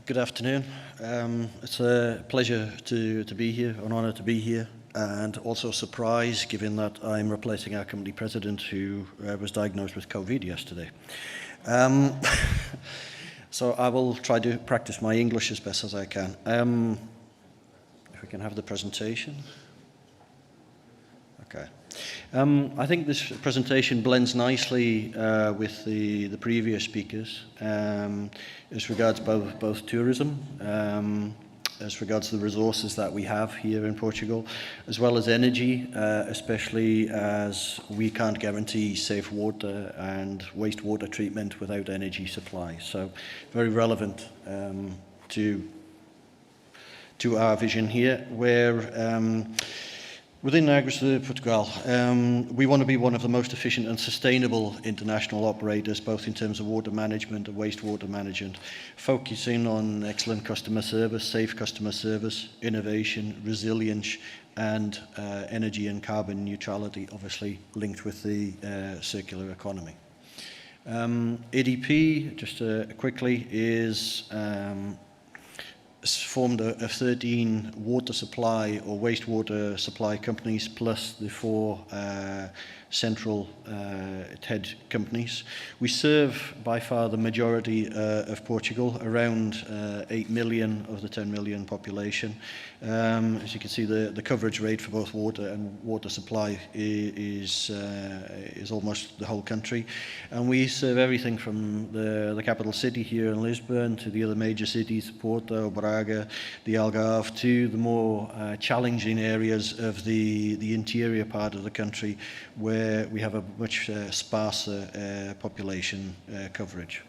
Good afternoon. It's a pleasure to be here, an honor to be here, and also a surprise given that I'm replacing our company president who was diagnosed with COVID yesterday. So I will try to practice my English as best as I can. If we can have the presentation. Okay. I think this presentation blends nicely with the previous speakers as regards both tourism, as regards the resources that we have here in Portugal, as well as energy, especially as we can't guarantee safe water and wastewater treatment without energy supply. So very relevant to our vision here, where within Águas de Portugal, we want to be one of the most efficient and sustainable international operators, both in terms of water management and wastewater management, focusing on excellent customer service, safe customer service, innovation, resilience, and energy and carbon neutrality, obviously linked with the circular economy. ADP, just quickly, is formed of 13 water supply or wastewater supply companies plus the 4 central head companies. We serve by far the majority of Portugal, around 8 million of the 10 million population. As you can see, the coverage rate for both water and water supply is almost the whole country. And we serve everything from the capital city here in Lisbon to the other major cities, Porto, Braga, the Algarve, to the more challenging areas of the interior part of the country where we have a much sparser population coverage.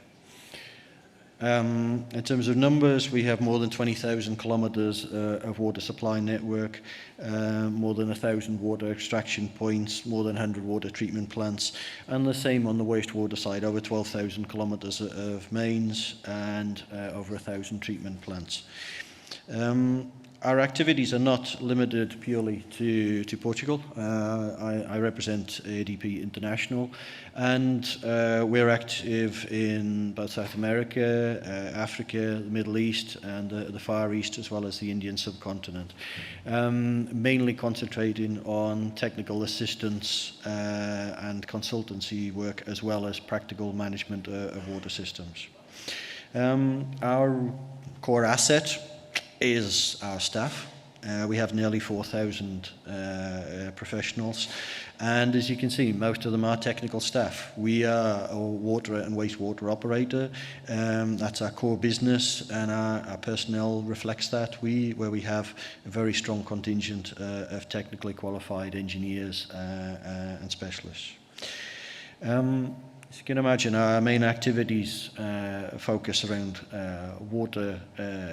In terms of numbers, we have more than 20,000 kilometers of water supply network, more than 1,000 water extraction points, more than 100 water treatment plants, and the same on the wastewater side, over 12,000 kilometers of mains and over 1,000 treatment plants. Our activities are not limited purely to Portugal. I represent ADP International, and we're active in both South America, Africa, the Middle East, and the Far East, as well as the Indian subcontinent, mainly concentrating on technical assistance and consultancy work, as well as practical management of water systems. Our core asset is our staff. We have nearly 4,000 professionals, and as you can see, most of them are technical staff. We are a water and wastewater operator. That's our core business, and our personnel reflects that. Where we have a very strong contingent of technically qualified engineers and specialists. As you can imagine, our main activities focus around water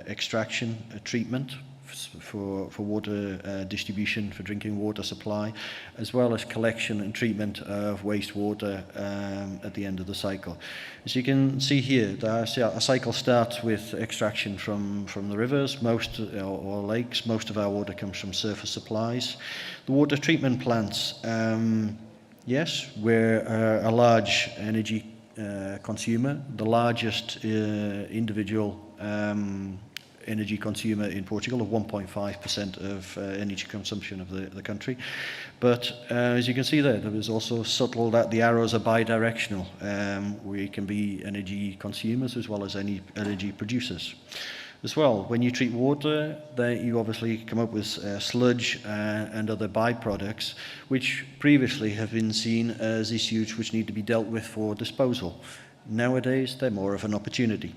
extraction, treatment, for water distribution, for drinking water supply, as well as collection and treatment of wastewater at the end of the cycle. As you can see here, a cycle starts with extraction from the rivers, or lakes. Most of our water comes from surface supplies. The water treatment plants, yes, we're a large energy consumer, the largest individual energy consumer in Portugal, of 1.5% of energy consumption of the country. But as you can see there is also subtle that the arrows are bidirectional. We can be energy consumers as well as any energy producers. As well, when you treat water, you obviously come up with sludge and other byproducts, which previously have been seen as issues which need to be dealt with for disposal. Nowadays, they're more of an opportunity.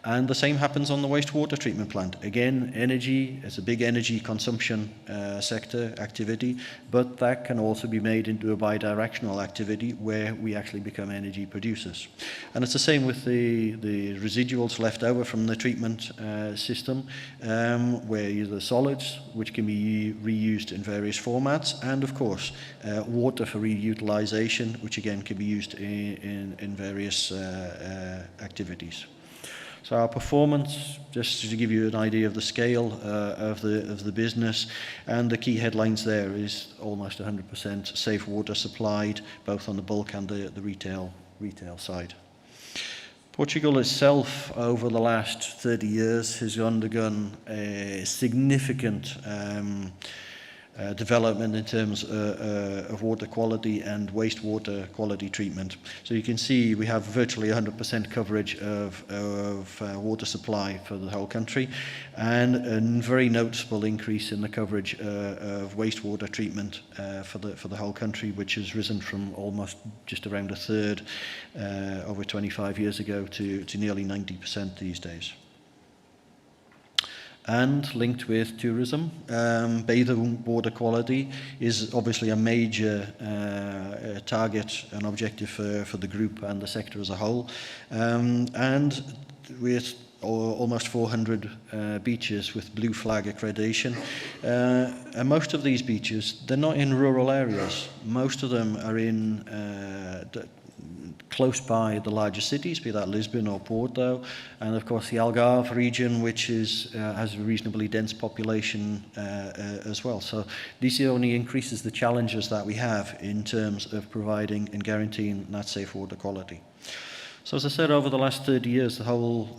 And the same happens on the wastewater treatment plant. Again, energy is a big energy consumption sector activity, but that can also be made into a bidirectional activity where we actually become energy producers. And it's the same with the residuals left over from the treatment system, where the solids, which can be reused in various formats, and of course, water for reutilization, which again can be used in various activities. So our performance, just to give you an idea of the scale of the business, and the key headlines there is almost 100% safe water supplied, both on the bulk and the retail side. Portugal itself, over the last 30 years, has undergone a significant development in terms of water quality and wastewater quality treatment. So you can see we have virtually 100% coverage of water supply for the whole country, and a very noticeable increase in the coverage of wastewater treatment for the whole country, which has risen from almost just around a third over 25 years ago to nearly 90% these days. And linked with tourism, bathing water quality is obviously a major target and objective for the group and the sector as a whole. And with almost 400 beaches with blue flag accreditation, and most of these beaches, they're not in rural areas. Most of them are in close by the larger cities, be that Lisbon or Porto, and of course the Algarve region, which has a reasonably dense population as well. So this only increases the challenges that we have in terms of providing and guaranteeing that safe water quality. So as I said, over the last 30 years, the whole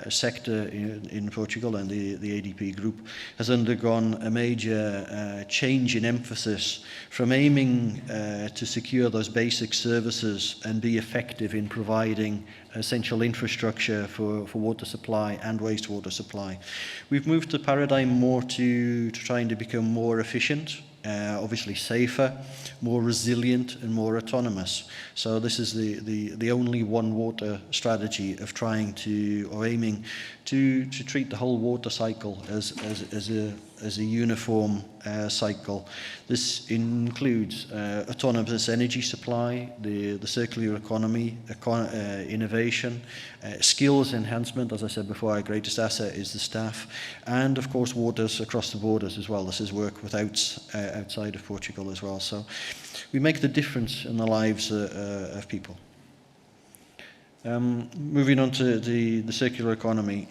sector in Portugal and the ADP group has undergone a major change in emphasis from aiming to secure those basic services and be effective in providing essential infrastructure for water supply and wastewater supply. We've moved the paradigm more to trying to become more efficient, obviously safer, more resilient and more autonomous. So this is the only one water strategy of trying to, or aiming to treat the whole water cycle as a uniform cycle. This includes autonomous energy supply, the circular economy, innovation, skills enhancement. As I said before, our greatest asset is the staff, and of course waters across the borders as well. This is work outside of Portugal as well. So we make the difference in the lives of people. Moving on to the circular economy,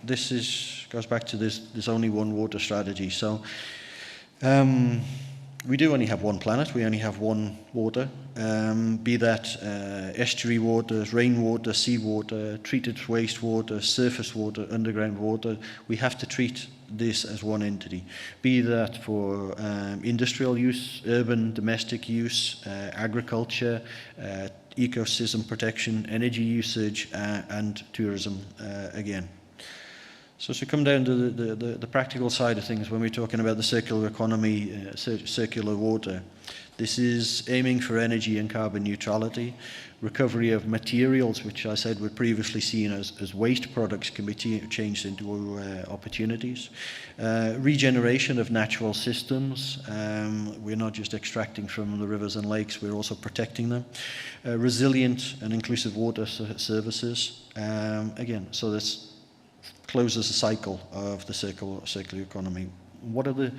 goes back to this only one water strategy. So we do only have one planet, we only have one water, be that estuary waters, rainwater, seawater, treated wastewater, surface water, underground water. We have to treat this as one entity, be that for industrial use, urban, domestic use, agriculture, ecosystem protection, energy usage, and tourism again. So to come down to the practical side of things, when we're talking about the circular economy, circular water, this is aiming for energy and carbon neutrality, recovery of materials, which I said were previously seen as waste products, can be changed into opportunities, regeneration of natural systems. We're not just extracting from the rivers and lakes, we're also protecting them, resilient and inclusive water services. Again, so this closes the cycle of the circular economy What are the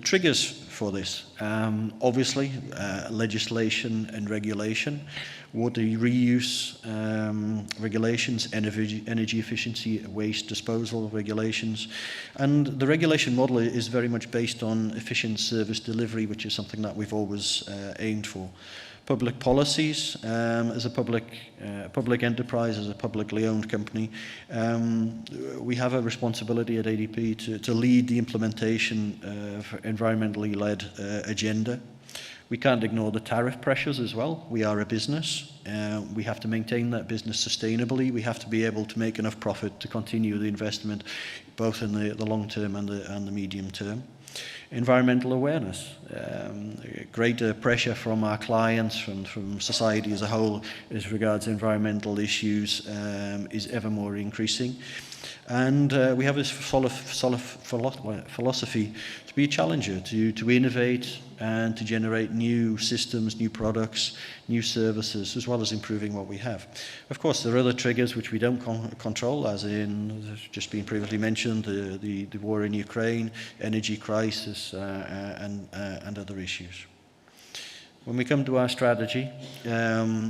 triggers for this? Obviously, legislation and regulation, water reuse regulations, energy efficiency, waste disposal regulations. And the regulation model is very much based on efficient service delivery, which is something that we've always aimed for. Public policies, as a public enterprise, as a publicly owned company, we have a responsibility at ADP to lead the implementation of environmentally led agenda. We can't ignore the tariff pressures as well. We are a business. We have to maintain that business sustainably. We have to be able to make enough profit to continue the investment, both in the long term and the medium term. Environmental awareness, greater pressure from our clients, from society as a whole as regards environmental issues is ever more increasing. And we have this philosophy to be a challenger, to innovate and to generate new systems, new products, new services, as well as improving what we have. Of course, there are other triggers which we don't control, as in, just being previously mentioned, the war in Ukraine, energy crisis, and other issues. When we come to our strategy,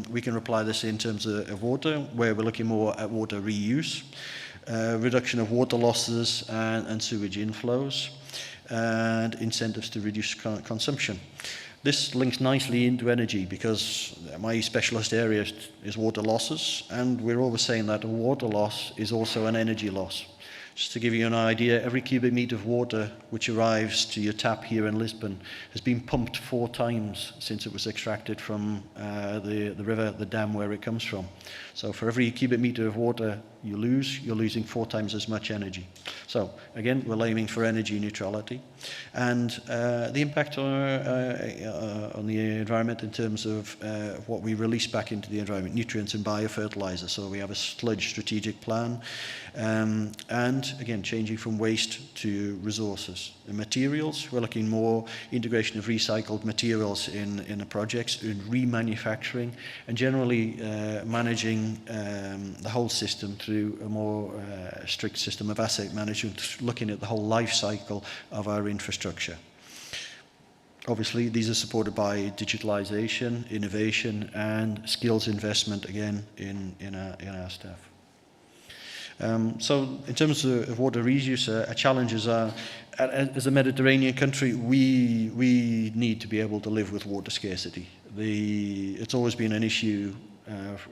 we can apply this in terms of water, where we're looking more at water reuse, reduction of water losses and sewage inflows, and incentives to reduce consumption. This links nicely into energy because my specialist area is water losses, and we're always saying that a water loss is also an energy loss. Just to give you an idea, every cubic metre of water which arrives to your tap here in Lisbon has been pumped 4 times since it was extracted from the river, the dam where it comes from. So for every cubic metre of water you're losing 4 times as much energy. So again, we're aiming for energy neutrality. And the impact on the environment in terms of what we release back into the environment, nutrients and biofertilizer. So we have a sludge strategic plan. And again, changing from waste to resources. In materials, we're looking more integration of recycled materials in the projects, in remanufacturing, and generally managing the whole system through a more strict system of asset management, looking at the whole life cycle of our infrastructure. Obviously, these are supported by digitalization, innovation, and skills investment, again, in our staff. So in terms of water reuse, our challenges are, as a Mediterranean country, we need to be able to live with water scarcity. It's always been an issue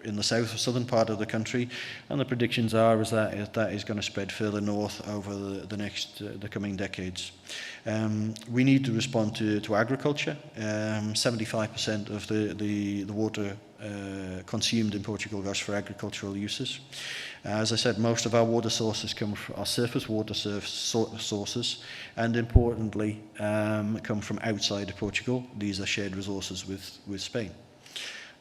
in the southern part of the country, and the predictions are that is going to spread further north over the coming decades. We need to respond to agriculture. 75% of the water consumed in Portugal goes for agricultural uses. As I said, most of our water sources come from our surface water sources, and importantly, come from outside of Portugal. These are shared resources with Spain.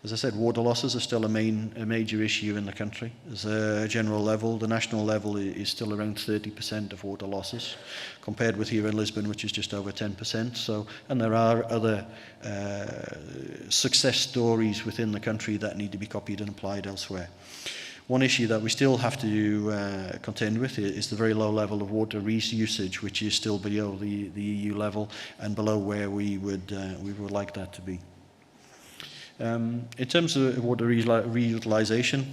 As I said, water losses are still a major issue in the country. As a general level, the national level is still around 30% of water losses, compared with here in Lisbon, which is just over 10%. So, and there are other success stories within the country that need to be copied and applied elsewhere. One issue that we still have to contend with is the very low level of water usage, which is still below the EU level and below where we would like that to be. In terms of water reutilization,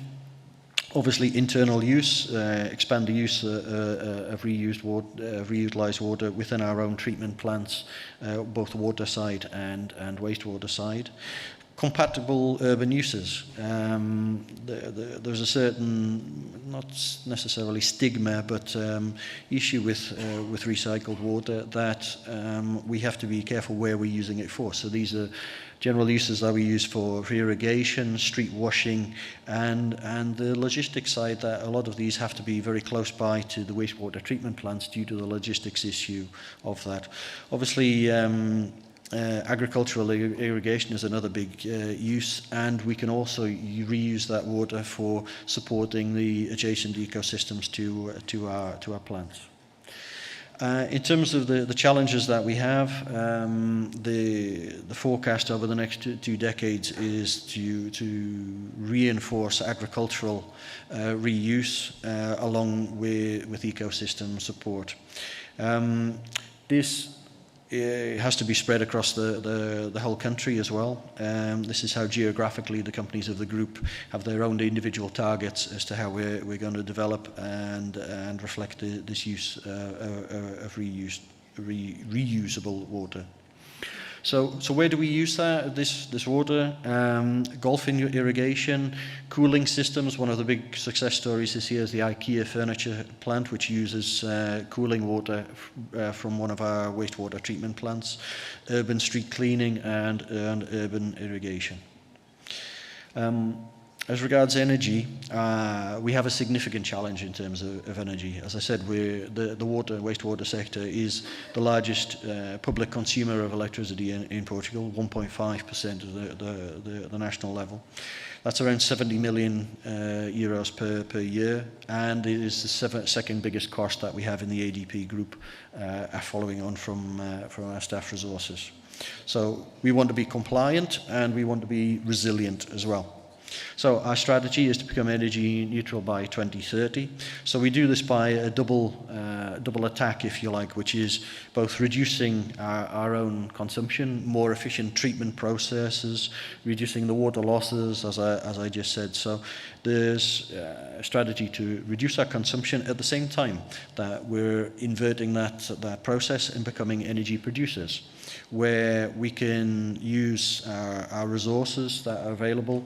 obviously internal use, expand the use of reutilized water within our own treatment plants, both the water side and wastewater side. Compatible urban uses. There's a certain, not necessarily stigma, but issue with recycled water that we have to be careful where we're using it for. So these are general uses that we use for irrigation, street washing, and the logistics side, that a lot of these have to be very close by to the wastewater treatment plants due to the logistics issue of that. Obviously, agricultural irrigation is another big use, and we can also reuse that water for supporting the adjacent ecosystems to our plants. In terms of the challenges that we have, the forecast over the next two decades is to reinforce agricultural reuse along with ecosystem support. This has to be spread across the whole country as well. This is how geographically the companies of the group have their own individual targets as to how we're going to develop and reflect this use of reusable water. So where do we use this water? Golf irrigation, cooling systems. One of the big success stories this year is the IKEA furniture plant, which uses cooling water from one of our wastewater treatment plants. Urban street cleaning and urban irrigation. As regards energy, we have a significant challenge in terms of energy. As I said, the wastewater sector is the largest public consumer of electricity in Portugal, 1.5% of the national level. That's around 70 million euros per year, and it is the second biggest cost that we have in the ADP group, following on from our staff resources. So we want to be compliant and we want to be resilient as well. So our strategy is to become energy neutral by 2030. So we do this by a double attack, if you like, which is both reducing our own consumption, more efficient treatment processes, reducing the water losses, as I just said. So there's a strategy to reduce our consumption at the same time that we're inverting that process and becoming energy producers, where we can use our resources that are available,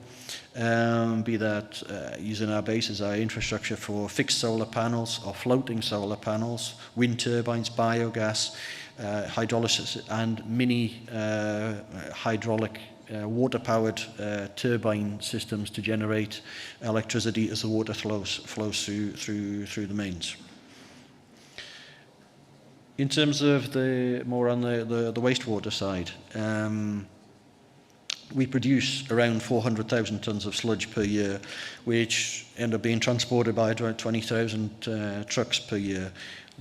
be that using our base as our infrastructure for fixed solar panels or floating solar panels, wind turbines, biogas, hydrolysis, and mini hydraulic water-powered turbine systems to generate electricity as the water flows through the mains. In terms of more on the wastewater side, we produce around 400,000 tonnes of sludge per year, which end up being transported by around 20,000 trucks per year,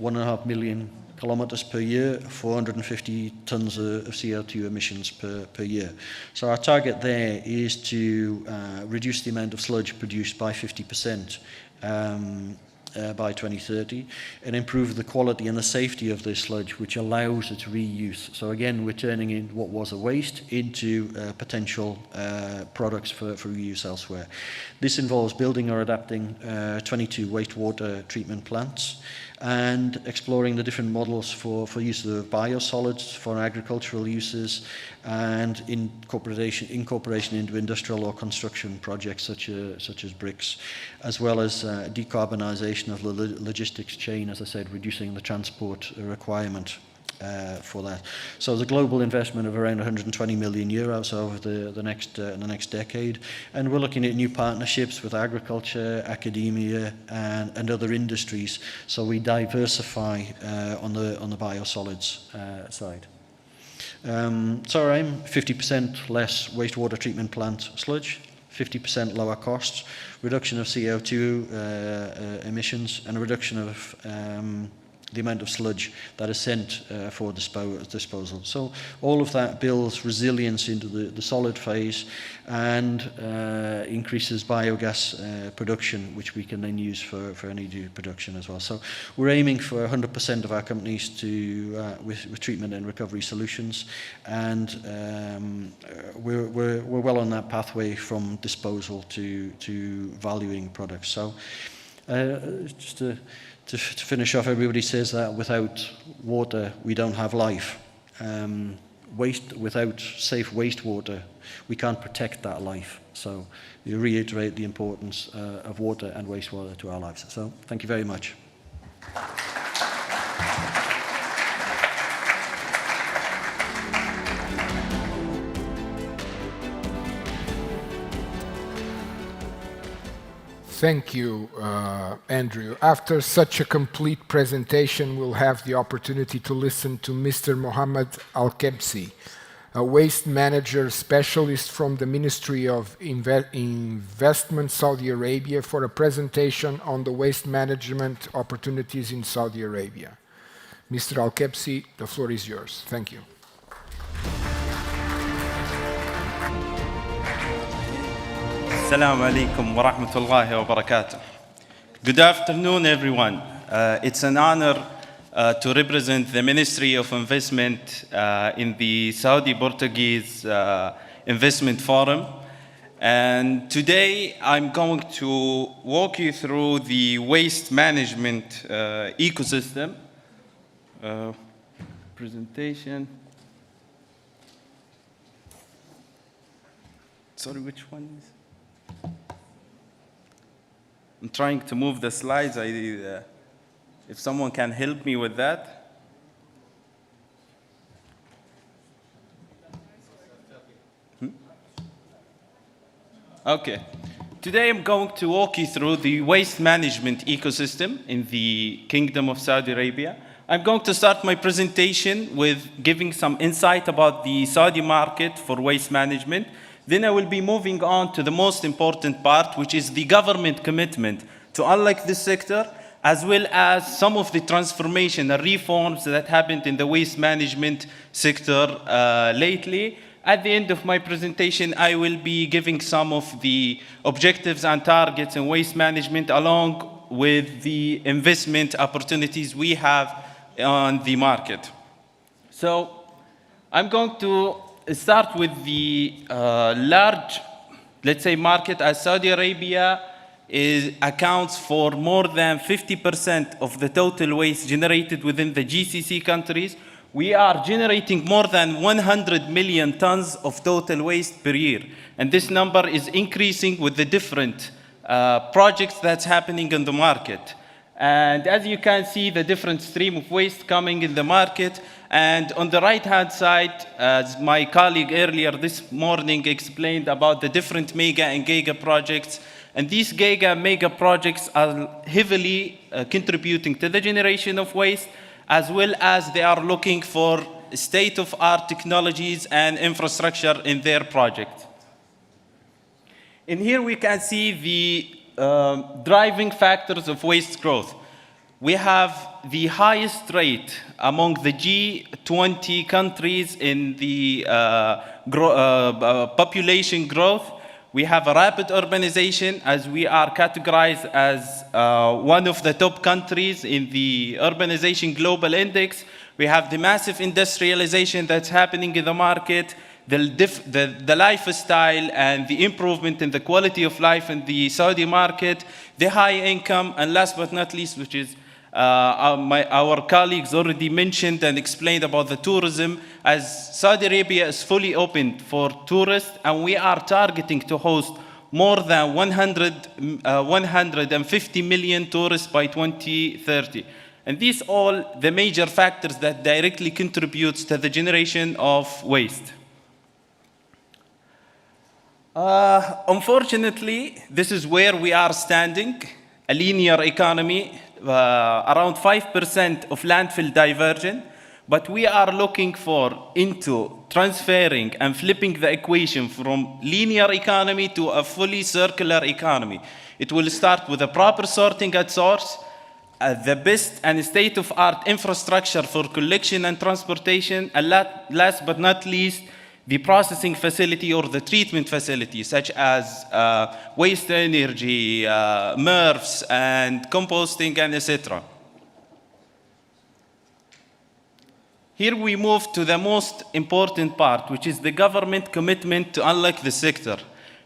1.5 million kilometres per year, 450 tonnes of CO2 emissions per year. So our target there is to reduce the amount of sludge produced by 50%. By 2030, and improve the quality and the safety of this sludge, which allows its reuse. So again, we're turning in what was a waste into potential products for reuse elsewhere. This involves building or adapting 22 wastewater treatment plants and exploring the different models for use of biosolids for agricultural uses and incorporation into industrial or construction projects such as bricks, as well as decarbonisation of the logistics chain, as I said, reducing the transport requirement for that. So the global investment of around 120 million euros over the next decade, and we're looking at new partnerships with agriculture, academia, and other industries. So we diversify on the biosolids side. So around 50% less wastewater treatment plant sludge, 50% lower costs, reduction of CO2 emissions, and a reduction of the amount of sludge that is sent for disposal. So all of that builds resilience into the solid phase and increases biogas production, which we can then use for energy production as well. So we're aiming for 100% of our companies to with treatment and recovery solutions, and we're well on that pathway from disposal to valuing products. So just to finish off, everybody says that without water, we don't have life. Without safe wastewater, we can't protect that life. So you reiterate the importance of water and wastewater to our lives. So thank you very much. Thank you, Andrew. After such a complete presentation, we'll have the opportunity to listen to Mr. Mohammed Al-Kebsi, a waste manager specialist from the Ministry of Investment, Saudi Arabia, for a presentation on the waste management opportunities in Saudi Arabia. Mr. Al-Kebsi, the floor is yours. Thank you. Assalamu alaikum wa rahmatullahi wa barakatuh. Good afternoon, everyone. It's an honor to represent the Ministry of Investment in the Saudi Portuguese Investment Forum. And today I'm going to walk you through the waste management ecosystem. Presentation. Sorry, which one is? I'm trying to move the slides. If someone can help me with that. Okay. Today I'm going to walk you through the waste management ecosystem in the Kingdom of Saudi Arabia. I'm going to start my presentation with giving some insight about the Saudi market for waste management. Then I will be moving on to the most important part, which is the government commitment to unlock this sector, as well as some of the transformation and reforms that happened in the waste management sector lately. At the end of my presentation, I will be giving some of the objectives and targets in waste management, along with the investment opportunities we have on the market. So I'm going to start with the large, let's say, market, as Saudi Arabia accounts for more than 50% of the total waste generated within the GCC countries. We are generating more than 100 million tons of total waste per year. And this number is increasing with the different projects that's happening in the market. And as you can see, the different stream of waste coming in the market. And on the right-hand side, as my colleague earlier this morning explained about the different mega and giga projects. And these giga mega projects are heavily contributing to the generation of waste, as well as they are looking for state-of-art technologies and infrastructure in their project. In here we can see the driving factors of waste growth. We have the highest rate among the G20 countries in the population growth. We have a rapid urbanization, as we are categorized as one of the top countries in the Urbanization Global Index. We have the massive industrialization that's happening in the market, the lifestyle and the improvement in the quality of life in the Saudi market, the high income, and last but not least, which is our colleagues already mentioned and explained about the tourism, as Saudi Arabia is fully open for tourists, and we are targeting to host more than 150 million tourists by 2030. And these all the major factors that directly contributes to the generation of waste. Unfortunately, this is where we are standing, a linear economy, around 5% of landfill diversion, but we are looking into transferring and flipping the equation from linear economy to a fully circular economy. It will start with a proper sorting at source, the best and state-of-art infrastructure for collection and transportation, and last but not least, the processing facility or the treatment facility, such as waste energy, MRFs, and composting, and etc. Here we move to the most important part, which is the government commitment to unlock the sector.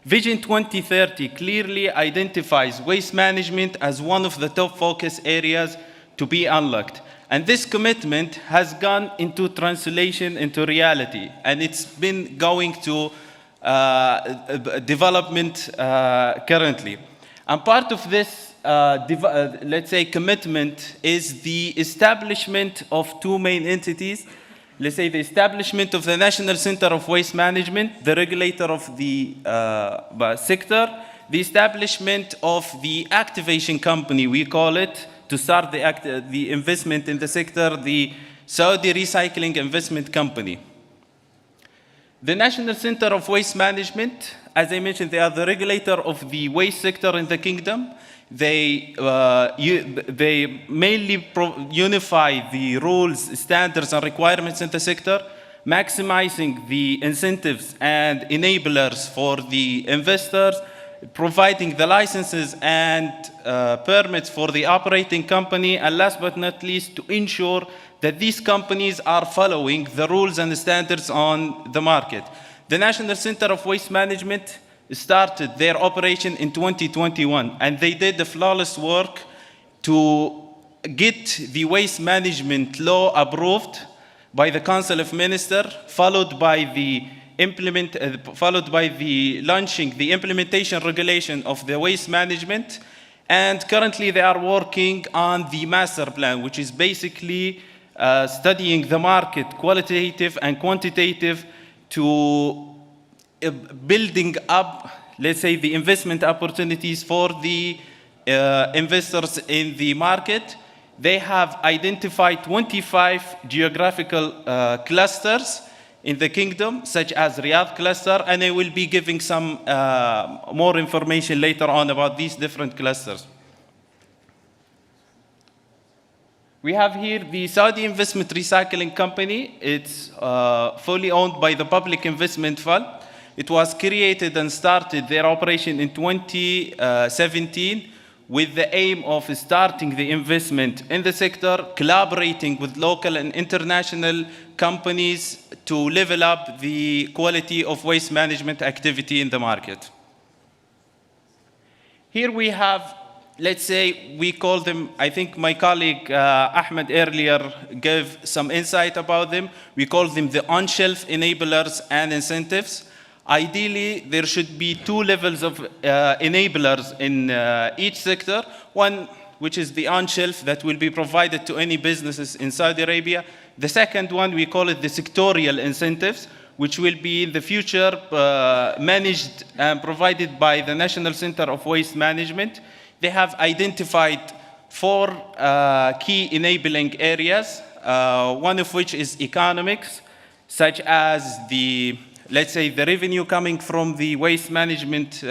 Vision 2030 clearly identifies waste management as one of the top focus areas to be unlocked. And this commitment has gone into translation into reality, and it's been going to development currently. And part of this, let's say, commitment is the establishment of two main entities. Let's say the establishment of the National Center of Waste Management, the regulator of the sector, the establishment of the activation company, we call it, to start the investment in the sector, the Saudi Recycling Investment Company. The National Center of Waste Management, as I mentioned, they are the regulator of the waste sector in the kingdom. They mainly unify the rules, standards, and requirements in the sector, maximizing the incentives and enablers for the investors, providing the licenses and permits for the operating company, and last but not least, to ensure that these companies are following the rules and the standards on the market. The National Center of Waste Management started their operation in 2021, and they did the flawless work to get the waste management law approved by the Council of Ministers, followed by the launching the implementation regulation of the waste management, and currently they are working on the master plan, which is basically studying the market, qualitative and quantitative, to building up, let's say, the investment opportunities for the investors in the market. They have identified 25 geographical clusters in the kingdom, such as Riyadh cluster, and I will be giving some more information later on about these different clusters. We have here the Saudi Investment Recycling Company. It's fully owned by the Public Investment Fund. It was created and started their operation in 2017 with the aim of starting the investment in the sector, collaborating with local and international companies to level up the quality of waste management activity in the market. Here we have, let's say, we call them, I think my colleague Ahmed earlier gave some insight about them. We call them the on-shelf enablers and incentives. Ideally, there should be two levels of enablers in each sector. One, which is the on-shelf that will be provided to any businesses in Saudi Arabia. The second one, we call it the sectorial incentives, which will be in the future managed and provided by the National Center of Waste Management. They have identified 4 key enabling areas, one of which is economics, such as the, let's say, the revenue coming from the waste management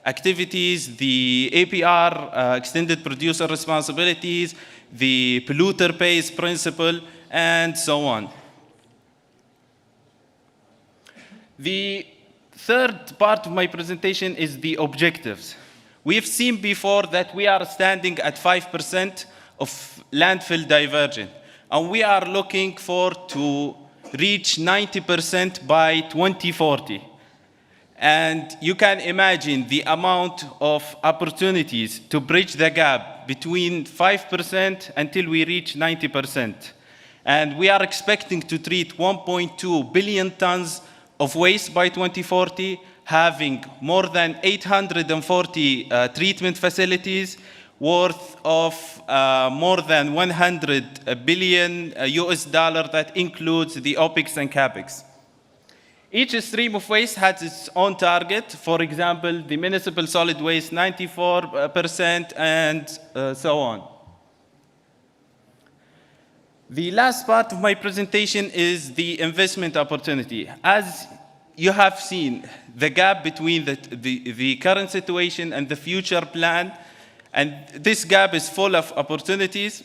activities, the APR, extended producer responsibilities, the polluter pays principle, and so on. The third part of my presentation is the objectives. We've seen before that we are standing at 5% of landfill diversion, and we are looking to reach 90% by 2040. And you can imagine the amount of opportunities to bridge the gap between 5% until we reach 90%. And we are expecting to treat 1.2 billion tons of waste by 2040, having more than 840 treatment facilities worth of more than 100 billion US dollar. That includes the OPEX and CAPEX. Each stream of waste has its own target. For example, the municipal solid waste, 94%, and so on. The last part of my presentation is the investment opportunity. As you have seen, the gap between the current situation and the future plan, and this gap is full of opportunities.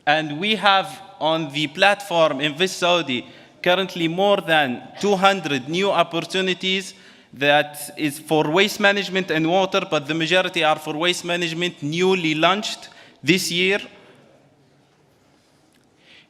And we have on the platform Invest Saudi currently more than 200 new opportunities that is for waste management and water, but the majority are for waste management, newly launched this year.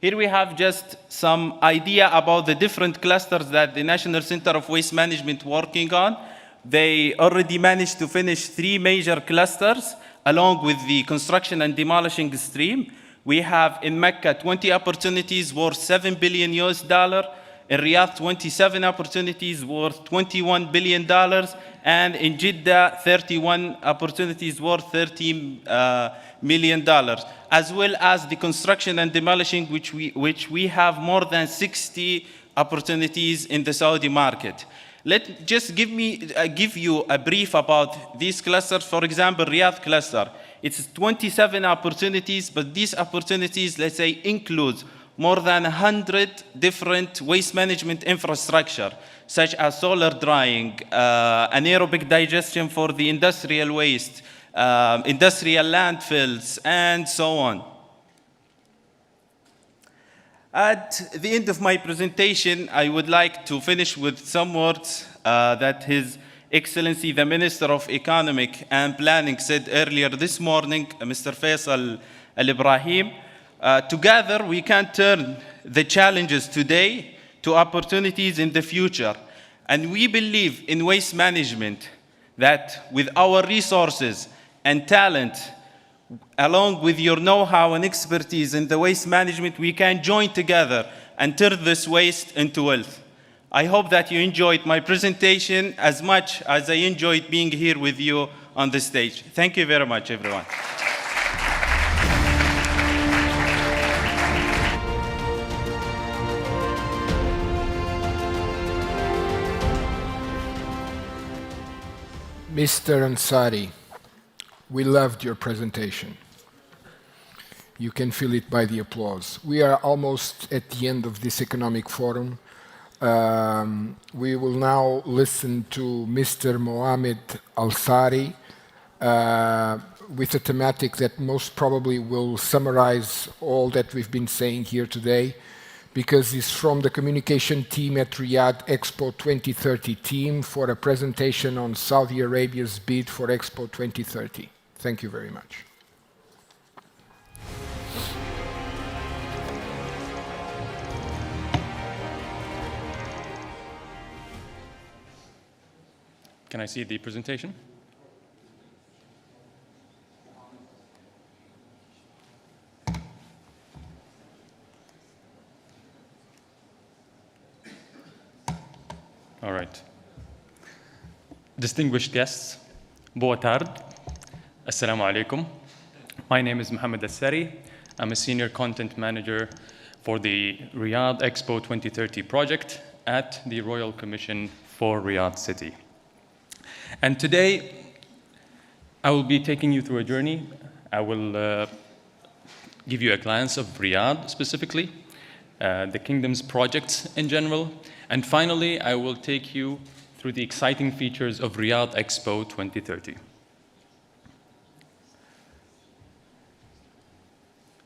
Here we have just some idea about the different clusters that the National Center of Waste Management working on. They already managed to finish 3 major clusters along with the construction and demolishing stream. We have in Mecca 20 opportunities worth 7 billion US dollar, in Riyadh 27 opportunities worth 21 billion dollars, and in Jeddah 31 opportunities worth 13 million dollars, as well as the construction and demolishing, which we have more than 60 opportunities in the Saudi market. Let just give you a brief about these clusters. For example, Riyadh cluster, it's 27 opportunities, but these opportunities, let's say, includes more than 100 different waste management infrastructure, such as solar drying, anaerobic digestion for the industrial waste, industrial landfills, and so on. At the end of my presentation, I would like to finish with some words that His Excellency, the Minister of Economic and Planning said earlier this morning, Mr. Faisal Al-Ibrahim, together we can turn the challenges today to opportunities in the future. And we believe in waste management that with our resources and talent, along with your know-how and expertise in the waste management, we can join together and turn this waste into wealth. I hope that you enjoyed my presentation as much as I enjoyed being here with you on the stage. Thank you very much, everyone. Mr. Ansari, we loved your presentation. You can feel it by the applause. We are almost at the end of this economic forum. We will now listen to Mr. Mohamed Al-Sari with a thematic that most probably will summarize all that we've been saying here today, because he's from the communication team at Riyadh Expo 2030 team for a presentation on Saudi Arabia's bid for Expo 2030. Thank you very much. Can I see the presentation? All right. Distinguished guests, boa tarde. Assalamu alaikum. My name is Mohamed Al-Sari. I'm a senior content manager for the Riyadh Expo 2030 project at the Royal Commission for Riyadh City. And today, I will be taking you through a journey. I will give you a glance of Riyadh specifically, the kingdom's projects in general, and finally, I will take you through the exciting features of Riyadh Expo 2030.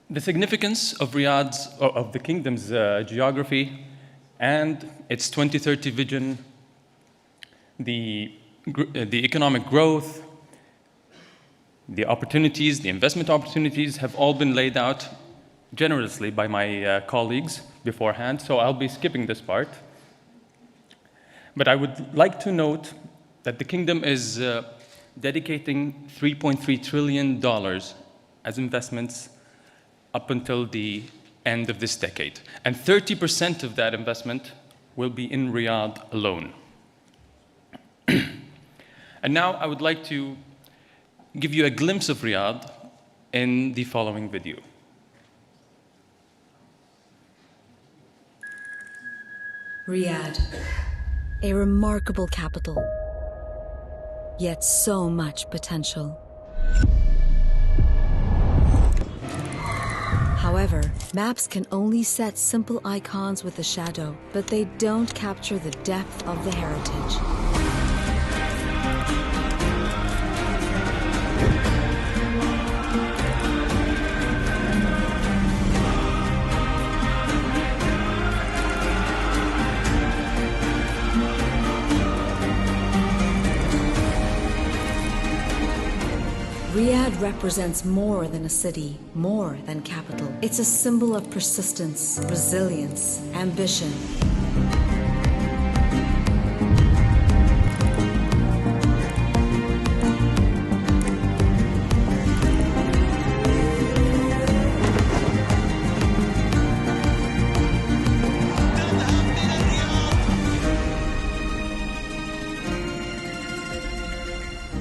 The significance of Riyadh's, of the kingdom's geography and its 2030 vision, the economic growth, the opportunities, the investment opportunities have all been laid out generously by my colleagues beforehand, so I'll be skipping this part. But I would like to note that the kingdom is dedicating $3.3 trillion as investments up until the end of this decade. And 30% of that investment will be in Riyadh alone. And now I would like to give you a glimpse of Riyadh in the following video. Riyadh, a remarkable capital, yet so much potential. However, maps can only set simple icons with a shadow, but they don't capture the depth of the heritage. Riyadh represents more than a city, more than capital. It's a symbol of persistence, resilience, ambition.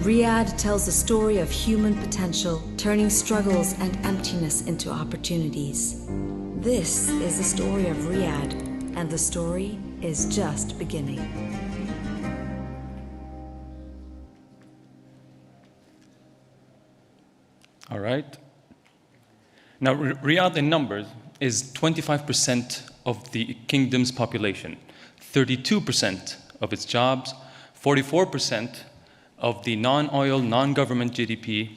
Riyadh tells the story of human potential, turning struggles and emptiness into opportunities. This is the story of Riyadh, and the story is just beginning. All right. Now, Riyadh in numbers is 25% of the kingdom's population, 32% of its jobs, 44% of the non-oil, non-government GDP.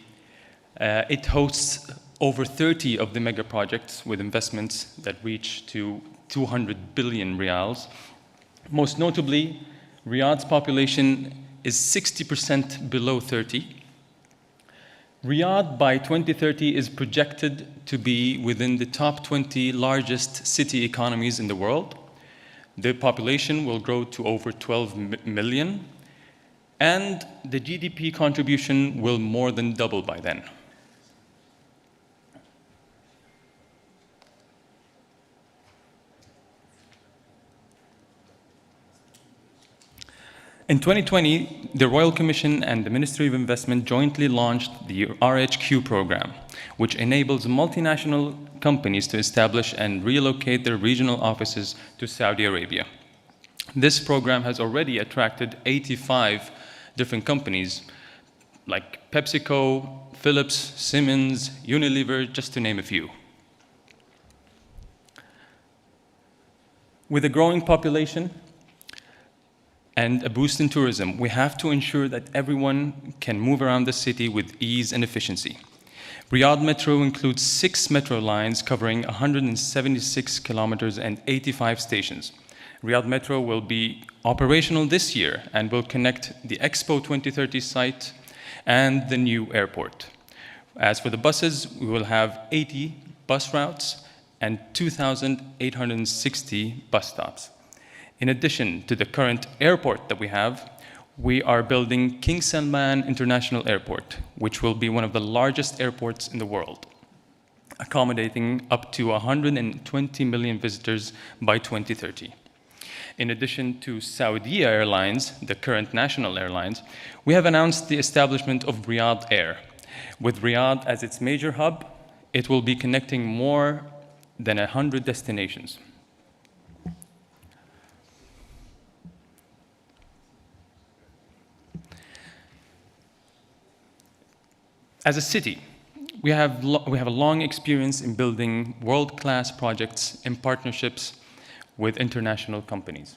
It hosts over 30 of the mega projects with investments that reach to 200 billion riyals. Most notably, Riyadh's population is 60% below 30. Riyadh by 2030 is projected to be within the top 20 largest city economies in the world. The population will grow to over 12 million, and the GDP contribution will more than double by then. In 2020, the Royal Commission and the Ministry of Investment jointly launched the RHQ program, which enables multinational companies to establish and relocate their regional offices to Saudi Arabia. This program has already attracted 85 different companies like PepsiCo, Philips, Siemens, Unilever, just to name a few. With a growing population and a boost in tourism, we have to ensure that everyone can move around the city with ease and efficiency. Riyadh Metro includes 6 metro lines covering 176 kilometers and 85 stations. Riyadh Metro will be operational this year and will connect the Expo 2030 site and the new airport. As for the buses, we will have 80 bus routes and 2,860 bus stops. In addition to the current airport that we are building King Salman International Airport, which will be one of the largest airports in the world, accommodating up to 120 million visitors by 2030. In addition to Saudi Airlines, the current national airlines, we have announced the establishment of Riyadh Air. With Riyadh as its major hub, it will be connecting more than 100 destinations. As a city, we have a long experience in building world-class projects in partnerships with international companies.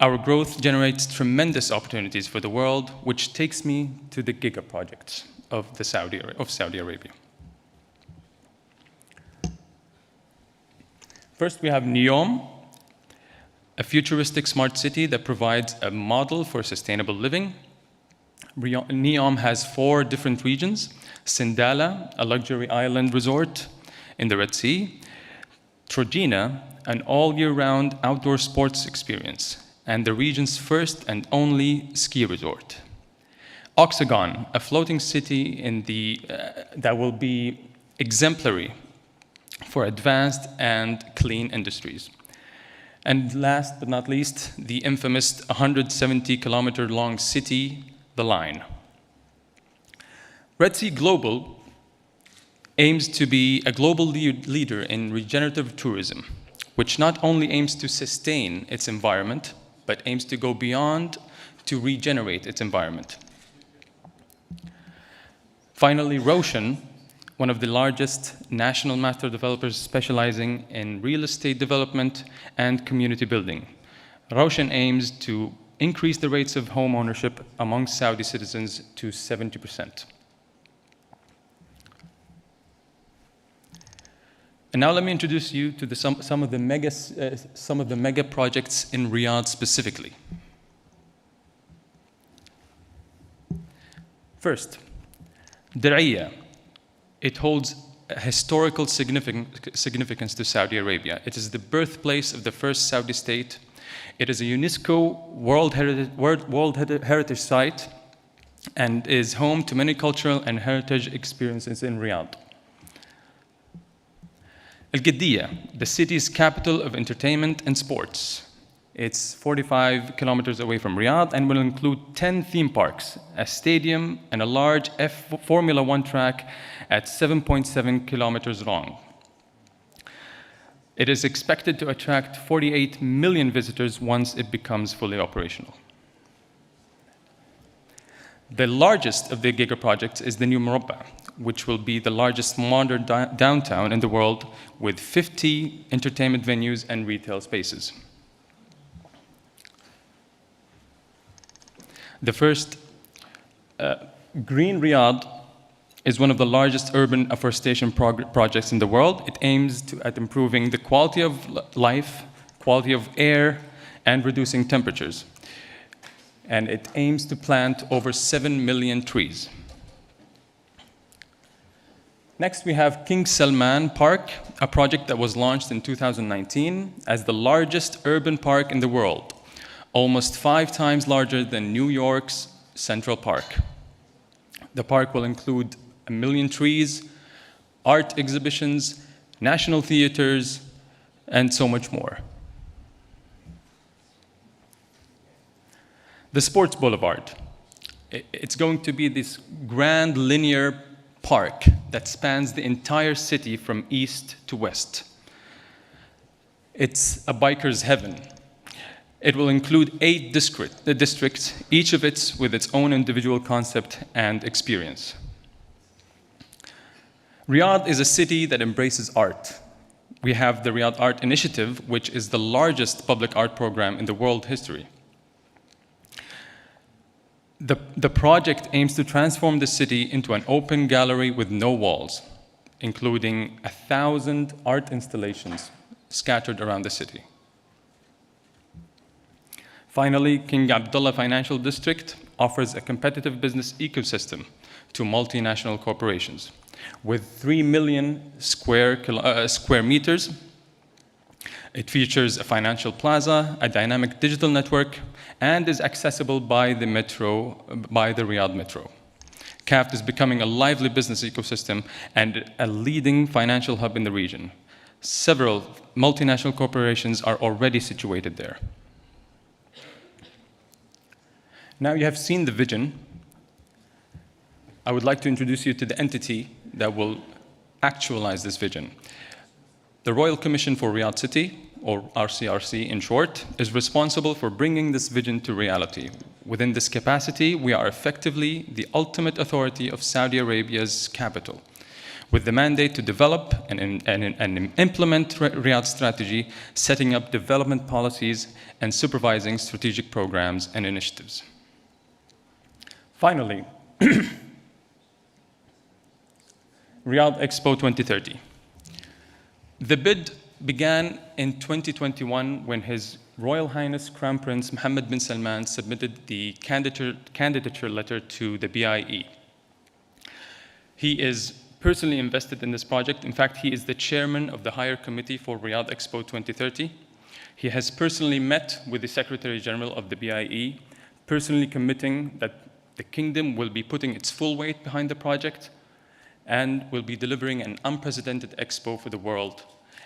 Our growth generates tremendous opportunities for the world, which takes me to the giga projects of Saudi Arabia. First, we have NEOM, a futuristic smart city that provides a model for sustainable living. NEOM has 4 different regions: Sindala, a luxury island resort in the Red Sea; Trojena, an all-year-round outdoor sports experience, and the region's first and only ski resort; Oxagon, a floating city that will be exemplary for advanced and clean industries; and last but not least, the infamous 170-kilometer-long city, The Line. Red Sea Global aims to be a global leader in regenerative tourism, which not only aims to sustain its environment, but aims to go beyond to regenerate its environment. Finally, Roshan, one of the largest national master developers specializing in real estate development and community building. Roshan aims to increase the rates of home ownership among Saudi citizens to 70%. And now let me introduce you to some of the mega projects in Riyadh specifically. First, Diriyah. It holds a historical significance to Saudi Arabia. It is the birthplace of the first Saudi state. It is a UNESCO World Heritage Site and is home to many cultural and heritage experiences in Riyadh. Al-Qiddiya, the city's capital of entertainment and sports. It's 45 kilometers away from Riyadh and will include 10 theme parks, a stadium, and a large Formula One track at 7.7 kilometers long. It is expected to attract 48 million visitors once it becomes fully operational. The largest of the giga projects is the new Murabba, which will be the largest modern downtown in the world with 50 entertainment venues and retail spaces. The first, Green Riyadh, is one of the largest urban afforestation projects in the world. It aims at improving the quality of life, quality of air, and reducing temperatures. and it aims to plant over 7 million trees. Next, we have King Salman Park, a project that was launched in 2019 as the largest urban park in the world, almost 5 times larger than New York's Central Park. The park will include 1 million trees, art exhibitions, national theaters, and so much more. The Sports Boulevard. It's going to be this grand linear park that spans the entire city from east to west. It's a biker's heaven. It will include 8 districts, each of it with its own individual concept and experience. Riyadh is a city that embraces art. We have the Riyadh Art Initiative, which is the largest public art program in the world history. The project aims to transform the city into an open gallery with no walls, including 1,000 art installations scattered around the city. Finally, King Abdullah Financial District offers a competitive business ecosystem to multinational corporations. With 3 million square meters, it features a financial plaza, a dynamic digital network, and is accessible by the Riyadh Metro. CAFT is becoming a lively business ecosystem and a leading financial hub in the region. Several multinational corporations are already situated there. Now you have seen the vision. I would like to introduce you to the entity that will actualize this vision. The Royal Commission for Riyadh City, or RCRC in short, is responsible for bringing this vision to reality. Within this capacity, we are effectively the ultimate authority of Saudi Arabia's capital, with the mandate to develop and implement Riyadh's strategy, setting up development policies and supervising strategic programs and initiatives. Finally, Riyadh Expo 2030. The bid began in 2021 when His Royal Highness Crown Prince Mohammed bin Salman submitted the candidature letter to the BIE. He is personally invested in this project. In fact, he is the chairman of the Higher Committee for Riyadh Expo 2030. He has personally met with the Secretary General of the BIE, personally committing that the kingdom will be putting its full weight behind the project and will be delivering an unprecedented expo for the world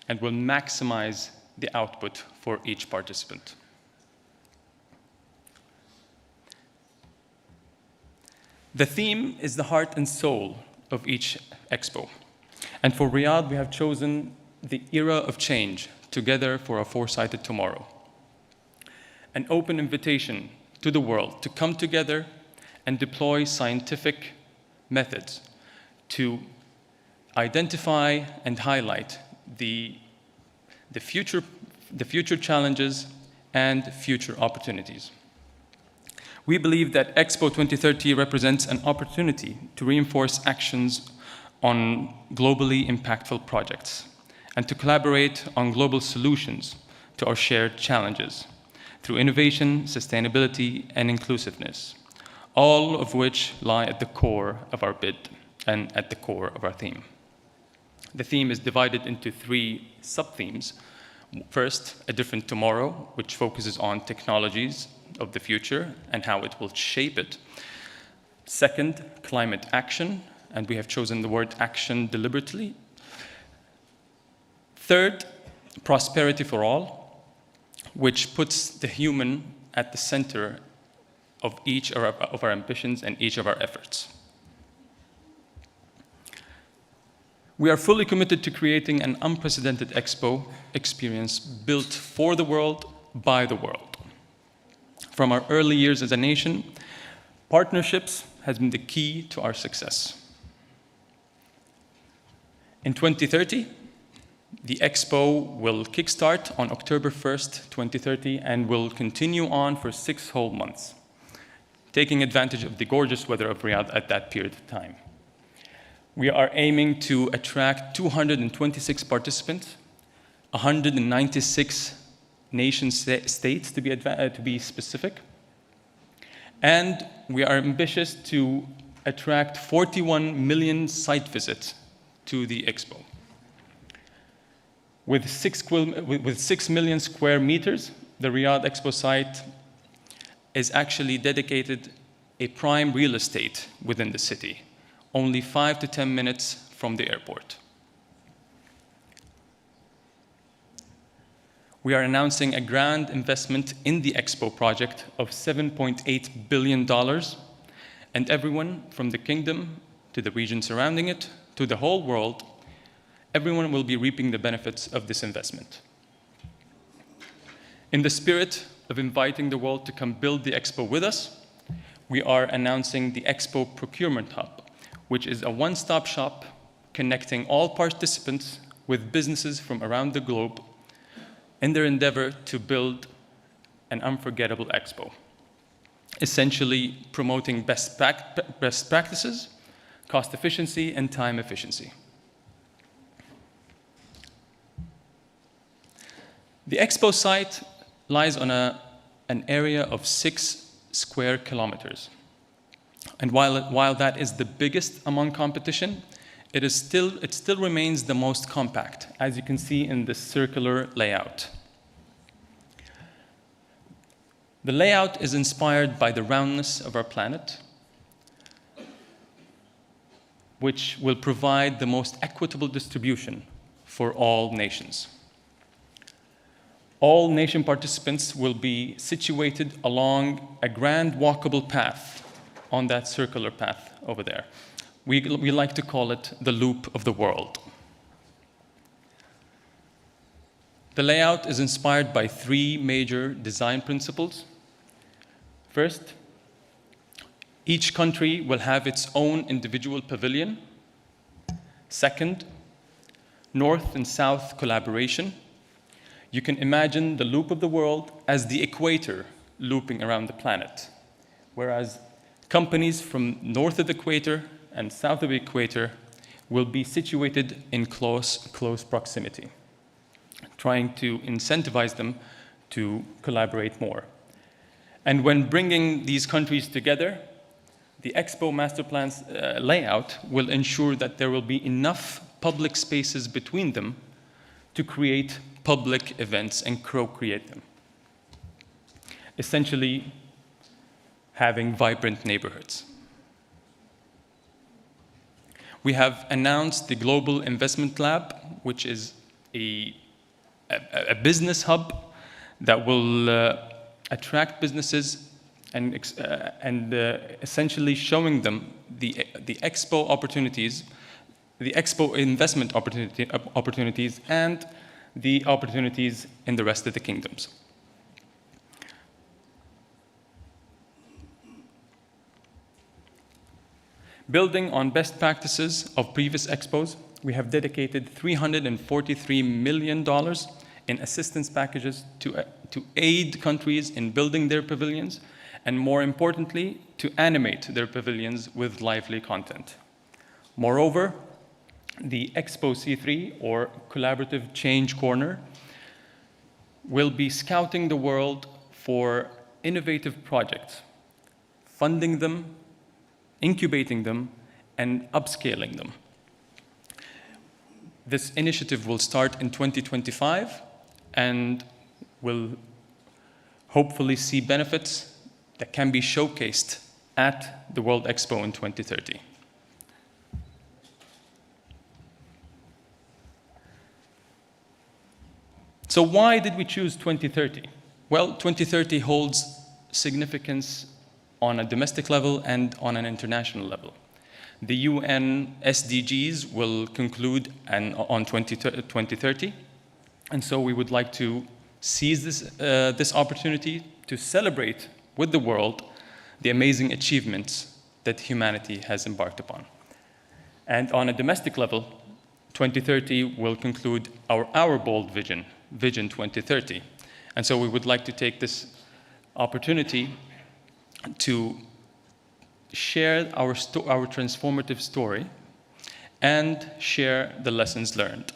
and will maximize the output for each participant. The theme is the heart and soul of each expo. And for Riyadh, we have chosen the era of change, together for a foresighted tomorrow. An open invitation to the world to come together and deploy scientific methods to identify and highlight the future challenges and future opportunities. We believe that Expo 2030 represents an opportunity to reinforce actions on globally impactful projects and to collaborate on global solutions to our shared challenges through innovation, sustainability, and inclusiveness, all of which lie at the core of our bid and at the core of our theme. The theme is divided into 3 sub-themes. First, A Different Tomorrow, which focuses on technologies of the future and how it will shape it. Second, Climate Action, and we have chosen the word action deliberately. Third, Prosperity for All, which puts the human at the center of each of our ambitions and each of our efforts. We are fully committed to creating an unprecedented expo experience built for the world, by the world. From our early years as a nation, partnerships has been the key to our success. In 2030, the expo will kickstart on October 1st, 2030, and will continue on for 6 whole months, taking advantage of the gorgeous weather of Riyadh at that period of time. We are aiming to attract 226 participants, 196 nation states to be specific, And we are ambitious to attract 41 million site visits to the Expo. With 6 million square meters, the Riyadh Expo site is actually dedicated a prime real estate within the city, only 5 to 10 minutes from the airport. We are announcing a grand investment in the Expo project of $7.8 billion, and everyone from the kingdom to the region surrounding it to the whole world, everyone will be reaping the benefits of this investment. In the spirit of inviting the world to come build the Expo with us, we are announcing the Expo Procurement Hub, which is a one-stop shop connecting all participants with businesses from around the globe in their endeavor to build an unforgettable Expo, essentially promoting best practices, cost efficiency, and time efficiency. The Expo site lies on an area of 6 square kilometers. And while that is the biggest among competition, it still remains the most compact, as you can see in the circular layout. The layout is inspired by the roundness of our planet, which will provide the most equitable distribution for all nations. All nation participants will be situated along a grand walkable path on that circular path over there. We like to call it the loop of the world. The layout is inspired by 3 major design principles. First, each country will have its own individual pavilion. Second, North and South collaboration. You can imagine the loop of the world as the equator looping around the planet, whereas companies from north of the equator and south of the equator will be situated in close proximity, trying to incentivize them to collaborate more. And when bringing these countries together, the Expo Master Plan's layout will ensure that there will be enough public spaces between them to create public events and co-create them, essentially having vibrant neighborhoods. We have announced the Global Investment Lab, which is a business hub that will attract businesses and essentially showing them the Expo opportunities, the Expo investment opportunities, and the opportunities in the rest of the kingdoms. Building on best practices of previous expos, we have dedicated $343 million in assistance packages to aid countries in building their pavilions, and more importantly, to animate their pavilions with lively content. Moreover, the Expo C3, or Collaborative Change Corner, will be scouting the world for innovative projects, funding them, incubating them, and upscaling them. This initiative will start in 2025 and will hopefully see benefits that can be showcased at the World Expo in 2030. So why did we choose 2030? Well, 2030 holds significance on a domestic level and on an international level. The UN SDGs will conclude on 2030, and so we would like to seize this opportunity to celebrate with the world the amazing achievements that humanity has embarked upon. And on a domestic level, 2030 will conclude our bold vision, Vision 2030. And so we would like to take this opportunity to share our transformative story and share the lessons learned.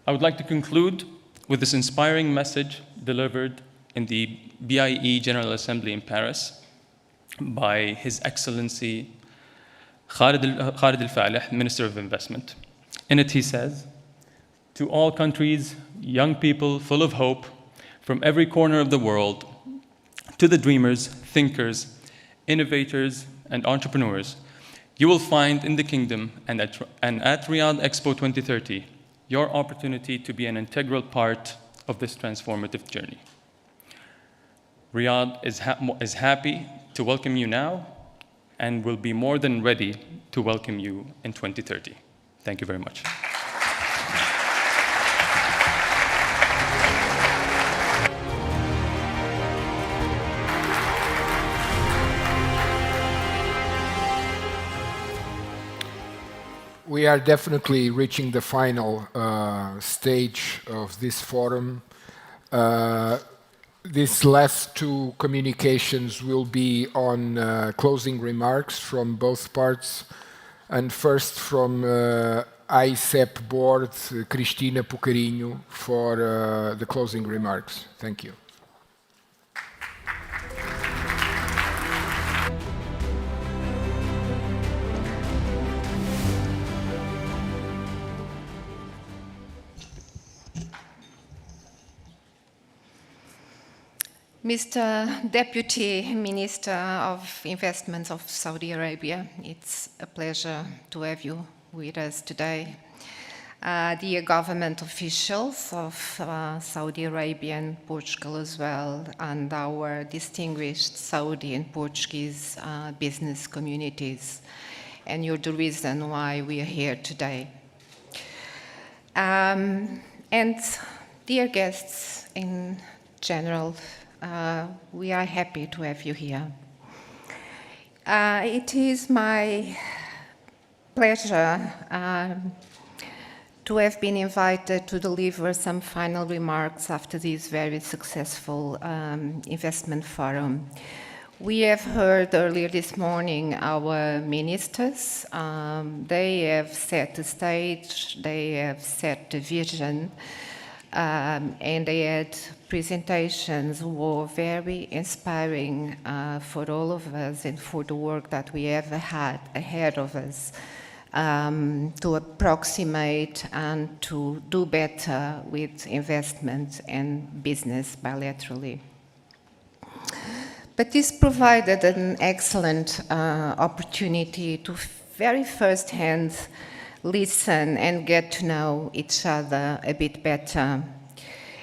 I would like to conclude with this inspiring message delivered in the BIE General Assembly in Paris by His Excellency Khalid Al-Falih, Minister of Investment. In it he says, "To all countries, young people full of hope from every corner of the world, to the dreamers, thinkers, innovators, and entrepreneurs, you will find in the kingdom and at Riyadh Expo 2030 your opportunity to be an integral part of this transformative journey. Riyadh is happy to welcome you now and will be more than ready to welcome you in 2030. Thank you very much." We are definitely reaching the final stage of this forum. These last two communications will be on closing remarks from both parts. And first from ICEP board, Cristina Pucarinho, for the closing remarks. Thank you. Mr. Deputy Minister of Investments of Saudi Arabia, it's a pleasure to have you with us today. Dear government officials of Saudi Arabia and Portugal as well, and our distinguished Saudi and Portuguese business communities, and you're the reason why we are here today. And dear guests in general, we are happy to have you here. It is my pleasure to have been invited to deliver some final remarks after this very successful investment forum. We have heard earlier this morning our ministers. They have set the stage, they have set the vision, and they had presentations were very inspiring for all of us and for the work that we have had ahead of us to approximate and to do better with investment and business bilaterally. But this provided an excellent opportunity to very first-hand listen and get to know each other a bit better,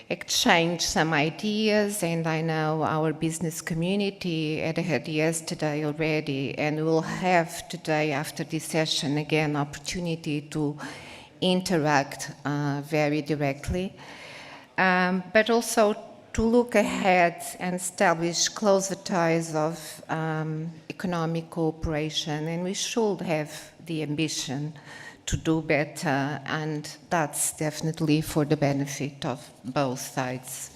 exchange some ideas, and I know our business community had yesterday already, and we'll have today after this session again opportunity to interact very directly, but also to look ahead and establish closer ties of economic cooperation, and we should have the ambition to do better, and that's definitely for the benefit of both sides.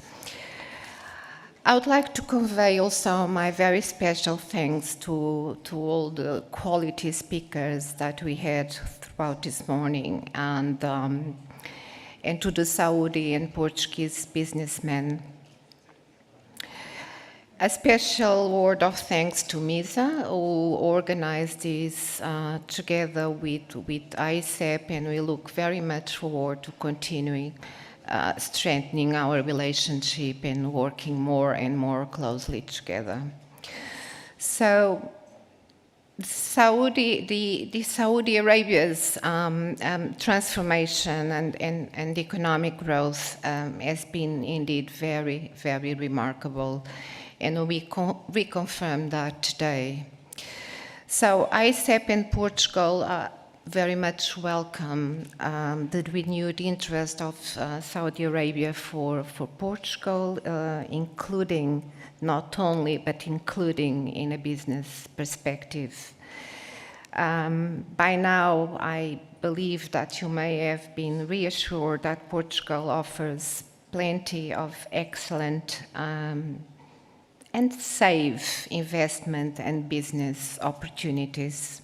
I would like to convey also my very special thanks to all the quality speakers that we had throughout this morning, and to the Saudi and Portuguese businessmen. A special word of thanks to Misa, who organized this together with ICEP, and we look very much forward to continuing strengthening our relationship and working more and more closely together. So, the Saudi Arabia's transformation and economic growth has been indeed very, very remarkable. And we reconfirm that today. So ICEP and Portugal very much welcome the renewed interest of Saudi Arabia for Portugal, including not only, but including in a business perspective. By now, I believe that you may have been reassured that Portugal offers plenty of excellent and safe investment and business opportunities.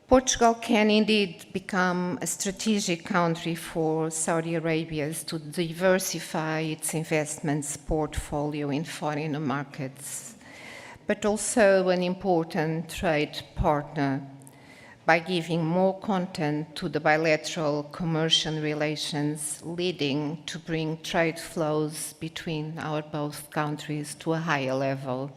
Portugal can indeed become a strategic country for Saudi Arabia to diversify its investments portfolio in foreign markets, but also an important trade partner by giving more content to the bilateral commercial relations, leading to bring trade flows between our both countries to a higher level.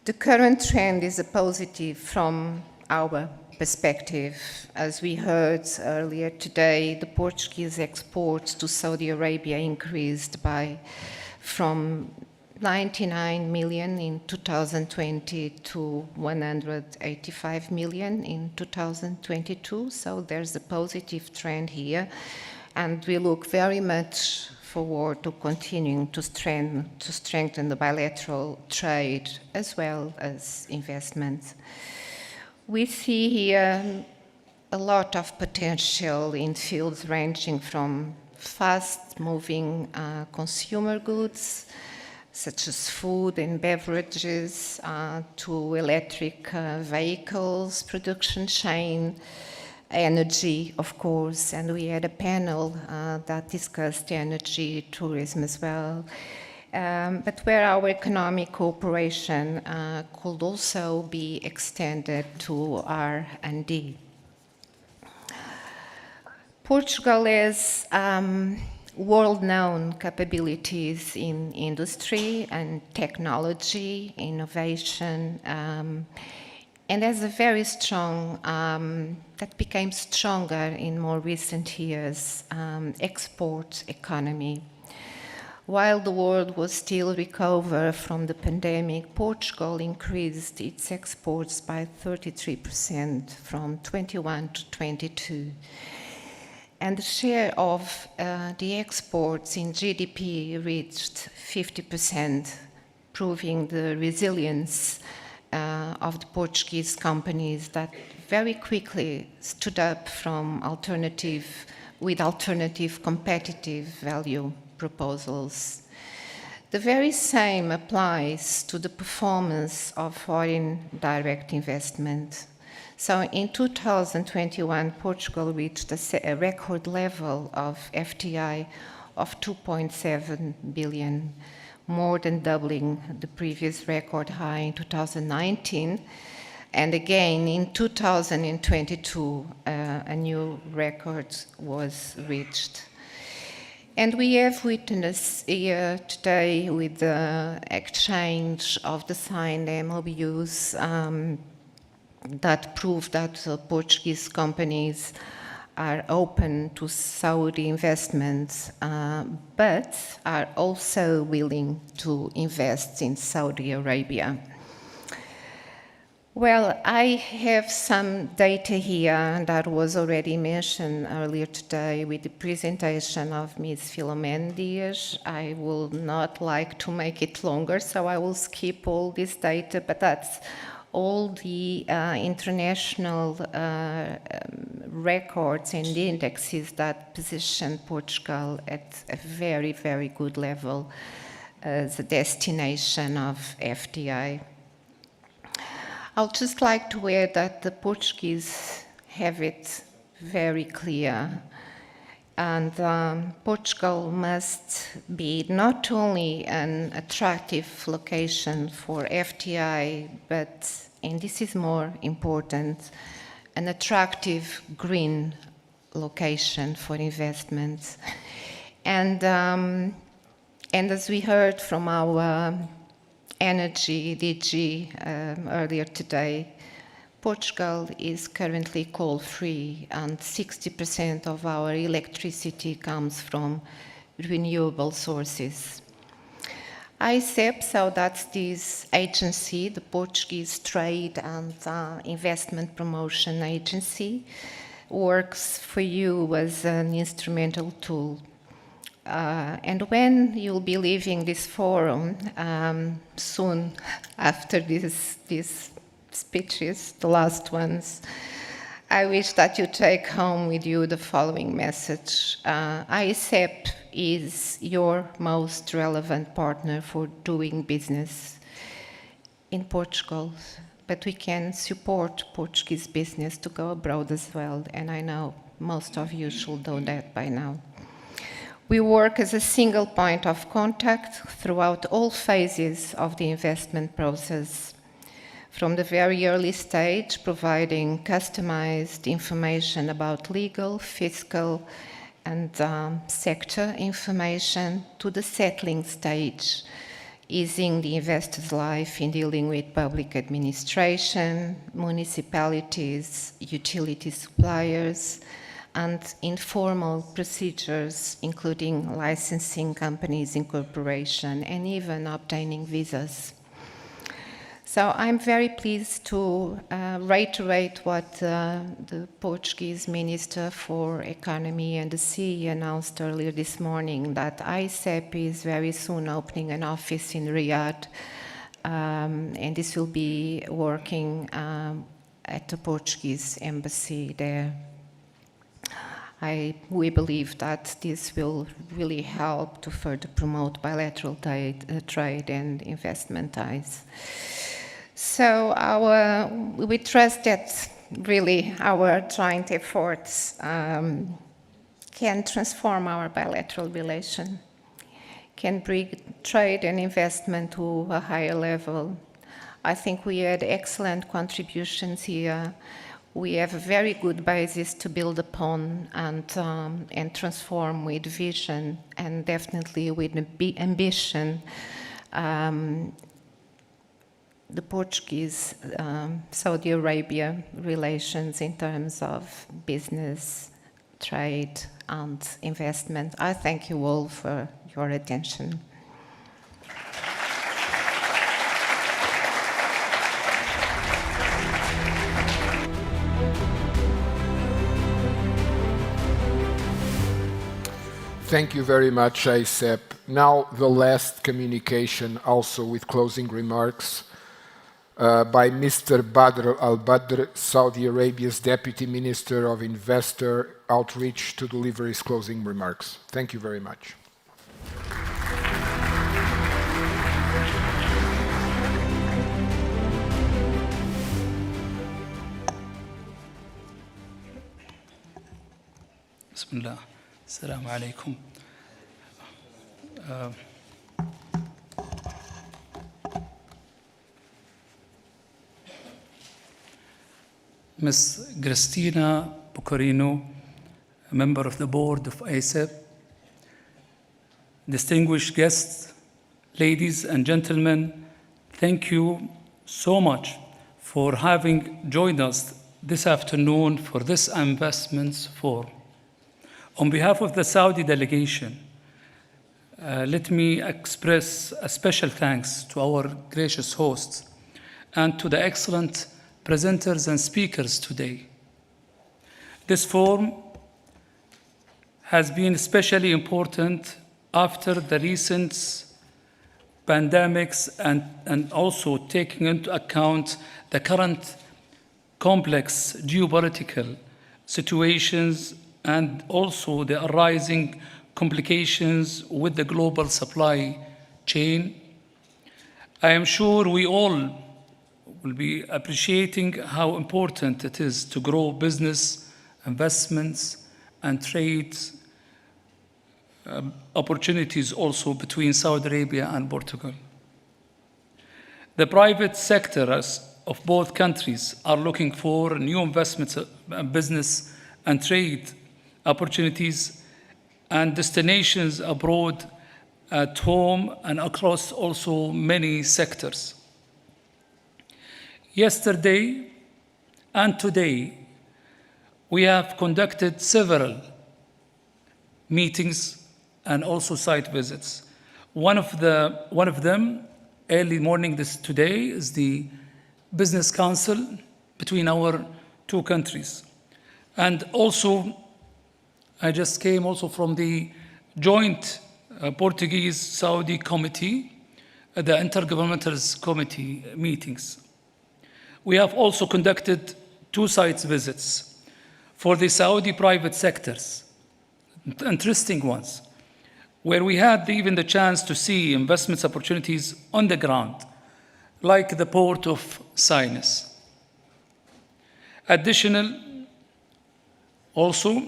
The current trend is a positive from our perspective. As we heard earlier today, the Portuguese exports to Saudi Arabia increased from 99 million in 2020 to 185 million in 2022. So there's a positive trend here, and we look very much forward to continuing to strengthen the bilateral trade as well as investments. We see here a lot of potential in fields ranging from fast-moving consumer goods, such as food and beverages, to electric vehicles, production chain, energy, of course, and we had a panel that discussed energy tourism as well. But where our economic cooperation could also be extended to R&D. Portugal has world-known capabilities in industry and technology, innovation, and has a very strong, that became stronger in more recent years, export economy. While the world was still recovering from the pandemic, Portugal increased its exports by 33% from 21 to 22. And the share of the exports in GDP reached 50%, proving the resilience of the Portuguese companies that very quickly stood up with alternative competitive value proposals. The very same applies to the performance of foreign direct investment. So in 2021, Portugal reached a record level of FDI of 2.7 billion, more than doubling the previous record high in 2019. And again, in 2022, a new record was reached. And we have witnessed here today with the exchange of the signed MOUs that prove that Portuguese companies are open to Saudi investments, but are also willing to invest in Saudi Arabia. Well, I have some data here that was already mentioned earlier today with the presentation of Ms. Filomena Dias. I will not like to make it longer, so I will skip all this data, but that's all the international records and indexes that position Portugal at a very, very good level as a destination of FDI. I'll just like to add that the Portuguese have it very clear, and Portugal must be not only an attractive location for FDI, but, and this is more important, an attractive green location for investments. And as we heard from our energy DG earlier today, Portugal is currently coal-free, and 60% of our electricity comes from renewable sources. ICEP, so that's this agency, the Portuguese Trade and Investment Promotion Agency, works for you as an instrumental tool. And when you'll be leaving this forum, soon after these speeches, the last ones, I wish that you take home with you the following message. ICEP is your most relevant partner for doing business in Portugal. but we can support Portuguese business to go abroad as well, and I know most of you should know that by now. We work as a single point of contact throughout all phases of the investment process, from the very early stage, providing customized information about legal, fiscal, and sector information, to the settling stage, easing the investor's life in dealing with public administration, municipalities, utility suppliers, and informal procedures, including licensing companies, incorporation, and even obtaining visas. So I'm very pleased to reiterate what the Portuguese Minister for Economy and the Sea announced earlier this morning, that ICEP is very soon opening an office in Riyadh, and this will be working at the Portuguese embassy there. We believe that this will really help to further promote bilateral trade and investment ties. So we trust that really our joint efforts can transform our bilateral relation, can bring trade and investment to a higher level. I think we had excellent contributions here. We have a very good basis to build upon and transform with vision and definitely with ambition. The Portuguese-Saudi Arabia relations in terms of business, trade, and investment. I thank you all for your attention. Thank you very much, ICEP. Now the last communication, also with closing remarks, by Mr. Badr Al-Badr, Saudi Arabia's Deputy Minister of Investor Outreach, to deliver his closing remarks. Thank you very much. Bismillah. Assalamu alaikum. Ms. Cristina Bucarino, a member of the board of ICEP, distinguished guests, ladies and gentlemen, thank you so much for having joined us this afternoon for this investments forum. On behalf of the Saudi delegation, let me express a special thanks to our gracious hosts and to the excellent presenters and speakers today. This forum has been especially important after the recent pandemics and also taking into account the current complex geopolitical situations and also the arising complications with the global supply chain. I am sure we all will be appreciating how important it is to grow business, investments, and trade opportunities also between Saudi Arabia and Portugal. The private sectors of both countries are looking for new investments, business and trade opportunities and destinations abroad, at home, and across also many sectors. Yesterday and today, we have conducted several meetings and also site visits. One of them, early morning today, is the Business Council between our two countries. And also, I just came also from the joint Portuguese-Saudi committee, the Intergovernmental Committee meetings. We have also conducted two site visits for the Saudi private sectors, interesting ones, where we had even the chance to see investment opportunities on the ground, like the port of Sinus. Additional, also,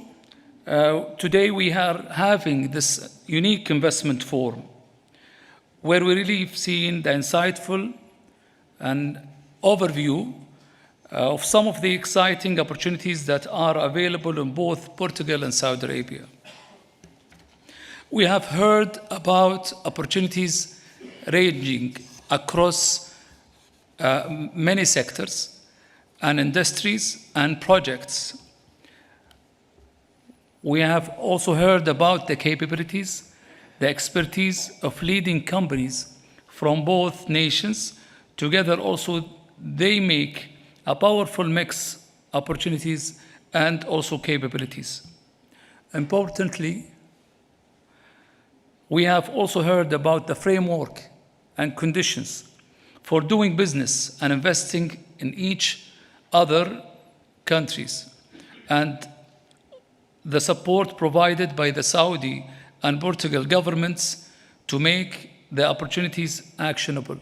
today we are having this unique investment forum where we really have seen the insightful and overview of some of the exciting opportunities that are available in both Portugal and Saudi Arabia. We have heard about opportunities ranging across many sectors and industries and projects. We have also heard about the capabilities, the expertise of leading companies from both nations. Together also, they make a powerful mix of opportunities and also capabilities. Importantly, we have also heard about the framework and conditions for doing business and investing in each other countries, and the support provided by the Saudi and Portugal governments to make the opportunities actionable.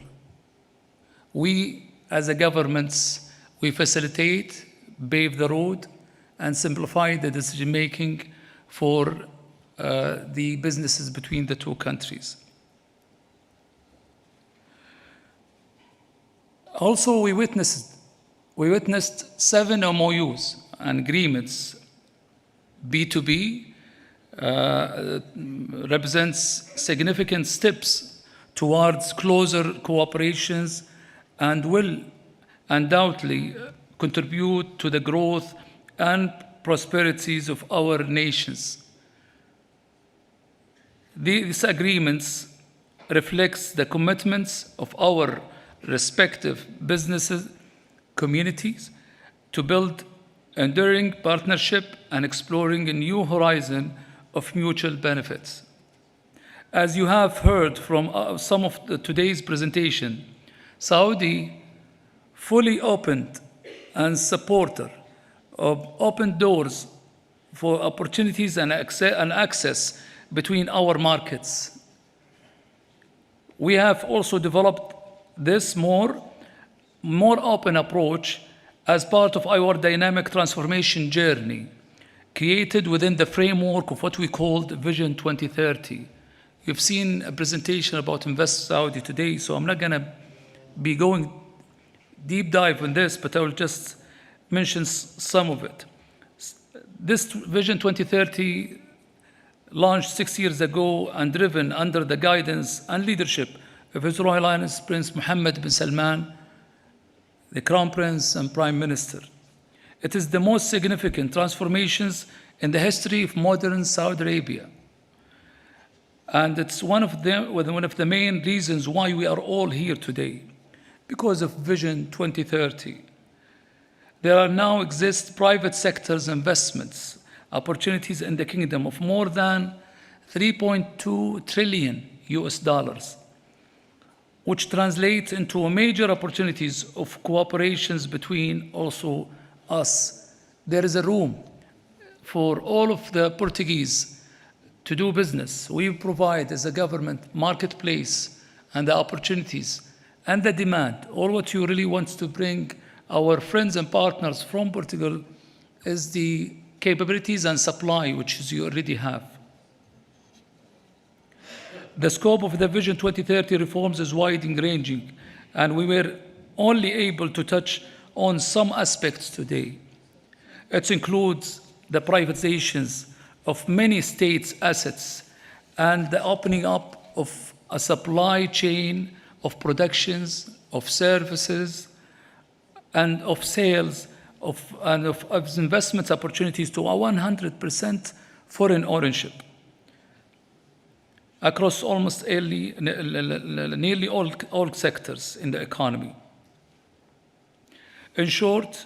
We, as a governments, we facilitate, pave the road, and simplify the decision-making for the businesses between the two countries. Also, we witnessed 7 MOUs and agreements. B2B represents significant steps towards closer cooperations and will undoubtedly contribute to the growth and prosperities of our nations. These agreements reflects the commitments of our respective businesses, communities, to build enduring partnership and exploring a new horizon of mutual benefits. As you have heard from some of today's presentation, Saudi fully opened and supporter of open doors for opportunities and access between our markets. We have also developed this more open approach as part of our dynamic transformation journey, created within the framework of what we called Vision 2030. You've seen a presentation about Invest Saudi today, so I'm not going to be going deep dive on this, but I will just mention some of it. This Vision 2030 launched 6 years ago and driven under the guidance and leadership of His Royal Highness Prince Mohammed bin Salman, the Crown Prince and Prime Minister. It is the most significant transformations in the history of modern Saudi Arabia. And it's one of the main reasons why we are all here today, because of Vision 2030. There now exist private sector's investments, opportunities in the kingdom of more than $3.2 trillion, which translates into major opportunities of cooperations between also us. There is a room for all of the Portuguese to do business. We provide as a government marketplace and the opportunities and the demand. All what you really want to bring our friends and partners from Portugal is the capabilities and supply, which you already have. The scope of the Vision 2030 reforms is wide-ranging, and we were only able to touch on some aspects today. It includes the privatizations of many states' assets and the opening up of a supply chain of productions, of services, and of sales, and of investment opportunities to a 100% foreign ownership across almost nearly all sectors in the economy. In short,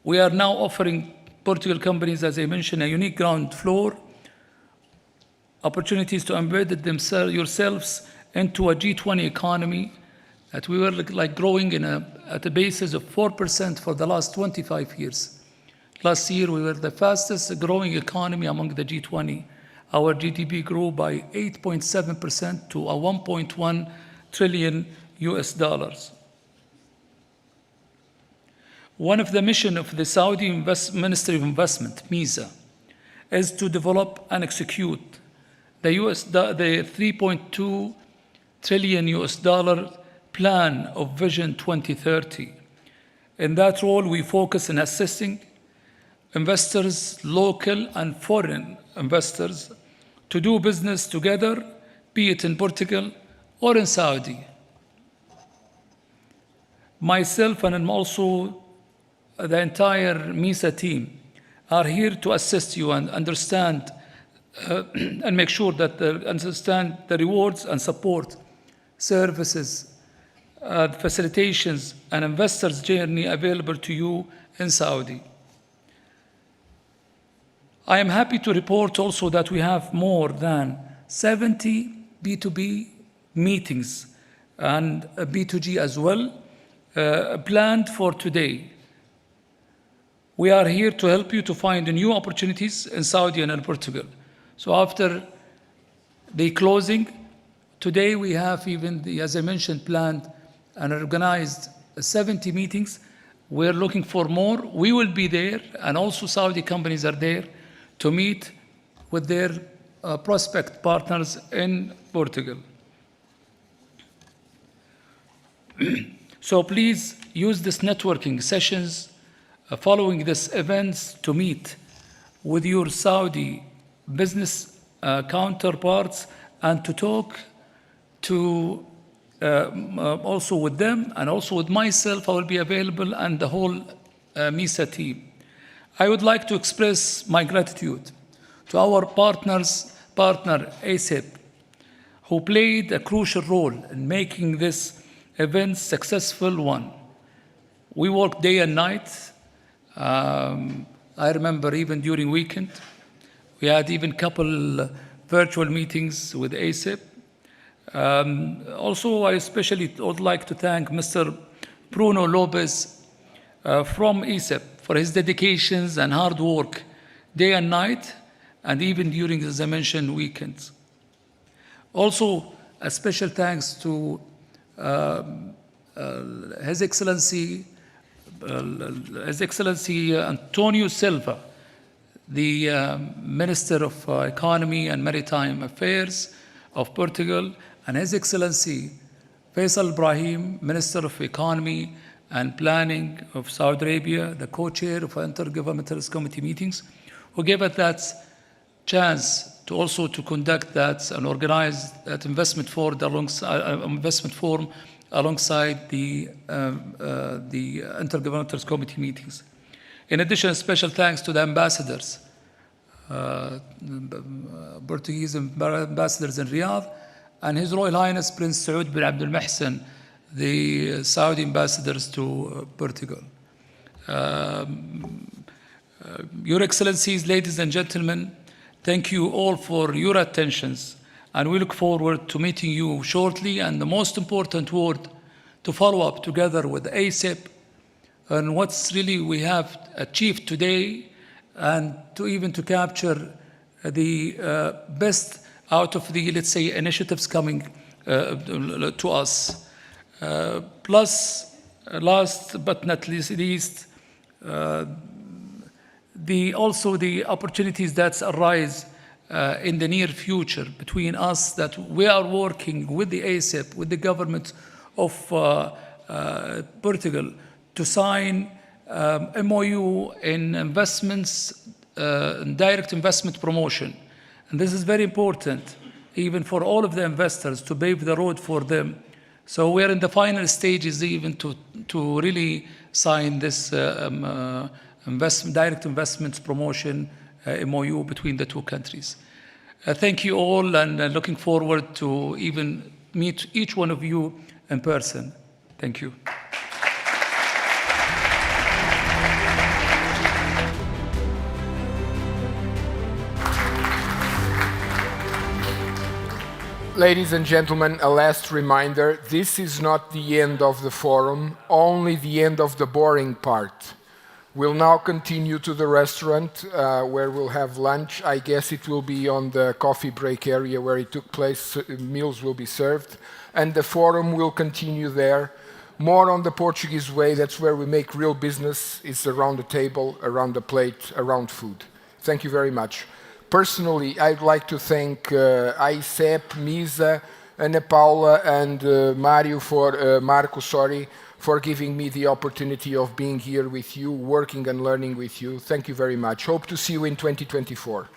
we are now offering Portugal companies, as I mentioned, a unique ground floor, opportunities to embed yourselves into a G20 economy that we were growing at a basis of 4% for the last 25 years. Last year, we were the fastest growing economy among the G20. Our GDP grew by 8.7% to a $1.1 trillion. One of the missions of the Saudi Ministry of Investment, MISA, is to develop and execute the 3.2 trillion US dollar plan of Vision 2030. In that role, we focus on assisting investors, local and foreign investors, to do business together, be it in Portugal or in Saudi. Myself and also the entire MISA team are here to assist you and understand and make sure that understand the rewards and support services, facilitations, and investors' journey available to you in Saudi. I am happy to report also that we have more than 70 B2B meetings and B2G as well planned for today. We are here to help you to find new opportunities in Saudi and in Portugal. So after the closing, today we have even, as I mentioned, planned and organized 70 meetings. We're looking for more. We will be there, and also Saudi companies are there to meet with their prospect partners in Portugal. So please use this networking sessions following these events to meet with your Saudi business counterparts and to talk to also with them and also with myself. I will be available and the whole MISA team. I would like to express my gratitude to our partner ASIP, who played a crucial role in making this event successful one. We worked day and night. I remember even during weekend, we had even couple virtual meetings with ASIP. Also, I especially would like to thank Mr. Bruno Lopez from ASIP for his dedications and hard work day and night, and even during, as I mentioned, weekends. Also, a special thanks to His Excellency Antonio Silva, the Minister of Economy and Maritime Affairs of Portugal, and His Excellency Faisal Ibrahim, Minister of Economy and Planning of Saudi Arabia, the co-chair of Intergovernmental Committee meetings, who gave us that chance to also to conduct that and organize that investment forum alongside the Intergovernmental Committee meetings. In addition, special thanks to the ambassadors, Portuguese ambassadors in Riyadh, and His Royal Highness Prince Saud bin Abdul Mohsen, the Saudi ambassadors to Portugal. Your Excellencies, ladies and gentlemen, thank you all for your attentions, and we look forward to meeting you shortly, and the most important word, to follow up together with ASIP and what's really we have achieved today, and to even to capture the best out of the, let's say, initiatives coming to us. Plus, last but not least, also the opportunities that arise in the near future between us, that we are working with the ASIP, with the government of Portugal, to sign MOU in investments, direct investment promotion. And this is very important, even for all of the investors, to pave the road for them. So we're in the final stages even to really sign this direct investments promotion MOU between the two countries. Thank you all, and looking forward to even meet each one of you in person. Thank you. Ladies and gentlemen, a last reminder, this is not the end of the forum, only the end of the boring part. We'll now continue to the restaurant where we'll have lunch. I guess it will be on the coffee break area where it took place. Meals will be served. And the forum will continue there more on the Portuguese way. That's where we make real business. It's around the table, around the plate, around food. Thank you very much. Personally, I'd like to thank ICEP, Misa, Ana Paula, and Marco, for giving me the opportunity of being here with you, working and learning with you. Thank you very much. Hope to see you in 2024.